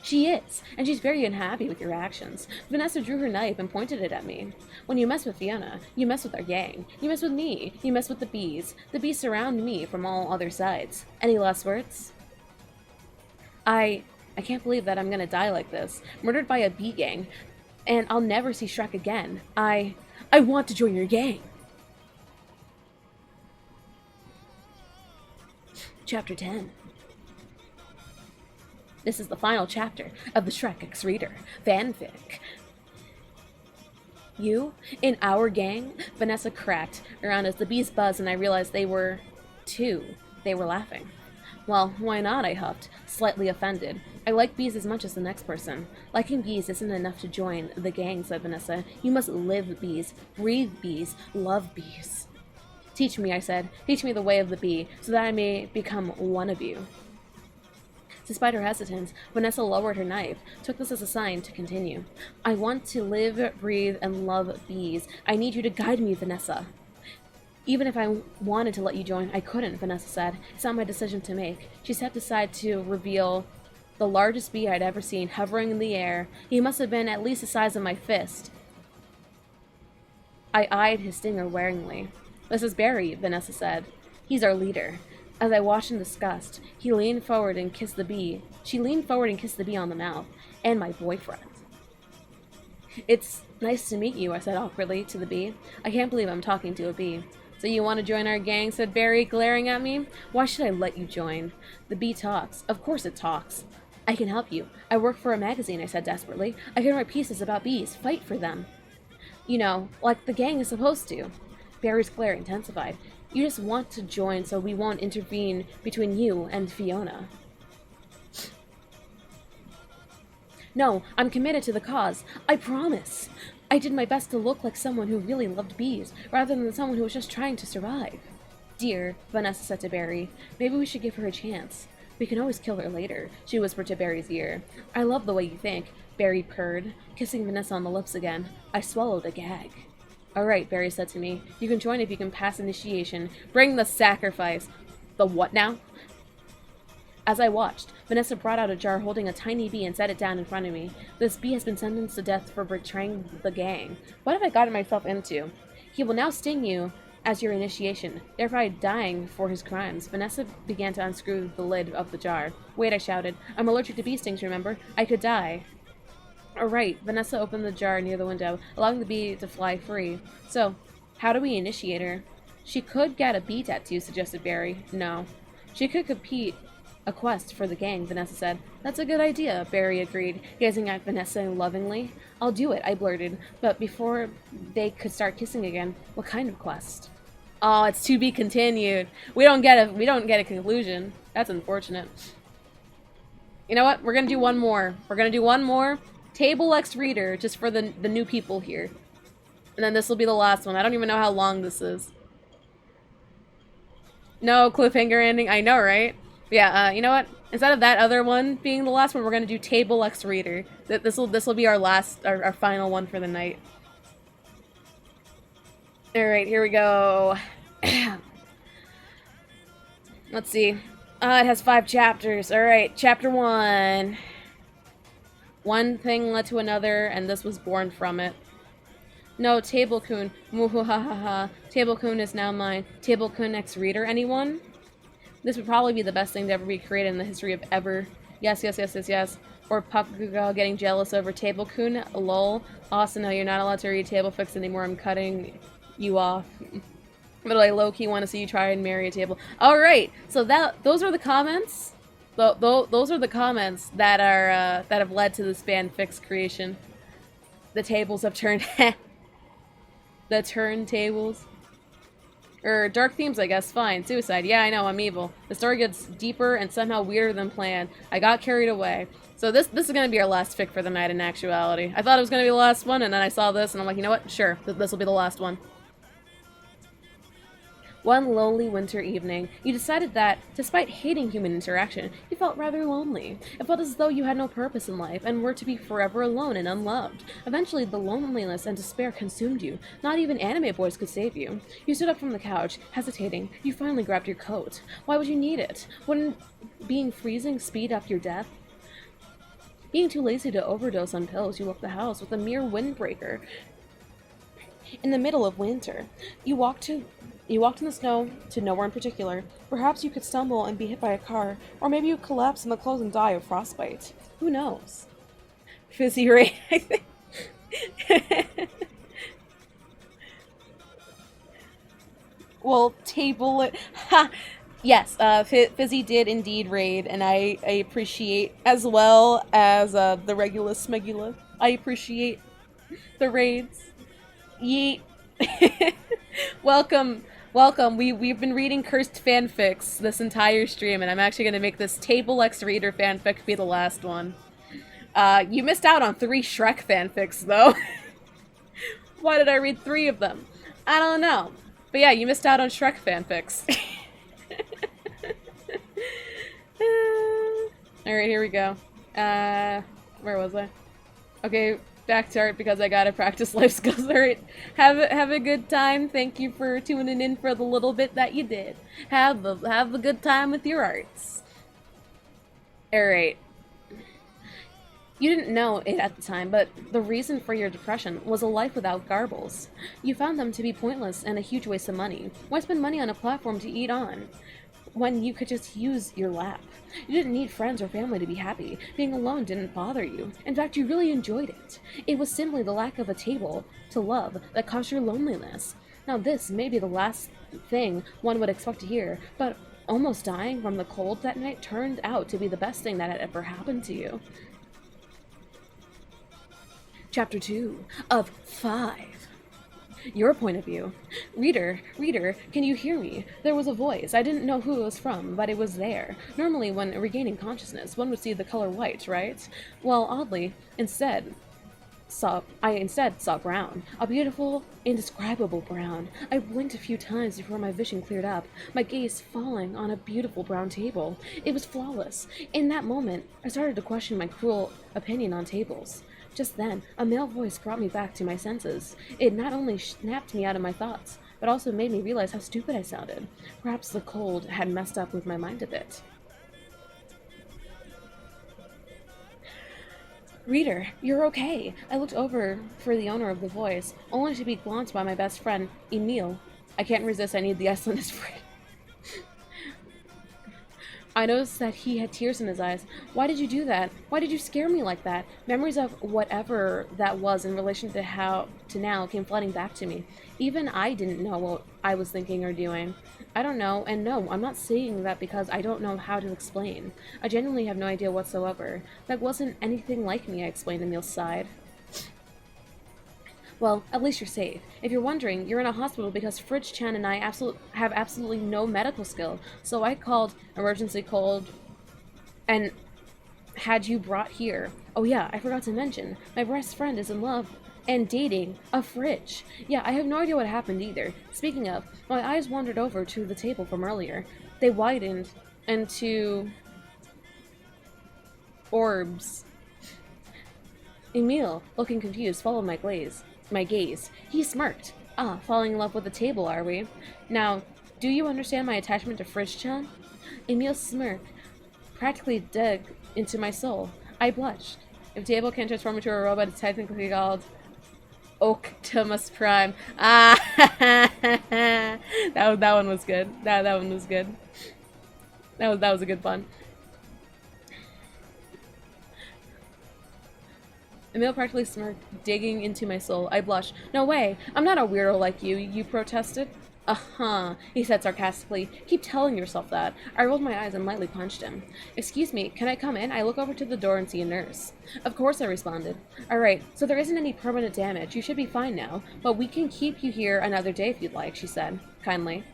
She is, and she's very unhappy with your actions. Vanessa drew her knife and pointed it at me. When you mess with Fiona, you mess with our gang. You mess with me. You mess with the bees. The bees surround me from all other sides. Any last words? I can't believe that I'm gonna die like this, murdered by a bee gang, and I'll never see Shrek again. I want to join your gang. Chapter 10. This is the final chapter of the Shrek X Reader fanfic. You? In our gang? Vanessa cracked around as the bees buzzed and I realized they were, too. They were laughing. Well, why not, I huffed, slightly offended. I like bees as much as the next person. Liking bees isn't enough to join the gang, said Vanessa. You must live bees, breathe bees, love bees. Teach me, I said. Teach me the way of the bee, so that I may become one of you. Despite her hesitance, Vanessa lowered her knife, took this as a sign to continue. I want to live, breathe, and love bees. I need you to guide me, Vanessa. Even if I wanted to let you join, I couldn't, Vanessa said. It's not my decision to make. She stepped aside to reveal the largest bee I'd ever seen, hovering in the air. He must have been at least the size of my fist. I eyed his stinger waringly. This is Barry, Vanessa said. He's our leader. As I watched in disgust, he leaned forward and kissed the bee. She leaned forward and kissed the bee on the mouth. And my boyfriend. It's nice to meet you, I said awkwardly to the bee. I can't believe I'm talking to a bee. So you want to join our gang, said Barry, glaring at me. Why should I let you join? The bee talks. Of course it talks. I can help you. I work for a magazine, I said desperately. I can write pieces about bees, fight for them. You know, like the gang is supposed to. Barry's glare intensified. You just want to join so we won't intervene between you and Fiona. No, I'm committed to the cause. I promise. I did my best to look like someone who really loved bees, rather than someone who was just trying to survive. Dear, Vanessa said to Barry, maybe we should give her a chance. We can always kill her later, she whispered to Barry's ear. I love the way you think, Barry purred, kissing Vanessa on the lips again. I swallowed a gag. All right, Barry said to me. You can join if you can pass initiation. Bring the sacrifice. The what now? As I watched, Vanessa brought out a jar holding a tiny bee and set it down in front of me. This bee has been sentenced to death for betraying the gang. What have I gotten myself into? He will now sting you as your initiation, thereby dying for his crimes. Vanessa began to unscrew the lid of the jar. Wait, I shouted. I'm allergic to bee stings, remember? I could die. Alright, Vanessa opened the jar near the window, allowing the bee to fly free. So, how do we initiate her? She could get a bee tattoo, suggested Barry. No. She could compete a quest for the gang, Vanessa said. That's a good idea, Barry agreed, gazing at Vanessa lovingly. I'll do it, I blurted, but before they could start kissing again, what kind of quest? Oh, it's to be continued. We don't get a conclusion. That's unfortunate. You know what? We're gonna do one more. We're gonna do one more. Table X Reader, just for the new people here. And then this will be the last one. I don't even know how long this is. No cliffhanger ending. I know, right? Yeah, you know what? Instead of that other one being the last one, we're gonna do Table X Reader. This will be our last, our final one for the night. Alright, here we go. Let's see. It has 5 chapters. Alright, chapter 1. One thing led to another, and this was born from it. No, Table-kun. Muhuhahaha. Table-kun is now mine. Table-kun X Reader, anyone? This would probably be the best thing to ever be created in the history of ever. Yes, yes, yes, yes, yes. Or Pakuga getting jealous over Table-kun. Lol. Also, no, you're not allowed to read Table Fix anymore. I'm cutting you off. But I low-key want to see you try and marry a table. Alright, so those are the comments. Those are the comments that are that have led to this fanfics creation. The tables have turned. The turntables. Dark themes, I guess. Fine. Suicide. Yeah, I know, I'm evil. The story gets deeper and somehow weirder than planned. I got carried away. So this is gonna be our last fic for the night in actuality. I thought it was gonna be the last one, and then I saw this, and I'm like, you know what? Sure, this will be the last one. One lonely winter evening, you decided that, despite hating human interaction, you felt rather lonely. It felt as though you had no purpose in life and were to be forever alone and unloved. Eventually, the loneliness and despair consumed you. Not even anime boys could save you. You stood up from the couch, hesitating. You finally grabbed your coat. Why would you need it? Wouldn't being freezing speed up your death? Being too lazy to overdose on pills, you left the house with a mere windbreaker. In the middle of winter, you walked in the snow to nowhere in particular. Perhaps you could stumble and be hit by a car, or maybe you collapse in the clothes and die of frostbite. Who knows? Fizzy Ray, I think. Well, table it. Ha! Yes, Fizzy did indeed raid, and I appreciate, as well as the Regulus Smegula, I appreciate the raids. Yeet. Welcome. We've been reading cursed fanfics this entire stream, and I'm actually going to make this Table X Reader fanfic be the last one. You missed out on 3 Shrek fanfics, though. Why did I read 3 of them? I don't know. But yeah, you missed out on Shrek fanfics. Alright, here we go. Where was I? Okay, back to art because I gotta practice life skills. Alright, have a good time. Thank you for tuning in for the little bit that you did. Have a good time with your arts. Alright. You didn't know it at the time, but the reason for your depression was a life without garbles. You found them to be pointless and a huge waste of money. Why spend money on a platform to eat on when you could just use your lap? You didn't need friends or family to be happy. Being alone didn't bother you. In fact, you really enjoyed it. It was simply the lack of a table to love that caused your loneliness. Now this may be the last thing one would expect to hear, but almost dying from the cold that night turned out to be the best thing that had ever happened to you. Chapter 2 of 5. Your point of view. Reader, can you hear me? There was a voice. I didn't know who it was from, but it was there. Normally, when regaining consciousness, one would see the color white, right? Well, oddly, I instead saw brown. A beautiful, indescribable brown. I blinked a few times before my vision cleared up, my gaze falling on a beautiful brown table. It was flawless. In that moment, I started to question my cruel opinion on tables. Just then, a male voice brought me back to my senses. It not only snapped me out of my thoughts, but also made me realize how stupid I sounded. Perhaps the cold had messed up with my mind a bit. Reader, you're okay. I looked over for the owner of the voice, only to be glanced by my best friend, Emil. I can't resist, I need the Icelandist for it. I noticed that he had tears in his eyes. Why did you do that? Why did you scare me like that? Memories of whatever that was in relation to now came flooding back to me. Even I didn't know what I was thinking or doing. I don't know, and no, I'm not saying that because I don't know how to explain. I genuinely have no idea whatsoever. That wasn't anything like me, I explained. Emil sighed. Well, at least you're safe. If you're wondering, you're in a hospital because Fridge Chan and I have absolutely no medical skill. So I called, emergency called, and had you brought here. Oh yeah, I forgot to mention, my best friend is in love and dating a Fridge. Yeah, I have no idea what happened either. Speaking of, my eyes wandered over to the table from earlier. They widened into orbs. Emil, looking confused, followed my gaze. He smirked. Ah, falling in love with the table, are we? Now, do you understand my attachment to Fridge-chan? Emil's smirk practically dug into my soul. I blushed. If table can transform into a robot, it's technically called Octamus Prime. Ah, that one was good. That one was good. That was a good pun. Emil practically smirked, digging into my soul. I blushed. No way! I'm not a weirdo like you protested. Uh-huh, he said sarcastically. Keep telling yourself that. I rolled my eyes and lightly punched him. Excuse me, can I come in? I look over to the door and see a nurse. Of course, I responded. Alright, so there isn't any permanent damage. You should be fine now. But we can keep you here another day if you'd like, she said, kindly.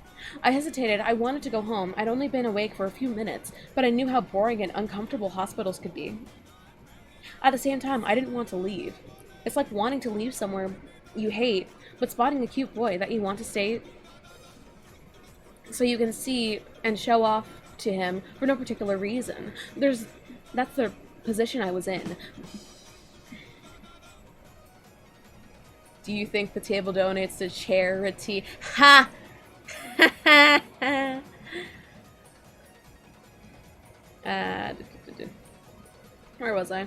I hesitated. I wanted to go home. I'd only been awake for a few minutes, but I knew how boring and uncomfortable hospitals could be. At the same time, I didn't want to leave. It's like wanting to leave somewhere you hate, but spotting a cute boy that you want to stay so you can see and show off to him for no particular reason. That's the position I was in. Do you think the table donates to charity? Ha! Where was I?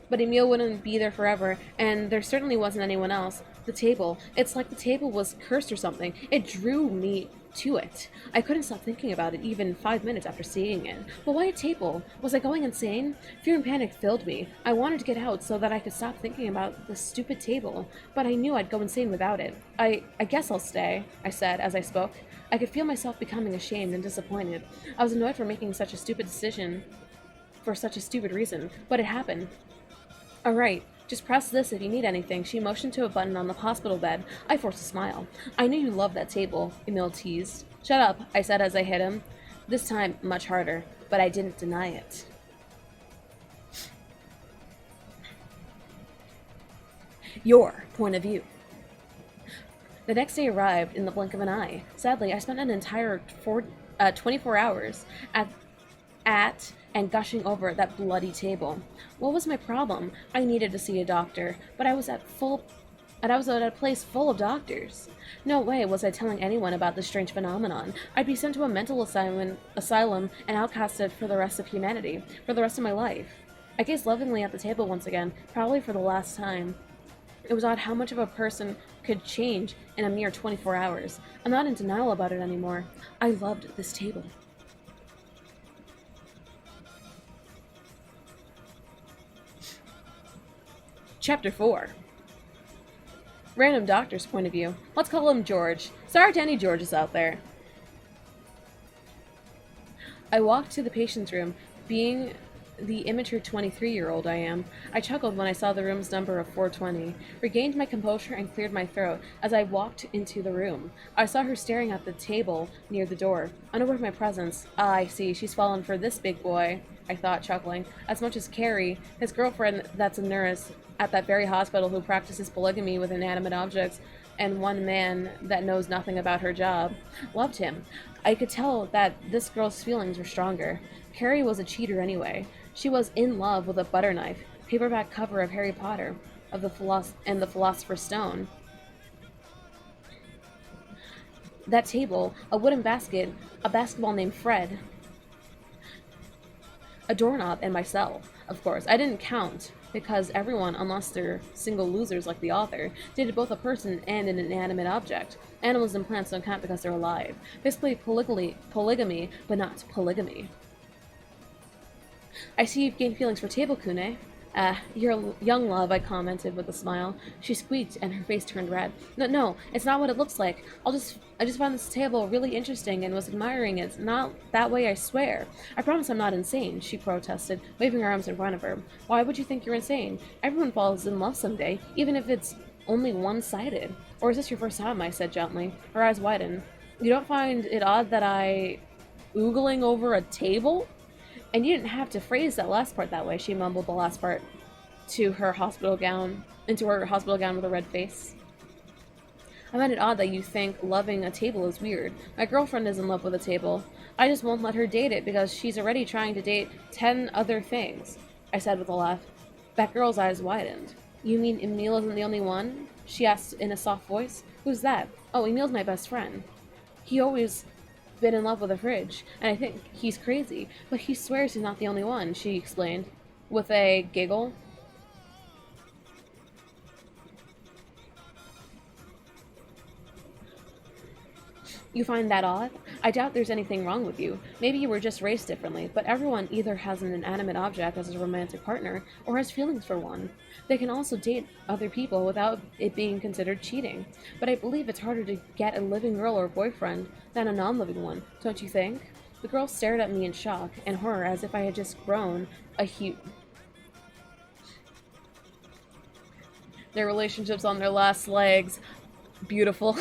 But Emil wouldn't be there forever, and there certainly wasn't anyone else. The table. It's like the table was cursed or something. It drew me to it. I couldn't stop thinking about it even 5 minutes after seeing it. But why a table? Was I going insane? Fear and panic filled me. I wanted to get out so that I could stop thinking about the stupid table, but I knew I'd go insane without it. I guess I'll stay, I said as I spoke. I could feel myself becoming ashamed and disappointed. I was annoyed for making such a stupid decision for such a stupid reason, but it happened. Alright, just press this if you need anything. She motioned to a button on the hospital bed. I forced a smile. I knew you loved that table, Emil teased. Shut up, I said as I hit him. This time, much harder, but I didn't deny it. Your point of view. The next day arrived in the blink of an eye. Sadly, I spent an entire 24 hours at and gushing over that bloody table. What was my problem? I needed to see a doctor, but I was at a place full of doctors. No way was I telling anyone about this strange phenomenon. I'd be sent to a mental asylum and outcasted for the rest of humanity, for the rest of my life. I gazed lovingly at the table once again, probably for the last time. It was odd how much of a person could change in a mere 24 hours. I'm not in denial about it anymore. I loved this table. Chapter 4. Random doctor's point of view. Let's call him George. Sorry to any Georges out there. I walked to the patient's room, being the immature 23-year-old I am. I chuckled when I saw the room's number of 420, regained my composure and cleared my throat as I walked into the room. I saw her staring at the table near the door, unaware of my presence. Ah, I see, she's fallen for this big boy, I thought, chuckling, as much as Carrie, his girlfriend that's a nurse at that very hospital who practices polygamy with inanimate objects, and one man that knows nothing about her job, loved him. I could tell that this girl's feelings were stronger. Carrie was a cheater anyway. She was in love with a butter knife, paperback cover of Harry Potter, and the Philosopher's Stone. That table, a wooden basket, a basketball named Fred, a doorknob, and myself. Of course, I didn't count, because everyone, unless they're single losers like the author, dated both a person and an inanimate object. Animals and plants don't count because they're alive. Basically polygamy, but not polygamy. I see you've gained feelings for Table-kun, eh? Your young love, I commented with a smile. She squeaked and her face turned red. No, no, it's not what it looks like. I just found this table really interesting and was admiring it. It's not that way, I swear. I promise I'm not insane, she protested, waving her arms in front of her. Why would you think you're insane? Everyone falls in love someday, even if it's only one-sided. Or is this your first time? I said gently. Her eyes widened. You don't find it odd that I oogling over a table? And you didn't have to phrase that last part that way, she mumbled the last part to her hospital gown, into her hospital gown with a red face. I find it odd that you think loving a table is weird. My girlfriend is in love with a table. I just won't let her date it because she's already trying to date 10 other things, I said with a laugh. That girl's eyes widened. You mean Emil isn't the only one? She asked in a soft voice. Who's that? Oh, Emil's my best friend. He always been in love with a fridge, and I think he's crazy, but he swears he's not the only one, she explained, with a giggle. You find that odd? I doubt there's anything wrong with you. Maybe you were just raised differently, but everyone either has an inanimate object as a romantic partner or has feelings for one. They can also date other people without it being considered cheating. But I believe it's harder to get a living girl or boyfriend than a non-living one, don't you think? The girl stared at me in shock and horror as if I had just grown a huge... Their relationship's on their last legs. Beautiful.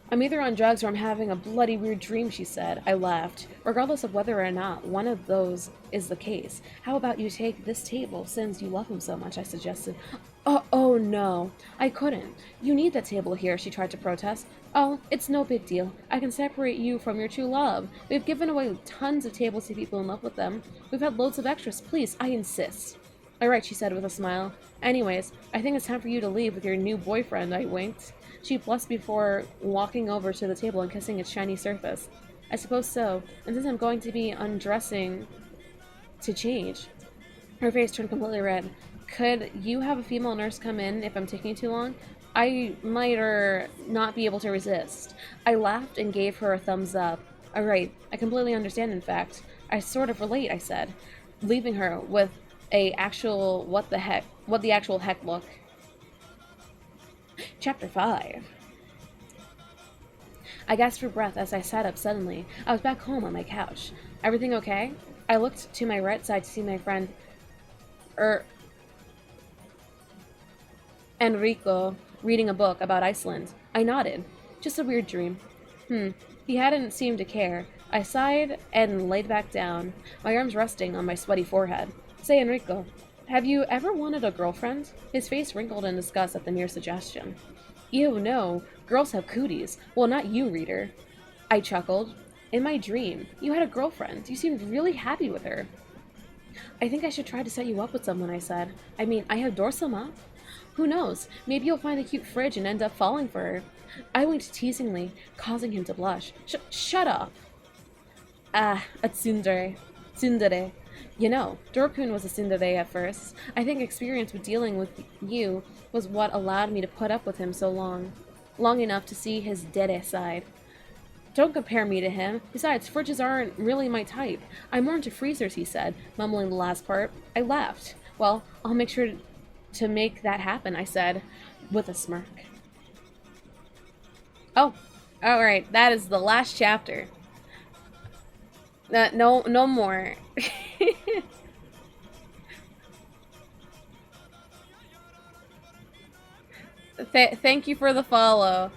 I'm either on drugs or I'm having a bloody weird dream, she said. I laughed. Regardless of whether or not one of those is the case, how about you take this table since you love him so much, I suggested. Oh no, I couldn't. You need that table here, she tried to protest. Oh, it's no big deal. I can separate you from your true love. We've given away tons of tables to people in love with them. We've had loads of extras. Please, I insist. All right, she said with a smile. Anyways, I think it's time for you to leave with your new boyfriend, I winked. She blushed before walking over to the table and kissing its shiny surface. I suppose so, and since I'm going to be undressing to change. Her face turned completely red. Could you have a female nurse come in if I'm taking too long? I might or not be able to resist. I laughed and gave her a thumbs up. Alright, I completely understand, in fact. I sort of relate, I said, leaving her with a actual what the actual heck look. Chapter 5. I gasped for breath as I sat up suddenly. I was back home on my couch. Everything okay? I looked to my right side to see my friend Enrico reading a book about Iceland. I nodded. Just a weird dream. He hadn't seemed to care. I sighed and laid back down, my arms resting on my sweaty forehead. Say, Enrico, have you ever wanted a girlfriend? His face wrinkled in disgust at the mere suggestion. Ew, no. Girls have cooties. Well, not you, reader. I chuckled. In my dream, you had a girlfriend. You seemed really happy with her. I think I should try to set you up with someone, I said. I mean, I have dorsum up. Who knows? Maybe you'll find a cute fridge and end up falling for her. I winked teasingly, causing him to blush. Shut up. Ah, a tsundere. You know, Dorkun was a tsundere at first. I think experience with dealing with you was what allowed me to put up with him so long. Long enough to see his dere side. Don't compare me to him. Besides, fridges aren't really my type. I'm more into freezers, he said, mumbling the last part. I laughed. Well, I'll make sure to make that happen, I said, with a smirk. Oh, alright, that is the last chapter. No more. Thank you for the follow.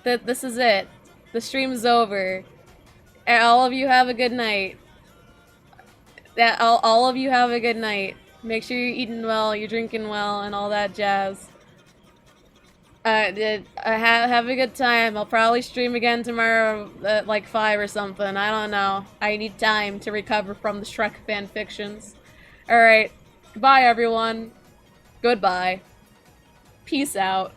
This is it. The stream's over. All of you have a good night. All of you have a good night. Make sure you're eating well, you're drinking well, and all that jazz. Have a good time. I'll probably stream again tomorrow at like 5 or something. I don't know. I need time to recover from the Shrek fanfictions. Alright. Goodbye, everyone. Goodbye. Peace out.